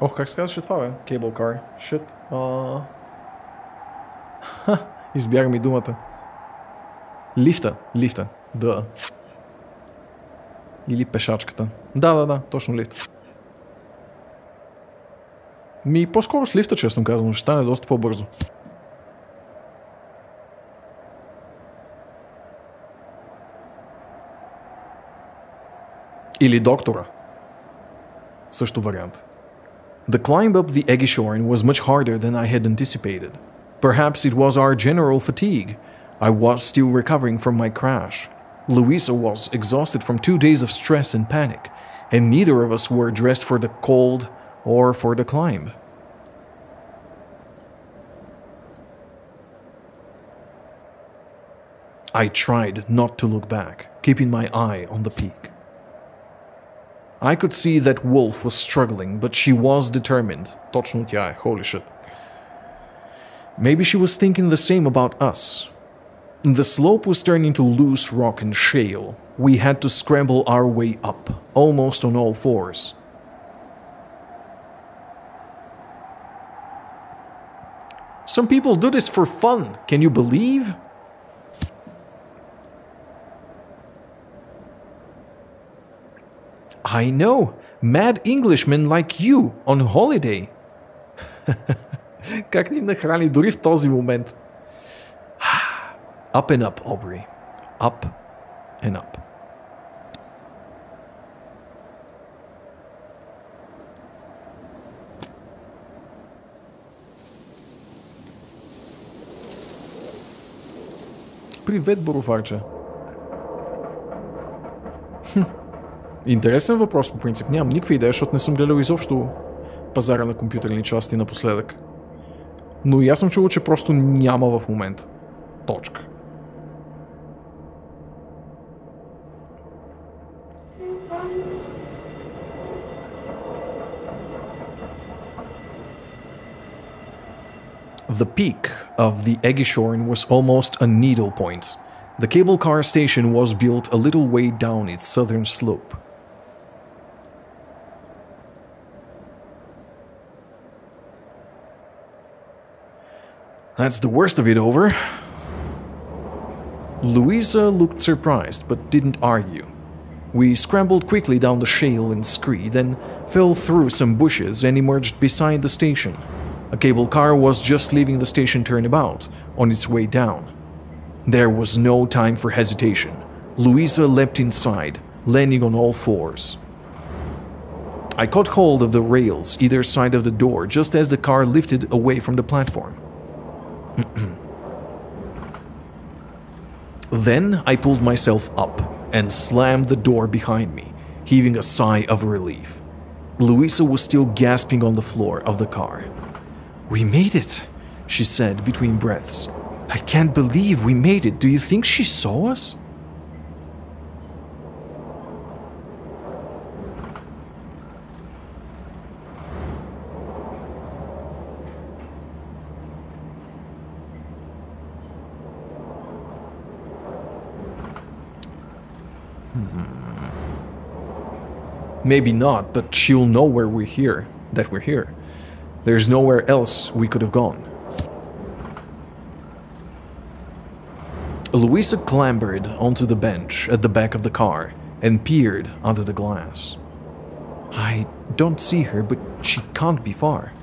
Ох, как се казваше това, бе? Cable car. Shit. Избяга ми думата. Лифта. Да. Или пешачката. Да, точно лифта. По-скоро с лифта, честно казвам, ще стане доста по-бързо. Или доктора. Също вариант. The climb up the Eggishorn was much harder than I had anticipated. Perhaps it was our general fatigue. I was still recovering from my crash. Louisa was exhausted from 2 days of stress and panic, and neither of us were dressed for the cold or for the climb. I tried not to look back, keeping my eye on the peak. I could see that Wolf was struggling, but she was determined. Точно тя е, holy shit. Maybe she was thinking the same about us. The slope was turning to loose rock and shale. We had to scramble our way up, almost on all fours. Some people do this for fun, can you believe? I know, mad Englishmen like you on holiday. Как ни нахрани дори в този момент. Up and up, Aubrey. Up and up. Привет, Бороварче. Интересен въпрос по принцип. Нямам никаква идея, защото не съм гледал изобщо пазара на компютърни части напоследък. Но и аз съм чувал, че просто няма в момента. Точка. The peak of the Eggishorn was almost a needle point. The cable car station was built a little way down its southern slope. That's the worst of it over. Louisa looked surprised but didn't argue. We scrambled quickly down the shale and scree, then fell through some bushes and emerged beside the station. A cable car was just leaving the station turnabout, on its way down. There was no time for hesitation. Louisa leapt inside, landing on all fours. I caught hold of the rails either side of the door just as the car lifted away from the platform. Then I pulled myself up and slammed the door behind me, heaving a sigh of relief. Louisa was still gasping on the floor of the car. "We made it," she said between breaths. "I can't believe we made it. Do you think she saw us?" Maybe not, but she'll know that we're here. There's nowhere else we could have gone. Louisa clambered onto the bench at the back of the car and peered under the glass. I don't see her, but she can't be far.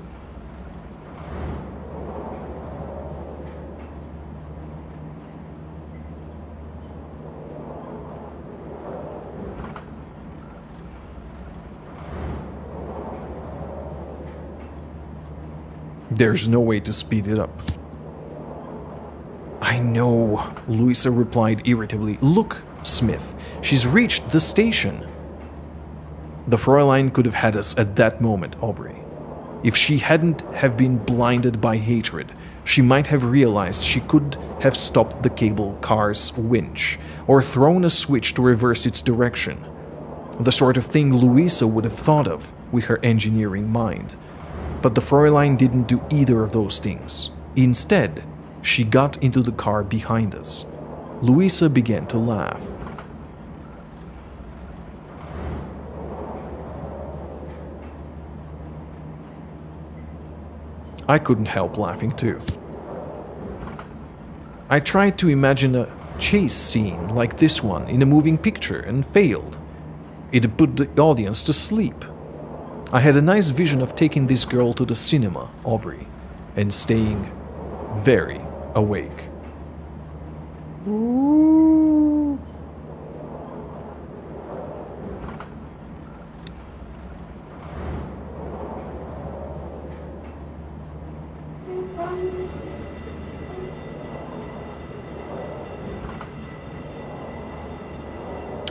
There's no way to speed it up. I know, Louisa replied irritably. Look, Smith, she's reached the station. The Fräulein could have had us at that moment, Aubrey. If she hadn't have been blinded by hatred, she might have realized she could have stopped the cable car's winch, or thrown a switch to reverse its direction. The sort of thing Louisa would have thought of with her engineering mind. But the Fräulein didn't do either of those things. Instead, she got into the car behind us. Louisa began to laugh. I couldn't help laughing too. I tried to imagine a chase scene like this one in a moving picture and failed. It put the audience to sleep. I had a nice vision of taking this girl to the cinema, Aubrey, and staying very awake. Ooh.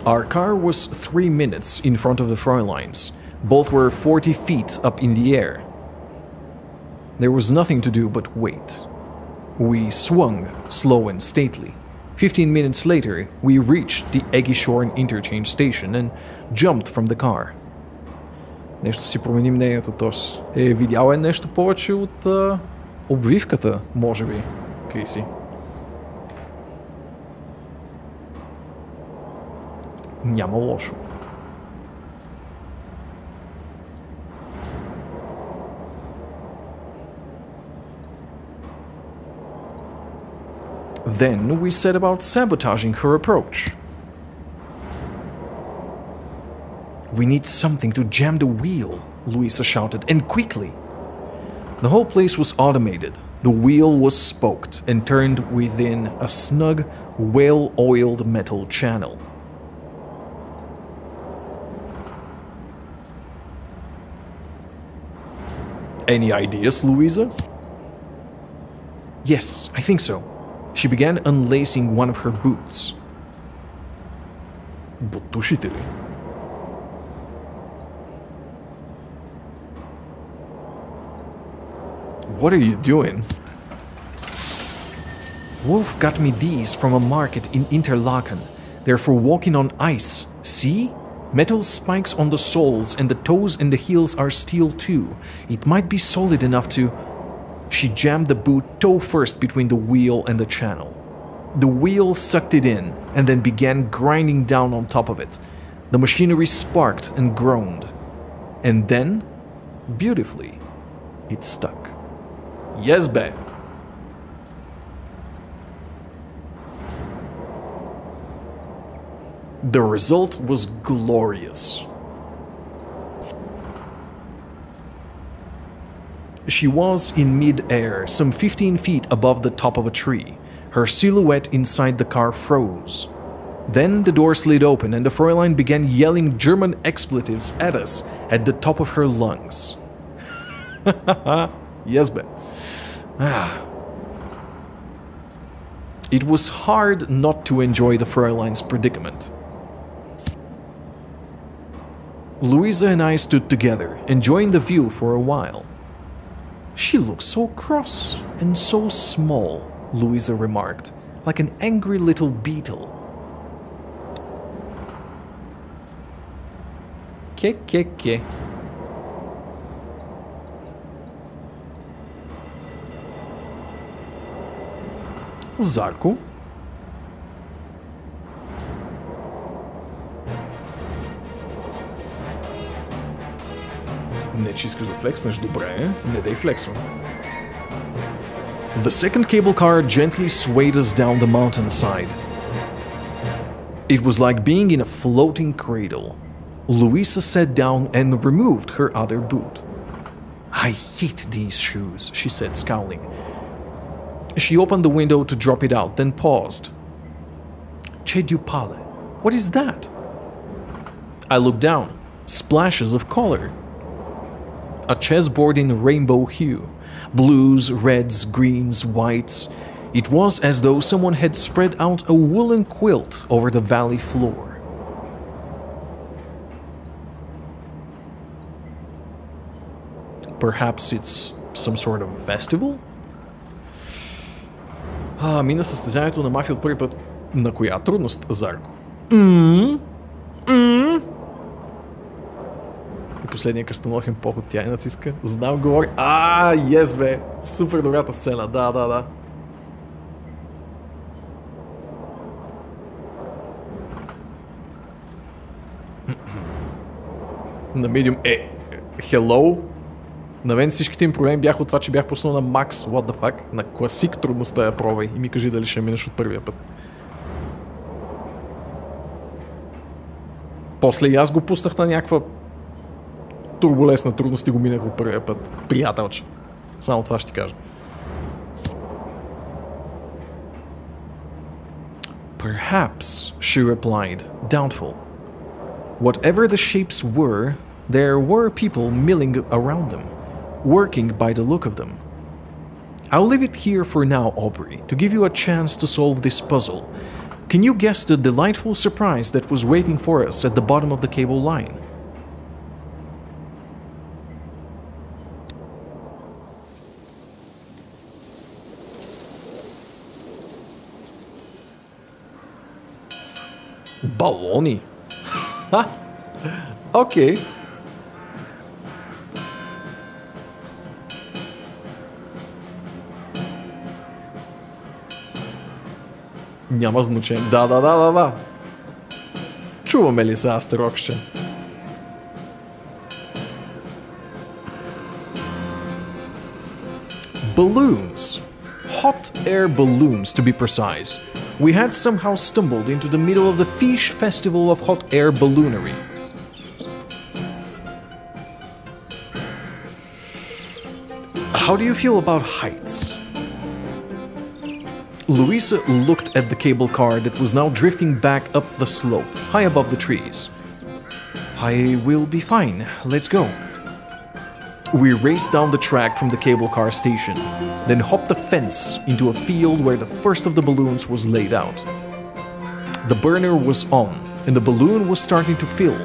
Our car was 3 minutes in front of the Fräulein's. Both were 40 feet up in the air. There was nothing to do but wait. We swung, slow and stately. 15 minutes later, we reached the Егишорн interchange station and jumped from the car. Нещо си промени мнението, Тос. Видял нещо повече от обвивката, може би, Криси. Няма лошо. Then we set about sabotaging her approach. We need something to jam the wheel, Louisa shouted, and quickly. The whole place was automated. The wheel was spoked and turned within a snug, well-oiled metal channel. Any ideas, Louisa? Yes, I think so. She began unlacing one of her boots. Бутушите ли? What are you doing? Wolf got me these from a market in Interlaken. They're for walking on ice. See? Metal spikes on the soles, and the toes and the heels are steel too. It might be solid enough to... She jammed the boot toe first between the wheel and the channel. The wheel sucked it in, and then began grinding down on top of it. The machinery sparked and groaned. And then, beautifully, it stuck. Yes, babe. The result was glorious. She was in mid-air, some 15 feet above the top of a tree. Her silhouette inside the car froze. Then the door slid open and the Fräulein began yelling German expletives at us at the top of her lungs. Yes, babe. It was hard not to enjoy the Fräulein's predicament. Louisa and I stood together, enjoying the view for a while. She looks so cross and so small, Louisa remarked, like an angry little beetle. Ke. Зарко? Не, че искаш да флекснеш, добре, не дай флексвам. The second cable car gently swayed us down the mountainside. It was like being in a floating cradle. Louisa sat down and removed her other boot. "I hate these shoes," she said, scowling. She opened the window to drop it out, then paused. "Che Dieu parle, what is that?" I looked down. Splashes of color. A chessboard in rainbow hue. Blues, reds, greens, whites. It was as though someone had spread out a woolen quilt over the valley floor. Perhaps it's some sort of festival? Мина състезанието на мафия от първи път. На коя трудност, Зарко? И последния кръстоносен поход, тя е нацистка. Знам, говори. Ес бе! Супер добрата сцена, да. На медиум hello? На мен всичките им проблеми бяха от това, че бях пуснал на Max, what the fuck, на класик трудността я пробвай и ми кажи дали ще минеш от първия път. После и аз го пуснах на някаква турболесна трудност и го минах от първия път. Приятелче. Само това ще ти кажа. Perhaps, she replied, doubtful. Whatever the shapes were, there were people milling around them, working by the look of them. I'll leave it here for now, Aubrey, to give you a chance to solve this puzzle. Can you guess the delightful surprise that was waiting for us at the bottom of the cable line? Балони? Окей. Няма значение. Да. Чуваме ли се, Астерокще? Balloons. Hot air balloons, to be precise. We had somehow stumbled into the middle of the Fish Festival of Hot Air Balloonery. How do you feel about heights? Louisa looked at the cable car that was now drifting back up the slope, high above the trees. I will be fine. Let's go. We raced down the track from the cable car station, then hopped the fence into a field where the first of the balloons was laid out. The burner was on, and the balloon was starting to fill.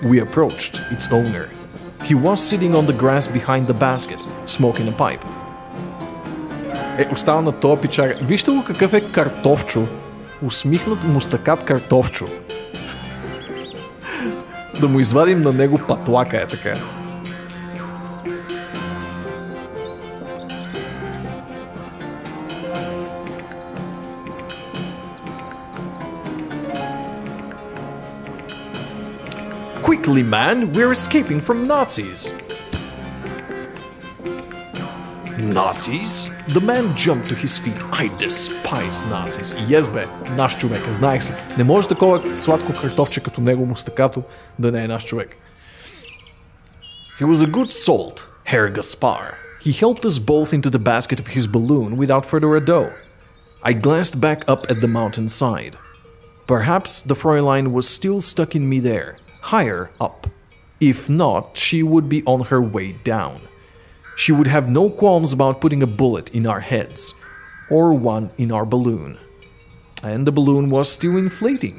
We approached its owner. He was sitting on the grass behind the basket, smoking a pipe. Остава на тоя пичага. Вижте го какъв е картофчо. Усмихнат мустакат картофчо. Да му извадим на него патлака е така. Quickly, man! We're escaping from Nazis! Nazis? The man jumped to his feet. I despise Nazis. Yes, бе, наш човек, знаех се. Не може такова сладко картофче като него мустакато да не е наш човек. He was a good salt, Herr Gaspar. He helped us both into the basket of his balloon without further ado. I glanced back up at the mountainside. Perhaps the Fräulein was still stuck in midair, higher up. If not, she would be on her way down. She would have no qualms about putting a bullet in our heads, or one in our balloon. And the balloon was still inflating.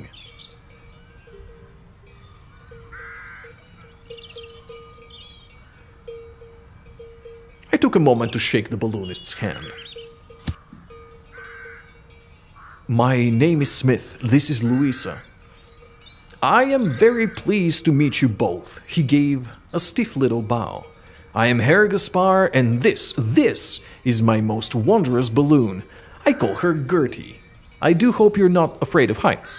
I took a moment to shake the balloonist's hand. My name is Smith. This is Louisa. I am very pleased to meet you both. He gave a stiff little bow. I am Herr Gaspar, and this is my most wondrous balloon. I call her Gertie. I do hope you're not afraid of heights.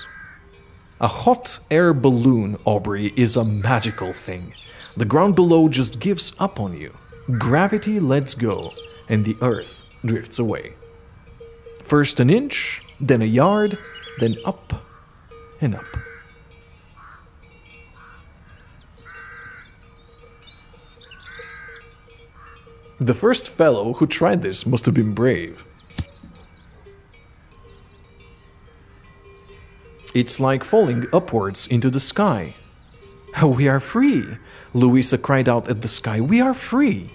A hot air balloon, Aubrey, is a magical thing. The ground below just gives up on you. Gravity lets go, and the earth drifts away. First an inch, then a yard, then up and up. The first fellow who tried this must have been brave. It's like falling upwards into the sky. We are free, Louisa cried out at the sky. We are free.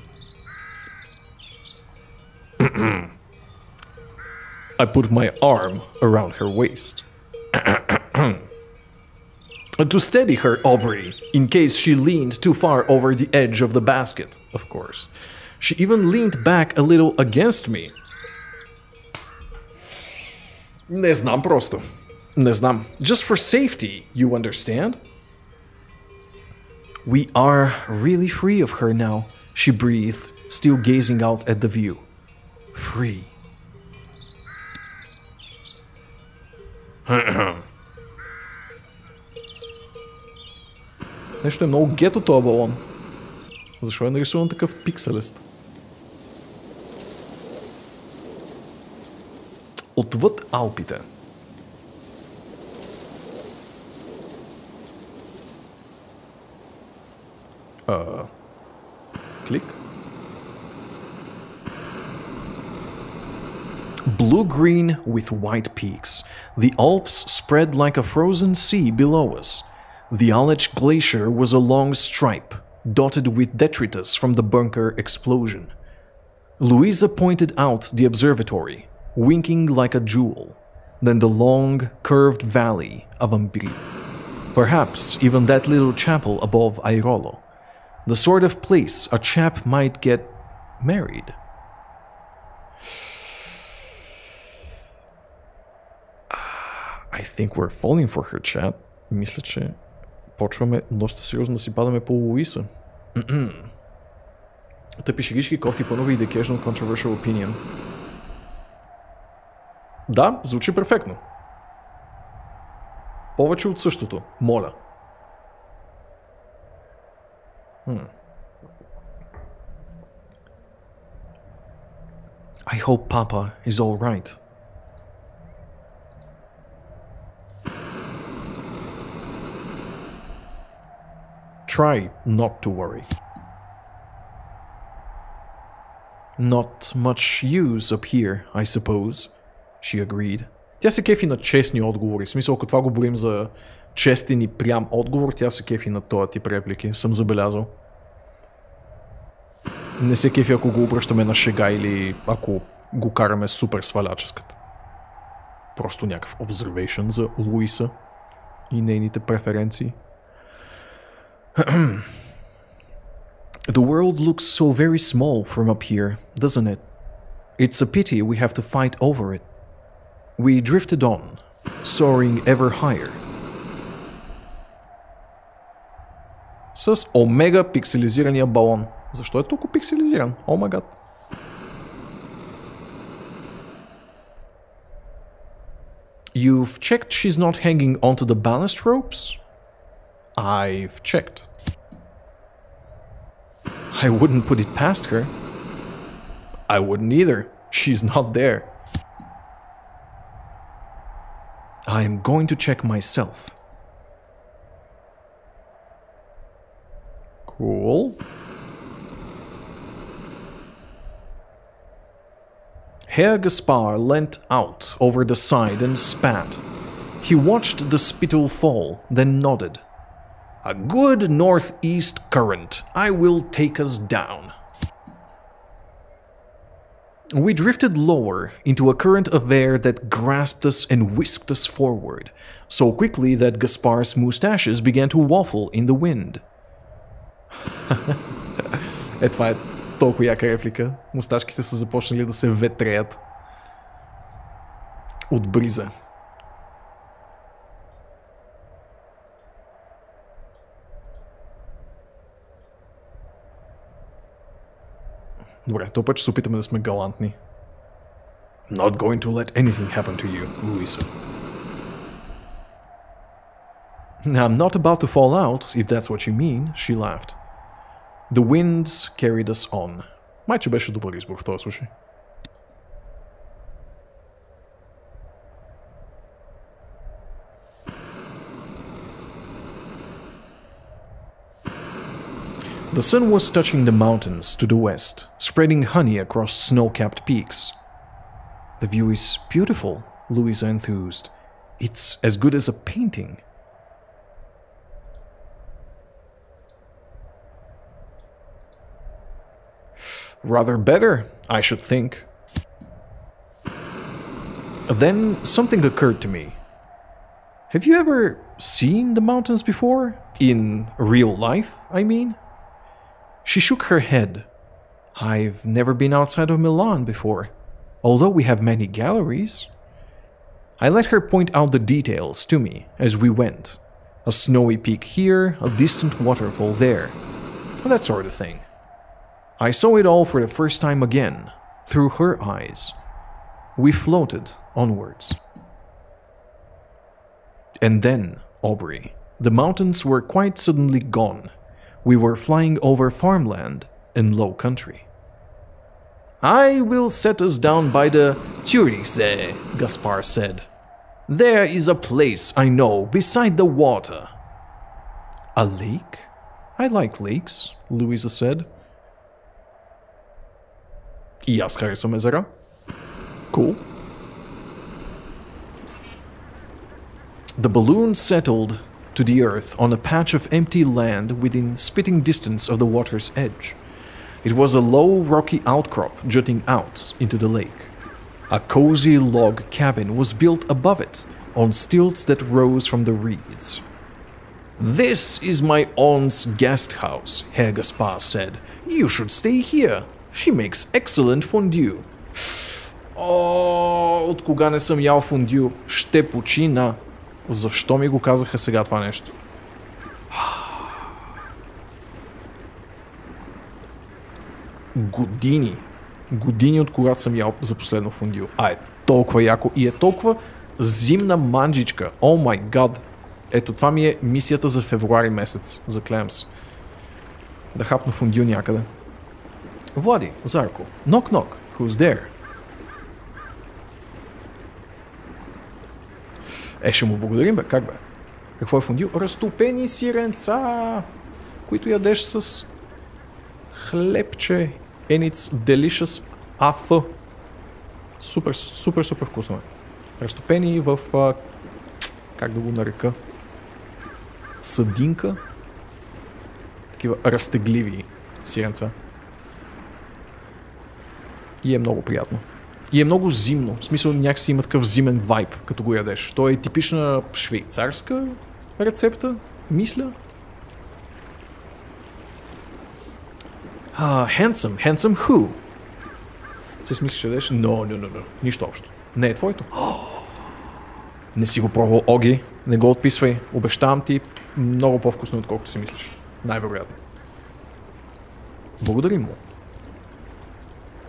I put my arm around her waist. To steady her, Aubrey, in case she leaned too far over the edge of the basket, of course. She even leaned back a little against me. Не знам просто. Не знам. Just for safety, you understand? We are really free of her now, she breathed, still gazing out at the view. Free. Нещо е много гето този балон. Защо е нарисуван такъв пикселест? Отвъд Алпите. Клик. Blue-green with white peaks, the Alps spread like a frozen sea below us. The Alech glacier was a long stripe, dotted with detritus from the bunker explosion. Louisa pointed out the observatory, winking like a jewel, then the long, curved valley of Ambri. Perhaps even that little chapel above Airolo. The sort of place a chap might get married. I think we're falling for her, chat. Мисля, че почваме доста сериозно да си падаме по Луиса. Тъпи шегички, кофти панове и the occasional controversial opinion. Да, звучи перфектно. Повече от същото, моля. I hope Papa is all right. Try not to worry. Not much use up here, I suppose, she agreed. Тя се кефи на честни отговори. В смисъл, ако това говорим за честен и прям отговор, тя се кефи на този тип реплики. Съм забелязал. Не се кефи, ако го обръщаме на шега или ако го караме супер сваляческата. Просто някакъв observation за Луиса и нейните преференции. The world looks so very small from up here, doesn't it? It's a pity we have to fight over it. We drifted on, soaring ever higher. С омега пикселизирания балон. Защо е толкова пикселизиран? О май гад. You've checked she's not hanging onto the ballast ropes? I've checked. I wouldn't put it past her. I wouldn't either. She's not there. I am going to check myself. Cool. Herr Gaspar leant out over the side and spat. He watched the spittle fall, then nodded. A good northeast current. I will take us down. We drifted lower into a current of air that grasped us and whisked us forward, so quickly that Gaspar's moustaches began to waffle in the wind. Това е толкова яка реплика. Мусташките са започнали да се ветреят от бриза. Добре, този път ще се опитаме да сме галантни. Not going to let anything happen to you, Louisa. I'm not about to fall out, if that's what you mean, she laughed. The winds carried us on. Май, че беше добър избор в този случай. The sun was touching the mountains to the west, spreading honey across snow-capped peaks. The view is beautiful, Louisa enthused. It's as good as a painting. Rather better, I should think. Then something occurred to me. Have you ever seen the mountains before? In real life, I mean? She shook her head. I've never been outside of Milan before, although we have many galleries. I let her point out the details to me as we went. A snowy peak here, a distant waterfall there. That sort of thing. I saw it all for the first time again, through her eyes. We floated onwards. And then, Aubrey, the mountains were quite suddenly gone. We were flying over farmland and low country. I will set us down by the Turichsee, Gaspar said. There is a place I know beside the water. A lake? I like lakes, Louisa said. И аз харесвам езера. Cool. The balloon settled to the earth on a patch of empty land within spitting distance of the water's edge. It was a low, rocky outcrop jutting out into the lake. A cozy log cabin was built above it, on stilts that rose from the reeds. This is my aunt's guest house, Herr Gaspar said. You should stay here. She makes excellent fondue. О, от кога не съм ял фондю? Ще почина. Защо ми го казаха сега това нещо? Години от когато съм ял за последно фондю. А е толкова яко и е толкова зимна манджичка. О май гад. Ето това ми е мисията за февруари месец. Заклеям се. Да хапна фондю някъде. Влади, Зарко. Knock knock. Who's there? Ще му благодарим, бе. Как бе? Какво е фондю? Разтопени сиренца, които ядеш с хлебче. And it's delicious AF. Супер вкусно е. Разтопени в... как да го нарека? Съдинка. Такива разтегливи сиренца. И е много приятно. И е много зимно. В смисъл някакси има такъв зимен вайб, като го ядеш. То е типична швейцарска рецепта, мисля. Handsome who? Се смислиш, че ядеш? No. Нищо общо. Не е твоето. Не си го пробвал, Оги. Не го отписвай. Обещавам ти много по-вкусно, отколкото си мислиш. Най-вероятно. Благодарим му.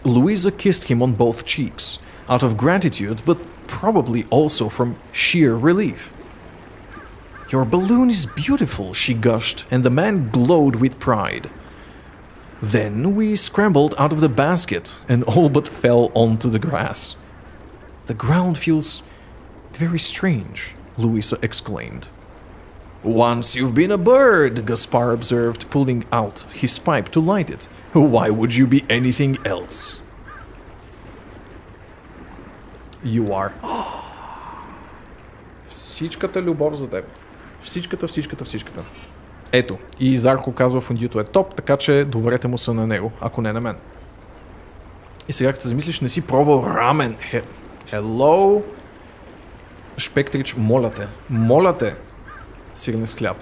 Louisa kissed him on both cheeks, out of gratitude, but probably also from sheer relief. Your balloon is beautiful, she gushed, and the man glowed with pride. Then we scrambled out of the basket and all but fell onto the grass. The ground feels very strange, Louisa exclaimed. Once you've been a bird, Gaspar observed, pulling out his pipe to light it. Why would you be anything else? You are. Всичката любов за теб. Всичката. Ето, и Зарко казва фондюто е топ, така че доверете му се на него, ако не на мен. И сега като се замислиш, не си пробвал рамен. Hello? Шпектрич, моля те. Сирене с хляб.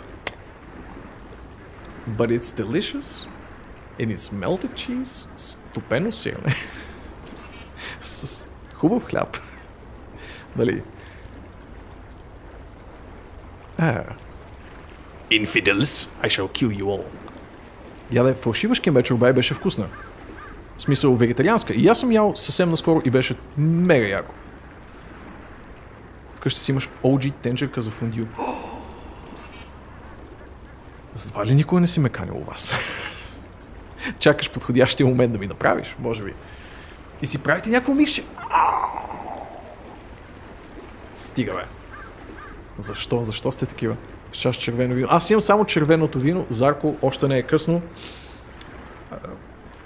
But it's delicious. And it's melted cheese. Стопено сирене. С хубав хляб. Дали? Infidels, I shall kill you all. Яде, фалшива шкембе беше вкусна. В смисъл вегетарианска. И аз съм ял съвсем наскоро и беше мега яко. Вкъщи си имаш OG тенчерка за фондю. Затова ли никога не си ме канил у вас? Чакаш подходящия момент да ми направиш, може би. И си правите някакво микше. Стига, бе. Защо сте такива? Чаш червено вино. Аз имам само червеното вино. Зарко, още не е късно.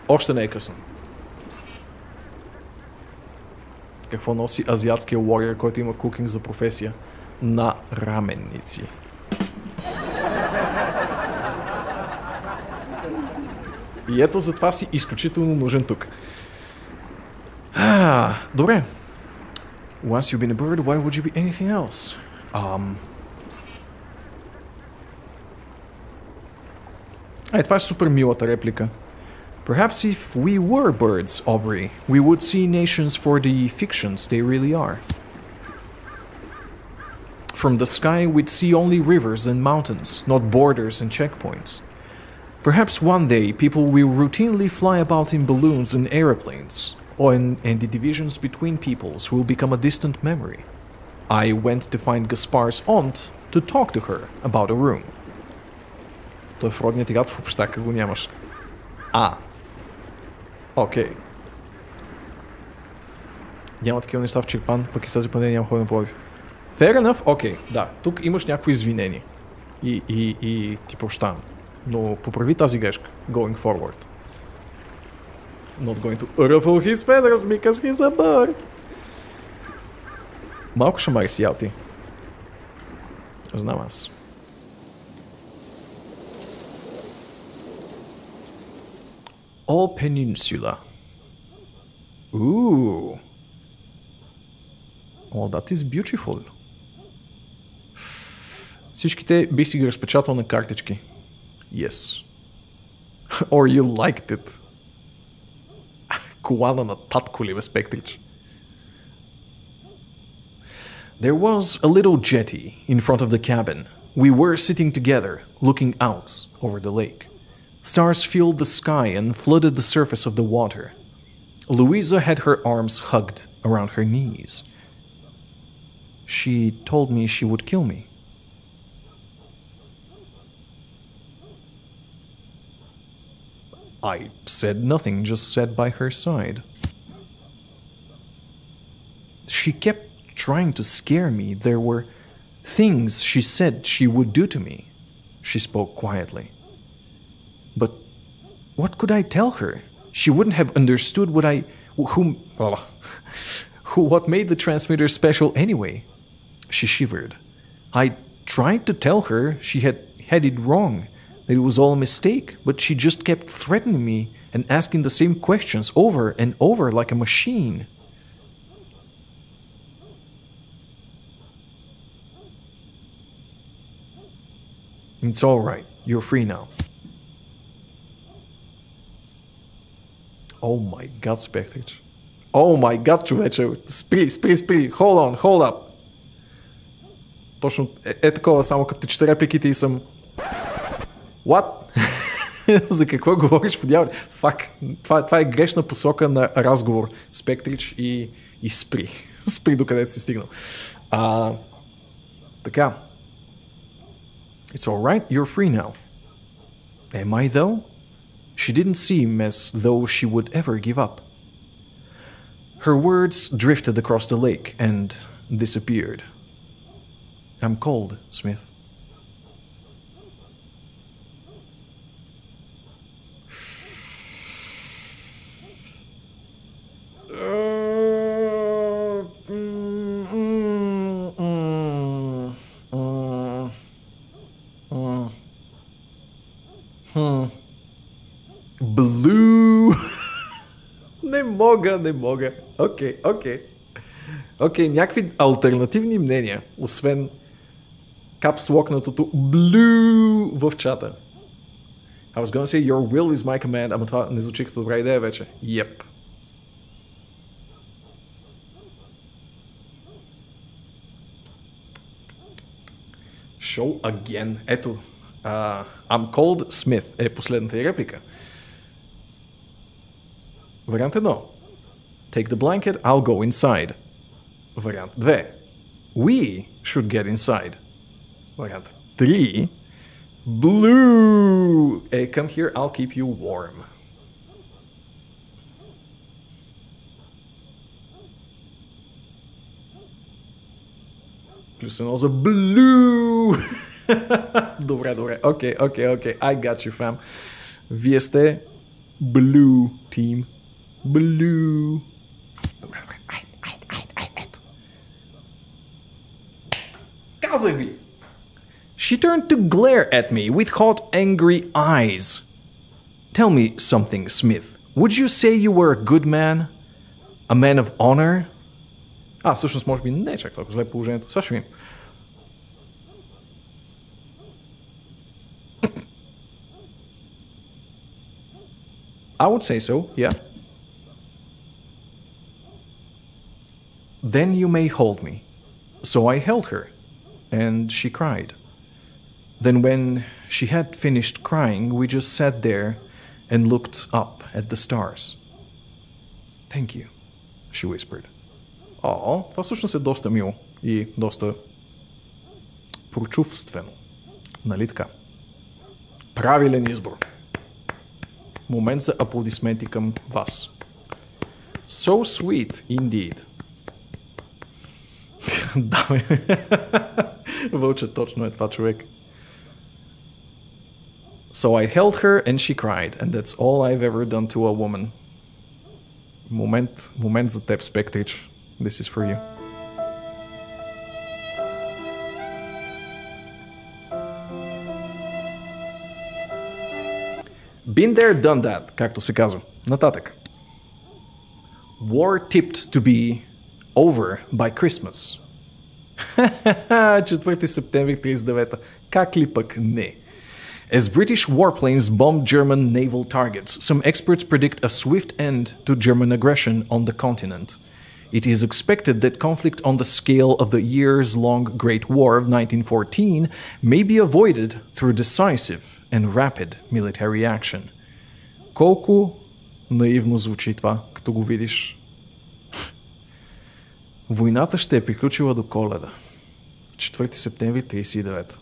Още не е късно. Какво носи азиатския warrior, който има кукинг за професия? На раменници. И ето затова си изключително нужен тук. Добре. Once you've been a bird, why would you be anything else? Това е супер милата реплика. Perhaps if we were birds, Aubrey, we would see nations for the fictions they really are. From the sky we'd see only rivers and mountains, not borders and checkpoints. Perhaps one day people will routinely fly about in balloons and aeroplanes, and the divisions between peoples will become a distant memory. I went to find Gaspar's aunt to talk to her about a room. Той е в родният играт в общака го нямаш. Окей. Няма такива неща в Чирпан, пък и тази панели няма ходен на Пловдив. Fair enough, окей, да. Тук имаш някакво извинение. И ти прощавам. Но поправи тази грешка. Going forward. Not going to ruffle his feathers because he's a bird. Малко шамари си ялти. Знам аз. All Peninsula. Ooh. Oh, that is beautiful. Всичките би си ги разпечатал на картички. Yes. Or you liked it. Колана на татко ли, бе, Спектрич? There was a little jetty in front of the cabin. We were sitting together, looking out over the lake. Stars filled the sky and flooded the surface of the water. Louisa had her arms hugged around her knees. She told me she would kill me. I said nothing, just sat by her side. She kept trying to scare me. There were things she said she would do to me. She spoke quietly. But what could I tell her? She wouldn't have understood what made the transmitter special anyway. She shivered. I tried to tell her she had it wrong, that it was all a mistake, but she just kept threatening me and asking the same questions over and over like a machine. It's all right. You're free now. Oh my god, Spectrich. Oh my god, човече. Спри. Hold up. Точно такова, само като чета репликите и съм... What? За какво говориш, подявали? Фак. Това е грешна посока на разговор. Спектрич и спри. Спри докъдето си стигнал. Така. It's alright, you're free now. Am I though? She didn't seem as though she would ever give up. Her words drifted across the lake and disappeared. I'm cold, Smith. Blue. Не мога. Окей, някакви алтернативни мнения, освен капслокнатото blue в чата. I was gonna say your will is my command, ама това не звучи като добра идея вече. Yep. Show again. Ето. I'm called Smith е последната и реплика. Вариант 1. Take the blanket, I'll go inside. Вариант 2. We should get inside. Вариант 3. Blue е come here, I'll keep you warm. Плюс едно за blue. Добре. Окей. I got you, fam. Вие сте Blue team. Blue. Казах ви! She turned to glare at me with hot, angry eyes. Tell me something, Smith. Would you say you were a good man? A man of honor? Всъщност може би не е чак толкова зле положението. Сега ще видим. I would say so, yeah. Then you may hold me. So I held her, and she cried. Then when she had finished crying, we just sat there and looked up at the stars. Thank you, she whispered. Това всъщност е доста мило и доста прочувствено. Нали така? Правилен избор. Момент за аплодисменти към вас. So sweet, indeed. Да, бе. Вълче точно е това, човек. So I held her and she cried, and that's all I've ever done to a woman. Момент за теб, Спектрич. This is for you. Been there, done that, както се казва. Нататък. War tipped to be over by Christmas. 4 септември 39. Как ли пък не? As British warplanes bombed German naval targets, some experts predict a swift end to German aggression on the continent. It is expected that conflict on the scale of the years-long Great War of 1914 may be avoided through decisive and rapid military action. Колко наивно звучи това, като го видиш. Войната ще е приключила до Коледа. 4 септември 1939.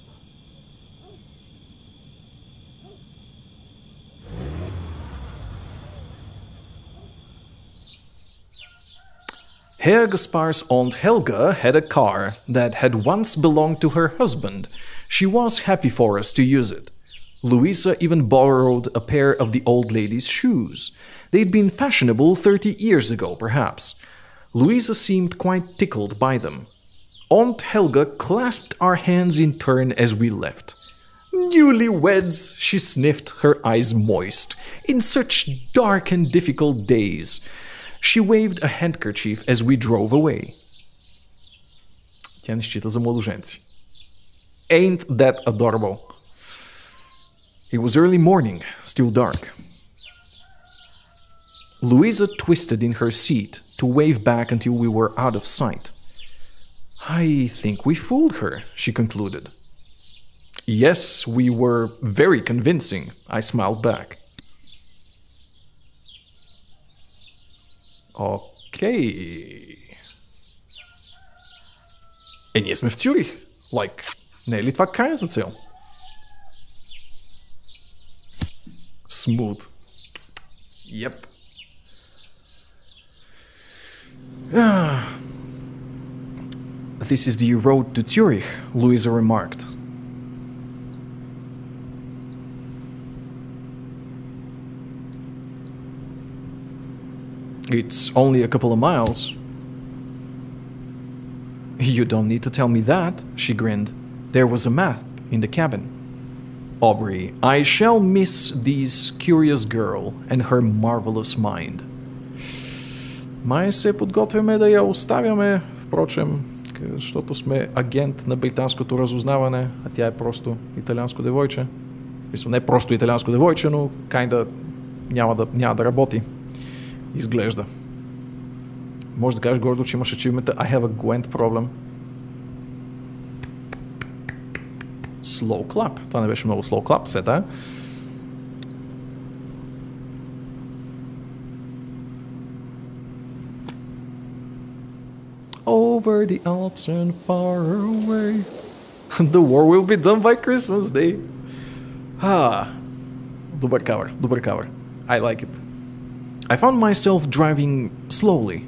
Herr Gaspar's aunt Helga had a car that had once belonged to her husband. She was happy for us to use it. Louisa even borrowed a pair of the old lady's shoes. They'd been fashionable 30 years ago, perhaps. Louisa seemed quite tickled by them. Aunt Helga clasped our hands in turn as we left. Newlyweds, she sniffed, her eyes moist. In such dark and difficult days. She waved a handkerchief as we drove away. Тя не счита за младоженци. Ain't that adorable? It was early morning, still dark. Louisa twisted in her seat to wave back until we were out of sight. I think we fooled her, she concluded. Yes, we were very convincing, I smiled back. Окей. Ние сме в Цюрих. Не е ли това крайната цел? Smooth. Yep. This is the road to Zurich, Louisa remarked. It's only a couple of miles. You don't need to tell me that, she grinned. There was a map in the cabin. Aubrey, I shall miss this curious girl and her marvelous mind. Май се подготвяме да я оставяме, впрочем, защото сме агент на британското разузнаване, а тя е просто италианско девойче. Мисля, не просто италианско девойче, но няма да работи. Изглежда. Може да кажеш гордо, че имаш ачивмента I have a Gwent problem. Slow clap. Това не беше много slow clap, сета. Over the Alps and far away. The war will be done by Christmas Day. Добър кавър. I like it. I found myself driving slowly.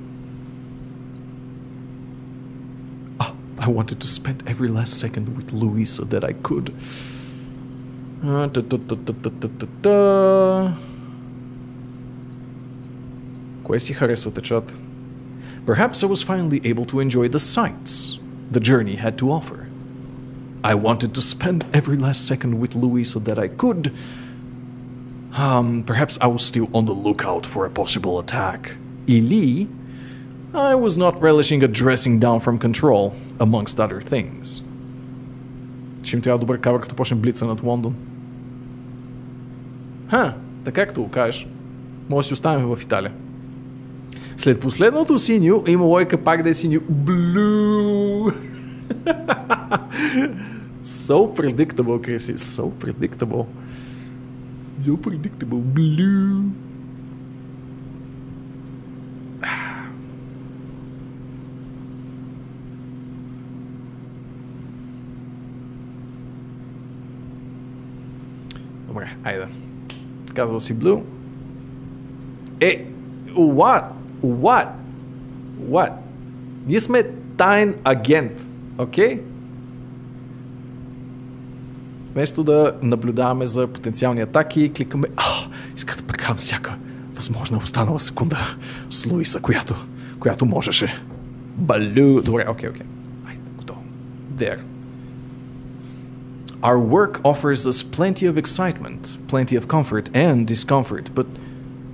I wanted to spend every last second with Louisa that I could. Кое си харесвате, чат? Perhaps I was finally able to enjoy the sights the journey had to offer. I wanted to spend every last second with Louisa that I could. Perhaps I was still on the lookout for a possible attack. Или I was not relishing a dressing down from control, amongst other things. Ще им трябва добър кавър, като почне блица над Лондон. Така както го кажеш. Може да си оставим в Италия. След последното синьо има лойка пак да е синьо. Blue! So predictable, Криси. So predictable. So predictable. Blue. Добре, айде. Казва си Blue. What? Ние сме таен агент, окей? Вместо да наблюдаваме за потенциални атаки, кликаме иска да прекарам всяка възможна останала секунда с Луиса, която можеше. Балю. Добре, окей. Айде, готово. There. Our work offers us plenty of excitement, plenty of comfort and discomfort, but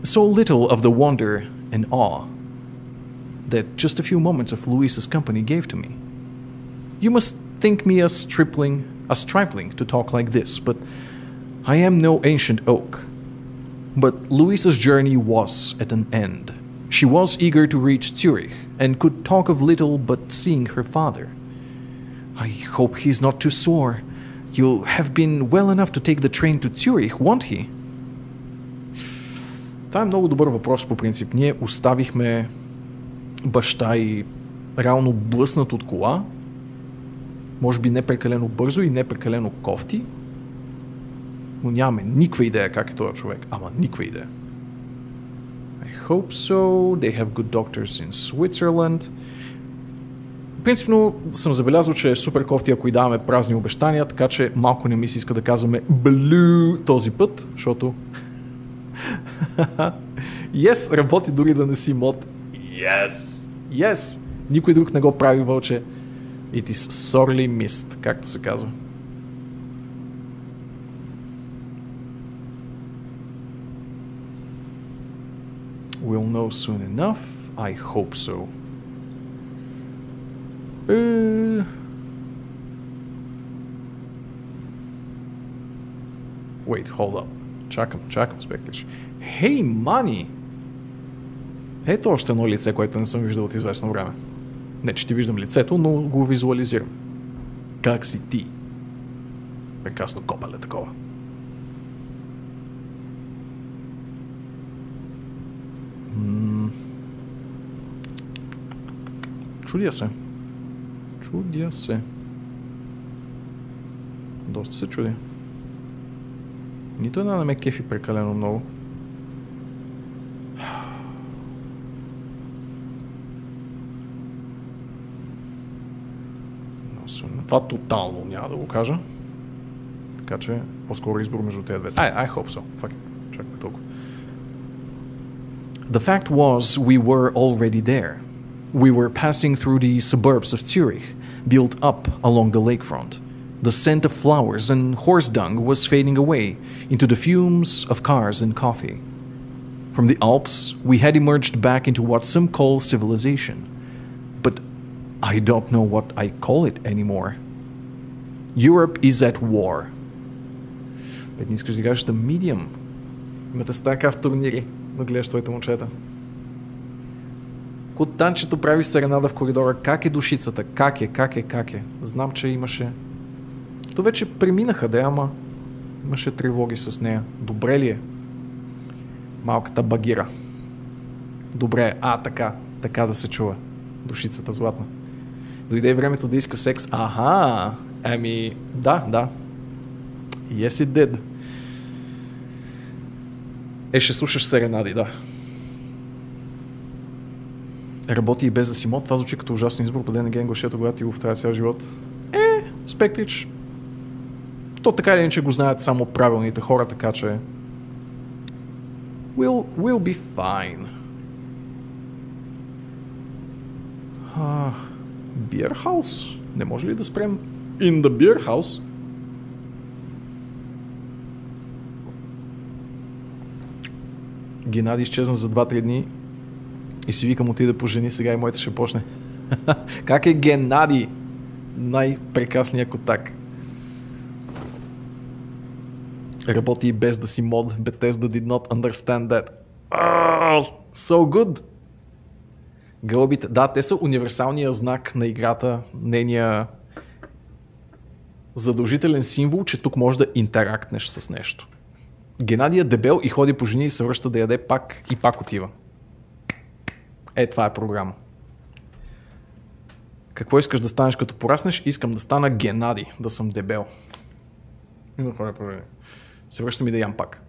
so little of the wonder and awe that just a few moments of Louisa's company gave to me. You must think me a stripling to talk like this, but I am no ancient oak. But Louisa's journey was at an end. She was eager to reach Zurich and could talk of little but seeing her father. I hope he's not too sore. You'll have been well enough to take the train to Zurich, won't he? Това е много добър въпрос по принцип. Ние оставихме баща и реално блъснат от кола. Може би не прекалено бързо и не прекалено кофти. Но нямаме никаква идея как е този човек. Ама никаква идея. I hope so. They have good doctors in Switzerland. Принципно съм забелязал, че е супер кофти, ако и даваме празни обещания, така че малко не ми се иска да казваме Blue този път, защото Yes, работи дори да не си мод. Yes! Никой друг не го прави, вълче. It is sorely missed, както се казва. We'll know soon enough. I hope so. Wait, hold up. Чакам, спектиш. Hey, money! Ето още едно лице, което не съм виждал от известно време. Не, че ти виждам лицето, но го визуализирам. Как си ти? Прекрасно копале такова. Чудя се. Доста се чудя. Нито една не ме кефи прекалено много. Това тотално няма да го кажа. Така че по-скоро избор между тези двете. I hope so. Чакай толкова. The fact was we were already there. We were passing through the suburbs of Zurich, built up along the lakefront. The scent of flowers and horse dung was fading away into the fumes of cars and coffee. From the Alps, we had emerged back into what some call civilization. But I don't know what I call it anymore. Europe is at war. Бед не искаш да кажеш да medium. Имате стака в турнири, да гледаш твоите момчета. Котанчето прави серенада в коридора. Как е душицата? Как е? Знам, че имаше... То вече преминаха, ама имаше тревоги с нея. Добре ли е? Малката багира. Добре, така да се чува. Душицата златна. Дойде времето да иска секс. Да. Yes, it did. Ще слушаш серенади, да. Работи и без да си мод. Това звучи като ужасен избор, бъде на генглашето, когато ти го втаря цял живот. Спектрич. То така или иначе го знаят само правилните хора, така че... We'll be fine. Beer house? Не може ли да спрем in the beer house? Геннади изчезна за 2-3 дни и си викам отида по жени, сега и моята ще почне. Как е Геннади? Най-прекрасният котак. Работи и без да си мод. Bethesda did not understand that. So good! Гълъбите, да, те са универсалния знак на играта, нейния задължителен символ, че тук може да интерактнеш с нещо. Геннади е дебел и ходи по жени и се връща да яде пак и пак отива. Това е програма. Какво искаш да станеш като пораснеш? Искам да стана Геннади, да съм дебел. Се връщам и да ям пак.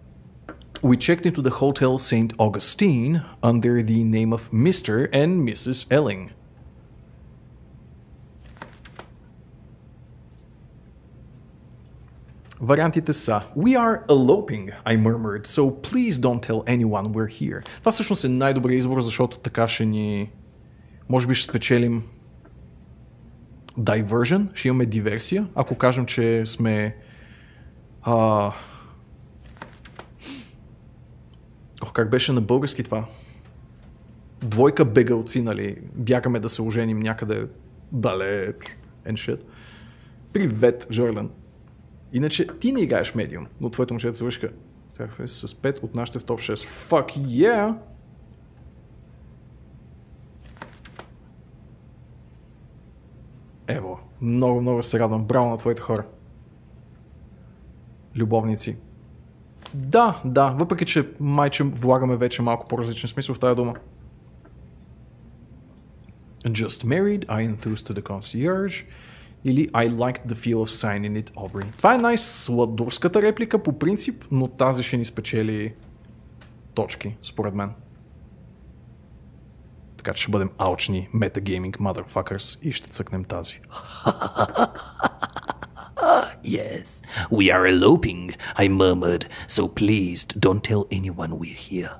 We checked into the Hotel St. Augustine under the name of Mr. and Mrs. Elling. Вариантите са: We are eloping, I murmured, so please don't tell anyone we're here. Това всъщност е най-добрият избор, защото така ще ни... Може би ще спечелим diversion, ще имаме диверсия, ако кажем, че сме... как беше на български това? Двойка бегалци, нали? Бягаме да се оженим някъде далеч. And shit. Привет, Жордан. Иначе ти не играеш медиум, но твоето момче се вършка с 5 от нашите в топ 6. Fuck yeah! Ево, много се радвам. Браво на твоите хора. Любовници. Да, въпреки че майче влагаме вече малко по-различен смисъл в тази дума. Just married, I enthused to the concierge. Или I liked the feel of signing it, Aubrey. Това е най-сладурската реплика по принцип, но тази ще ни спечели точки, според мен. Така че ще бъдем алчни metagaming motherfuckers и ще цъкнем тази. Yes, we are eloping, I murmured, so please don't tell anyone we're here.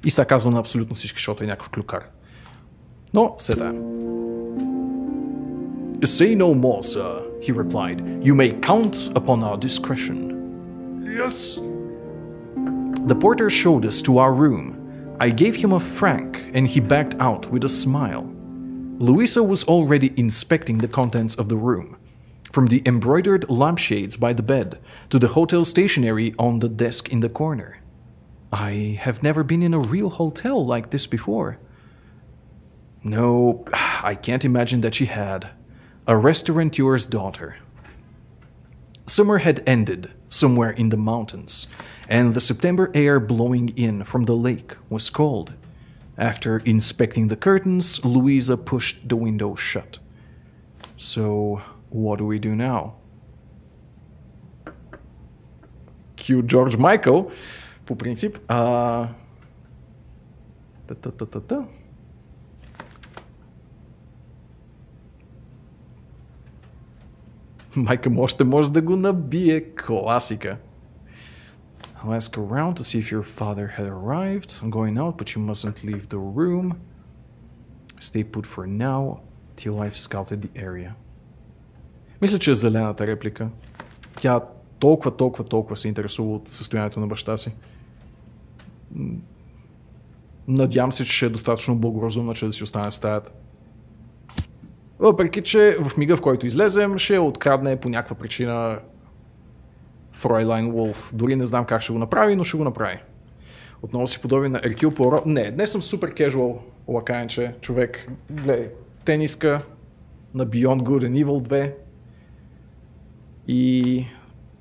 И сега казва на абсолютно всички, защото е някакъв клюкар. Но, седа. Say no more, sir, he replied. You may count upon our discretion. Yes. The porter showed us to our room. I gave him a franc, and he backed out with a smile. Louisa was already inspecting the contents of the room, from the embroidered lampshades by the bed to the hotel stationery on the desk in the corner. I have never been in a real hotel like this before. No, I can't imagine that she had. A restaurateur's daughter. Summer had ended somewhere in the mountains, and the September air blowing in from the lake was cold. After inspecting the curtains, Louisa pushed the window shut. So, what do we do now? Cue George Michael, по принцип. Майка му още може да го набие. Класика. I'll ask around to see if your father had arrived. I'm going out, but you mustn't leave the room. Stay put for now, till I've scouted the area. Мисля, че е зелената реплика. Тя толкова се интересува от състоянието на баща си. Надявам се, че ще е достатъчно благоразумна, че да си остане в стаята. Въпреки, че в мига, в който излезем, ще открадне по някаква причина Фройлайн Волф. Дори не знам как ще го направи, но ще го направи. Отново си подобен на Еркюл Пуаро. Не, днес съм супер кежуал лакаенче, човек. Гледай, тениска на Beyond Good and Evil 2 и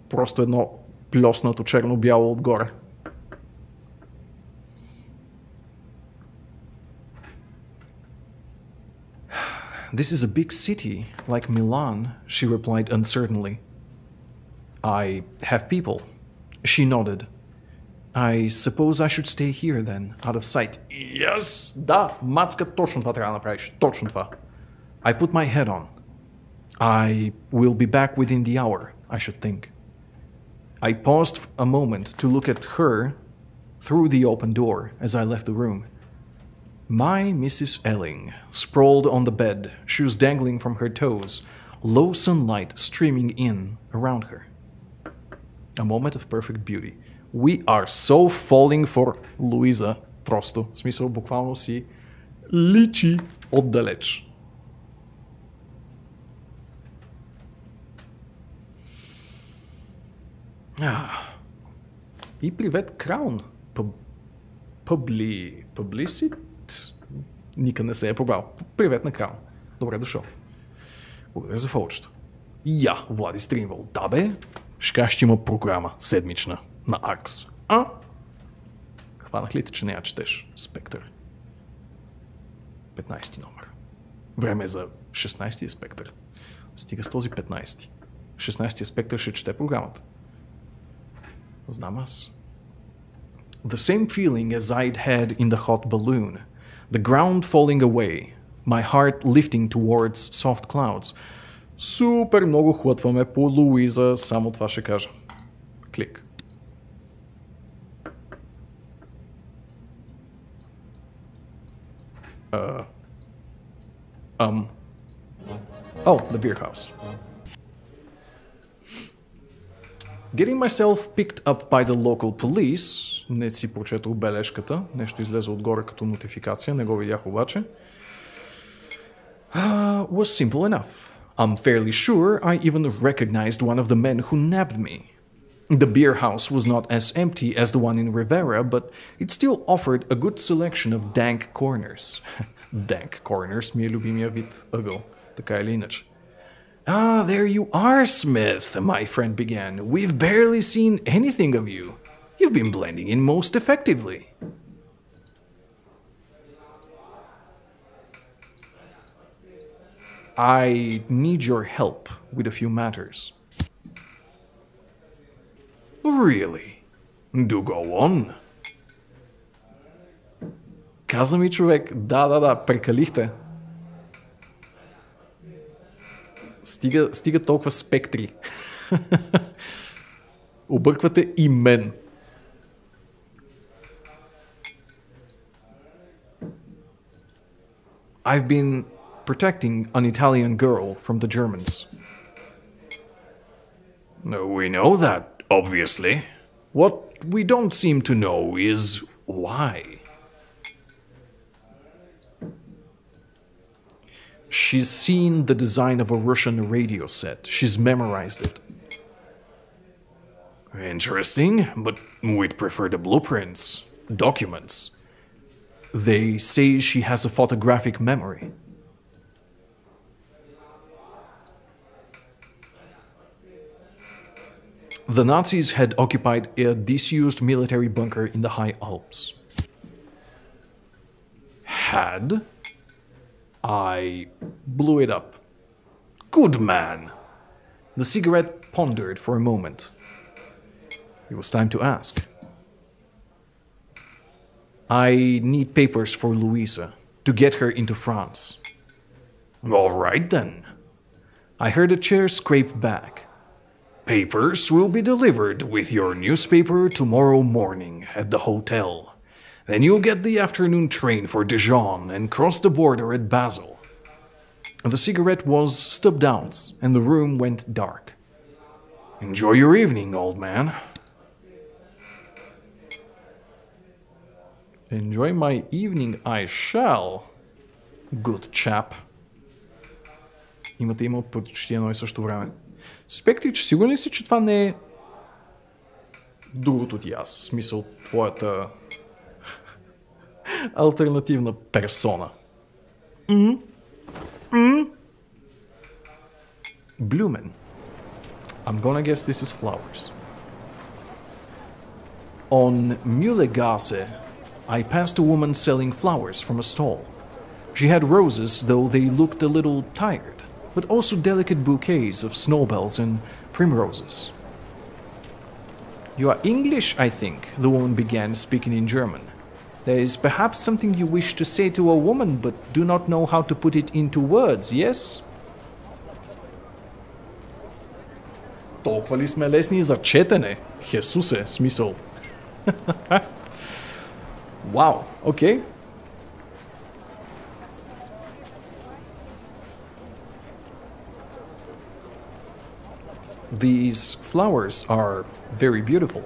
просто едно плеснато черно-бяло отгоре. This is a big city, like Milan, she replied uncertainly. I have people. She nodded. I suppose I should stay here then, out of sight. Yes! Да, мацка, точно това трябва да направиш. Точно това. I put my head on. I will be back within the hour, I should think. I paused a moment to look at her through the open door as I left the room. My Mrs. Elling sprawled on the bed, shoes dangling from her toes, low sunlight streaming in around her. A moment of perfect beauty. We are so falling for Луиза. Просто, в смисъл, буквално си личи отдалеч. И привет, Краун. Publicity? Никъде не се е пробрал. Привет на Краун. Добре дошъл. Благодаря за фолчето. Влади стримвал. Да бе, ще има програма седмична на arx. Хванах ли те, че не я четеш? Спектър. 15 номер. Време е за 16-ти спектър. Стига с този 15-ти. 16-ти спектър ще чете програмата. Знам аз. The same feeling as I'd had in the hot balloon. The ground falling away. My heart lifting towards soft clouds. Супер много хлътваме по Луиза, само това ще кажа. Клик. The beer house. Getting myself picked up by the local police. Не си прочетох бележката. Нещо излезе отгоре като нотификация. Не го видях обаче. Was simple enough. I'm fairly sure I even recognized one of the men who nabbed me. The beer house was not as empty as the one in Rivera, but it still offered a good selection of dank corners. Dank corners ми е любимия вид ъгъл. Така или иначе. There you are, Smith, my friend began. We've barely seen anything of you. You've been blending in most effectively. I need your help with a few matters. Really? Do go on. Каза ми човек, да, прекалихте. Стига толкова спектри. Обърквате и мен. I've been protecting an Italian girl from the Germans. We know that, obviously. What we don't seem to know is why. She's seen the design of a Russian radio set. She's memorized it. Interesting, but we'd prefer the blueprints, documents. They say she has a photographic memory. The Nazis had occupied a disused military bunker in the high Alps. Had? I blew it up. Good man. The cigarette pondered for a moment. It was time to ask. I need papers for Louisa to get her into France. All right then. I heard a chair scrape back. Papers will be delivered with your newspaper tomorrow morning at the hotel. Then you'll get the afternoon train for Dijon and cross the border at Basel. The cigarette was stubbed out and the room went dark. Enjoy your evening, old man. Enjoy my evening I shall. Good chap. Има почти едно и също време. Спектрич, сигурен ли си, че това не е другото ти аз? В смисъл, твоята алтернативна персона. Blumen. I'm gonna guess this is flowers. On Mühlegasse, I passed a woman selling flowers from a stall. She had roses, though they looked a little tired, but also delicate bouquets of snowbells and primroses. You are English, I think, the woman began, speaking in German. There is perhaps something you wish to say to a woman, but do not know how to put it into words, yes? Толкова ли сме лесни за четене? Хесусе, смисъл. Вау, окей. These flowers are very beautiful.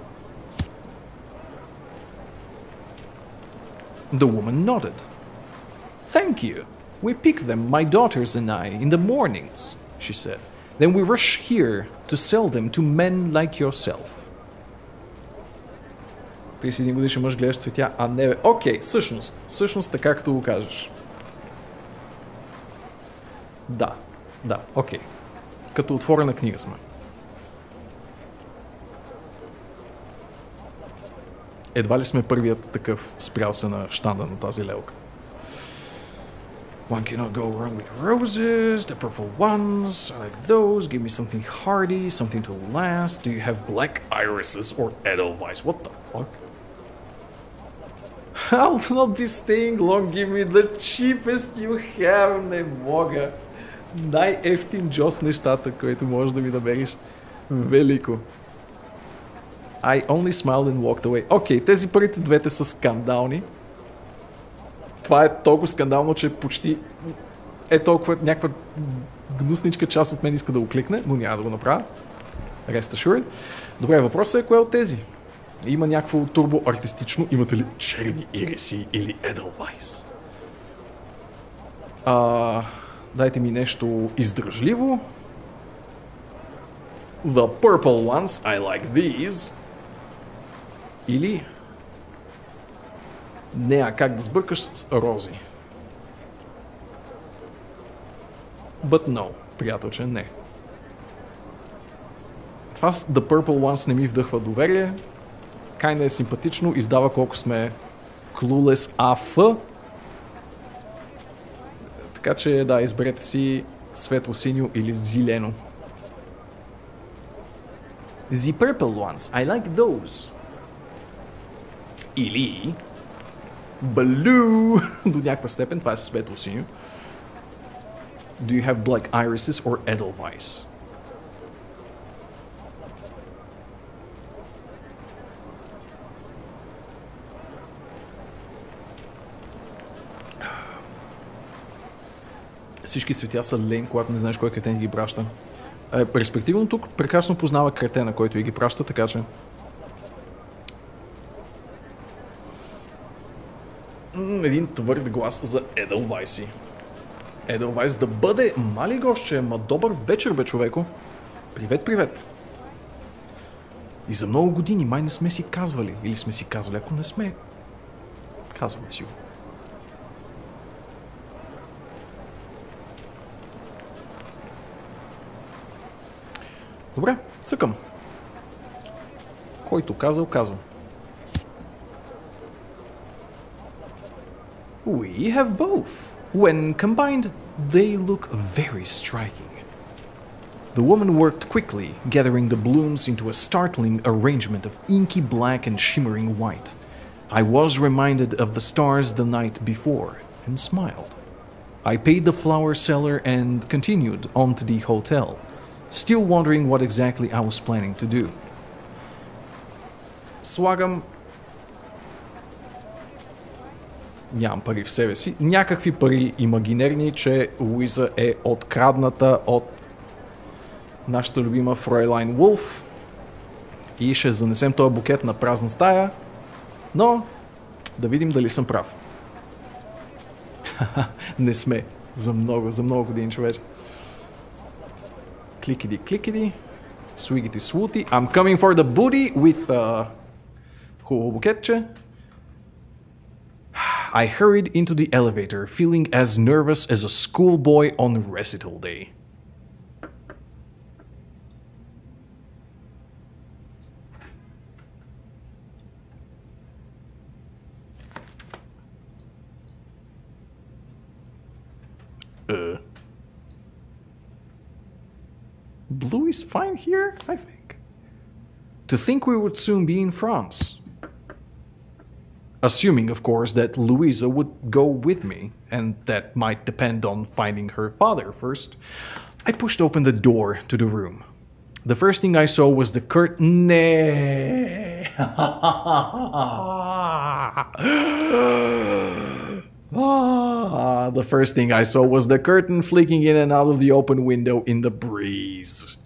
The woman nodded. Thank you. We pick them, my daughters and I, in the mornings, she said. Then we rush here to sell them to men like yourself. Ти си един годишен мъж, гледаш цветя, а не бе. Окей, всъщност така като го кажеш. Да, окей. Като отворена книга сме. Едва ли сме първият такъв спрял се на щанда на тази лелка. One cannot go wrong with roses, the purple ones, I like those, give me something hardy, something to last. Do you have black irises or edelweiss? What the fuck? I'll not be staying long, give me the cheapest you have. Не мога. Най-ефтин джос нещата, което можеш да ми намериш. Велико. I only smiled and walked away. Окей, тези първите двете са скандални. Това е толкова скандално, че почти е толкова някаква гнусничка част от мен иска да го кликне, но няма да го направя. Rest assured. Добре, въпросът е кое от тези? Има някакво турбо артистично. Имате ли черни ириси или Edelweiss? Дайте ми нещо издръжливо. The purple ones, I like these. Или... Не, а как да сбъркаш с рози? But no, приятелче, не. Това с The Purple Ones не ми вдъхва доверие. Кайна е симпатично, издава колко сме clueless AF. Така че да, изберете си светло-синьо или зелено. The Purple Ones, I like those. Или... Blue! До някаква степен, това е светло-синьо. Do you have black irises or edelweiss? Всички цветя са лен, когато не знаеш кой кретен ги праща. Респективно тук прекрасно познава кретена, който ги праща, така че... Един твърд глас за Edelweiss. Edelweiss да бъде мали гостче, ма добър вечер, бе, човеко. Привет. И за много години май не сме си казвали. Или сме си казвали, ако не сме... Казваме си го. Добре, цъкам. Който казал. We have both. When combined, they look very striking. The woman worked quickly, gathering the blooms into a startling arrangement of inky black and shimmering white. I was reminded of the stars the night before, and smiled. I paid the flower seller and continued on to the hotel, still wondering what exactly I was planning to do. Слагам... Нямам пари в себе си. Някакви пари имагинерни, че Луиза е открадната от нашата любима Фройлайн Вулф. И ще занесем този букет на празна стая. Но да видим дали съм прав. Не сме. За много години, човече. Кликиди. Swigity. I'm coming for the booty with хубаво букетче. I hurried into the elevator, feeling as nervous as a schoolboy on recital day. Blue is fine here, I think. To think we would soon be in France. Assuming, of course, that Louisa would go with me, and that might depend on finding her father first, I pushed open the door to the room. The first thing I saw was the curtain. The first thing I saw was the curtain flicking in and out of the open window in the breeze.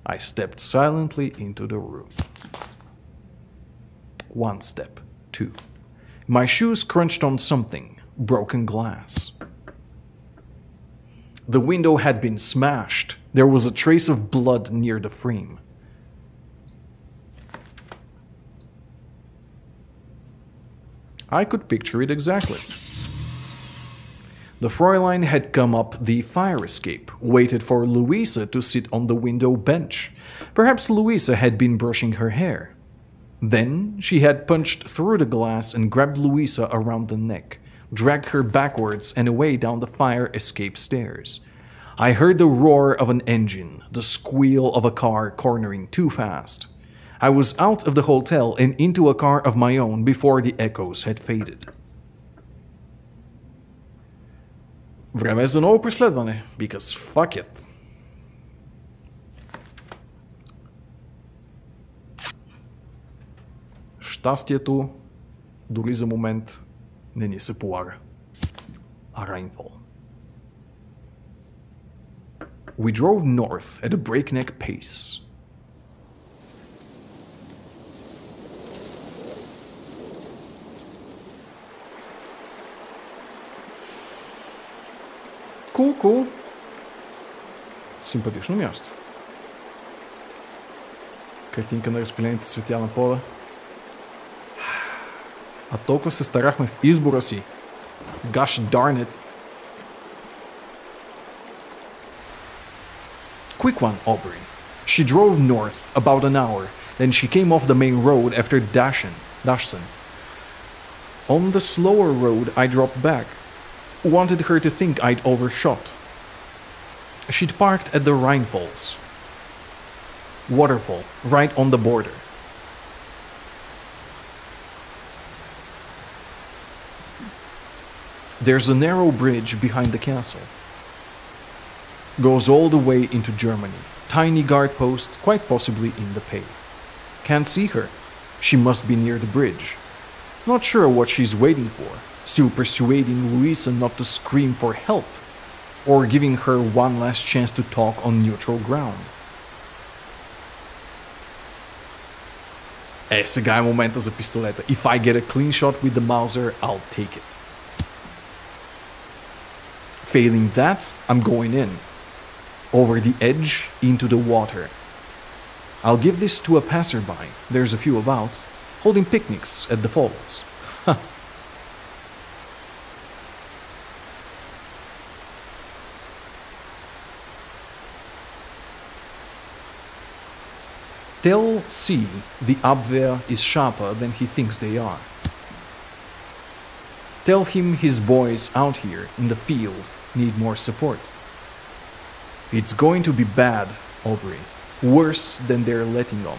I stepped silently into the room. 1 step. 2. My shoes crunched on something. Broken glass. The window had been smashed. There was a trace of blood near the frame. I could picture it exactly. The Fräulein had come up the fire escape, waited for Louisa to sit on the window bench. Perhaps Louisa had been brushing her hair. Then she had punched through the glass and grabbed Louisa around the neck, dragged her backwards and away down the fire escape stairs. I heard the roar of an engine, the squeal of a car cornering too fast. I was out of the hotel and into a car of my own before the echoes had faded. Време е за ново преследване, because fuck it. Щастието дори за момент не ни се полага. A rainfall. We drove north at a breakneck pace. Cool. Симпатично място. Картинка на разпилените цветя на пода. А толкова се старахме в избора си. Gosh darn it. Quick one, Aubrey. She drove north about an hour, then she came off the main road after Dachshund. On the slower road, I dropped back. Wanted her to think I'd overshot. She'd parked at the Rhine Falls. Waterfall, right on the border. There's a narrow bridge behind the castle. Goes all the way into Germany. Tiny guard post, quite possibly in the pay. Can't see her. She must be near the bridge. Not sure what she's waiting for. Still persuading Louisa not to scream for help. Or giving her one last chance to talk on neutral ground. Сега е момента за пистолета. If I get a clean shot with the Mauser, I'll take it. Failing that, I'm going in. Over the edge, into the water. I'll give this to a passerby, there's a few about, holding picnics at the falls. Tell C the Abwehr is sharper than he thinks they are. Tell him his boys out here in the field need more support. It's going to be bad, Aubrey. Worse than they're letting on.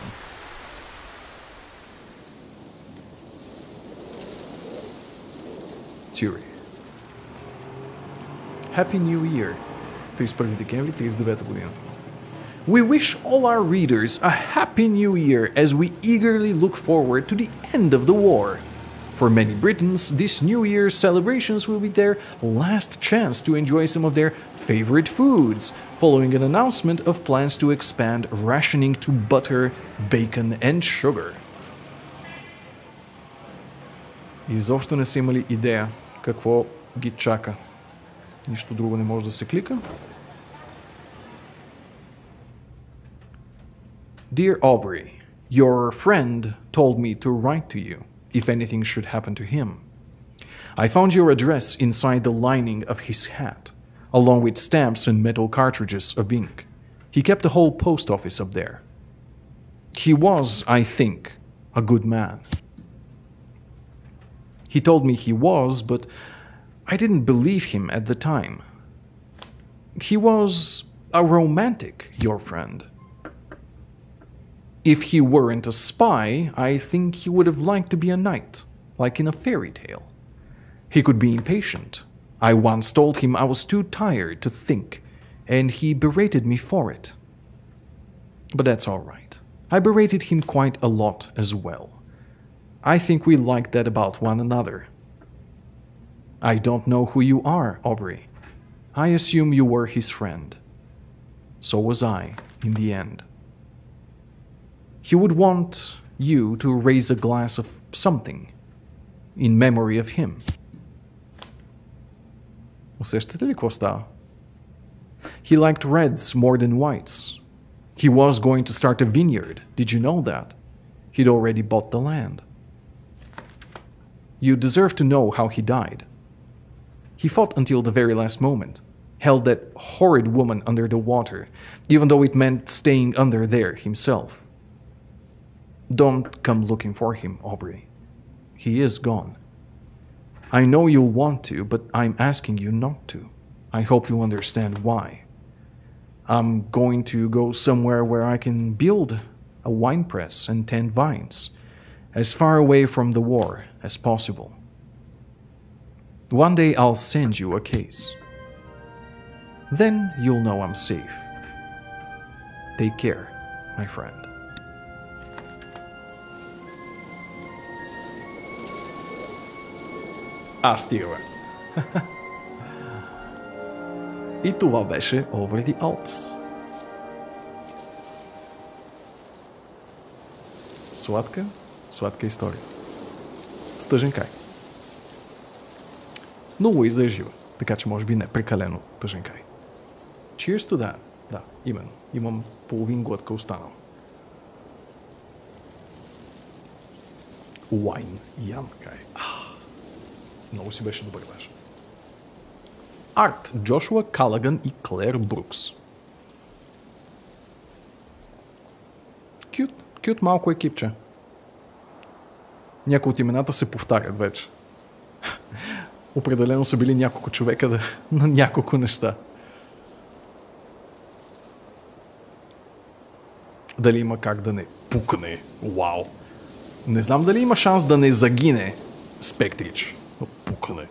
Zurich. Happy New Year. 31 декември 39 година. We wish all our readers a happy new year as we eagerly look forward to the end of the war. For many Britons, this New Year's celebrations will be their last chance to enjoy some of their favorite foods, following an announcement of plans to expand rationing to butter, bacon and sugar. Изобщо не са имали идея какво ги чака. Нищо друго не може да се клика. Dear Aubrey, your friend told me to write to you if anything should happen to him. I found your address inside the lining of his hat, along with stamps and metal cartridges of ink. He kept the whole post office up there. He was, I think, a good man. He told me he was, but I didn't believe him at the time. He was a romantic, your friend. If he weren't a spy, I think he would have liked to be a knight, like in a fairy tale. He could be impatient. I once told him I was too tired to think, and he berated me for it. But that's all right. I berated him quite a lot as well. I think we liked that about one another. I don't know who you are, Aubrey. I assume you were his friend. So was I, in the end. He would want you to raise a glass of something in memory of him. Усещате ли какво става? He liked reds more than whites. He was going to start a vineyard. Did you know that? He'd already bought the land. You deserve to know how he died. He fought until the very last moment, held that horrid woman under the water, even though it meant staying under there himself. Don't come looking for him, Aubrey. He is gone. I know you'll want to, but I'm asking you not to. I hope you understand why. I'm going to go somewhere where I can build a wine press and tend vines, as far away from the war as possible. One day I'll send you a case. Then you'll know I'm safe. Take care, my friend. Стига, бе. И това беше Over the Alps. Сладка история. С тъжен край. Но Луиза е жива, така че може би не прекалено тъжен край. Cheers to that. Да, именно. Имам половин глътка останал. Wine. Ян край. Много си беше добър даже. Арт, Джошуа Калаган и Клер Брукс. Кют малко екипче. Някои от имената се повтарят вече. Определено са били няколко човека на няколко неща. Дали има как да не пукне? Вау! Не знам дали има шанс да не загине Спектрич. Пукне.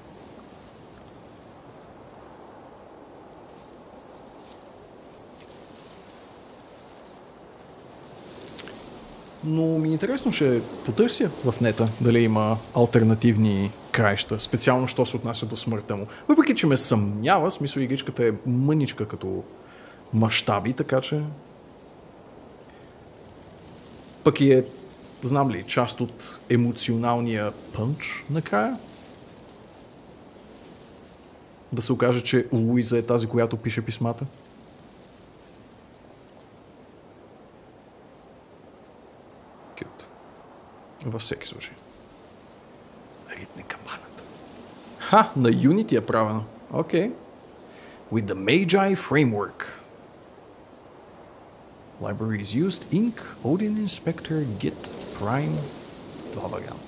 Но ми интересно, ще потърся в нета дали има алтернативни краища, специално що се отнася до смъртта му. Въпреки че ме съмнява, смисъл игричката е мъничка като мащаби, така че пък и е, знам ли, част от емоционалния пънч накрая. Да се окаже, че Луиза е тази, която пише писмата. Кют. Във всеки случай. Ритне камбаната. На Unity е правено. Окей. With the Magi Framework. Libraries used Inc. Odin Inspector Git Prime. Това вариант.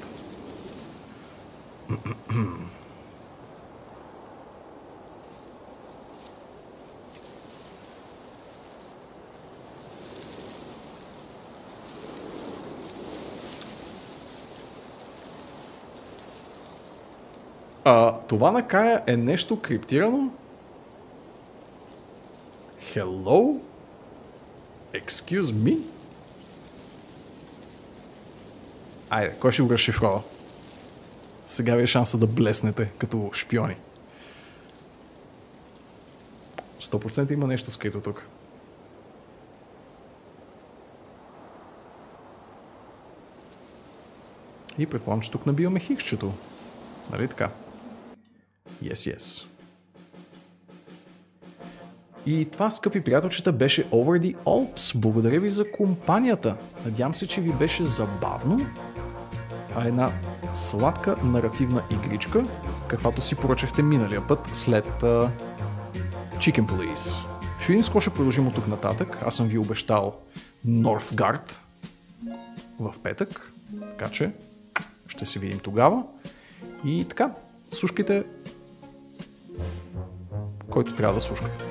Това накрая е нещо криптирано. Hello? Excuse me? Айде, кой ще го разшифрова? Сега ви е шанса да блеснете като шпиони. 100% има нещо скрито тук. И предполагам, че тук набиваме хиксчето. Нали така? Yes. И това, скъпи приятелчета, беше Over the Alps. Благодаря ви за компанията. Надявам се, че ви беше забавно. Една сладка наративна игричка, каквато си поръчахте миналия път след Chicken Police. Ще видим с какво ще продължим от тук нататък. Аз съм ви обещал Northgard в петък, така че ще се видим тогава. И така, слушкайте който трябва да слушкате.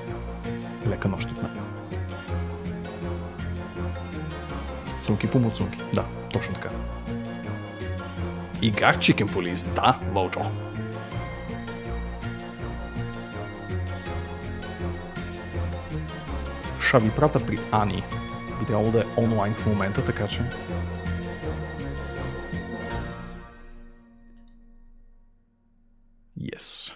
Лека нощ от мен. Цунки по муцунки. Да, точно така. Играх Chicken Police. Да, Вълчо. Ша ви прата при Ани. Би трябвало да е онлайн в момента, така че... Yes.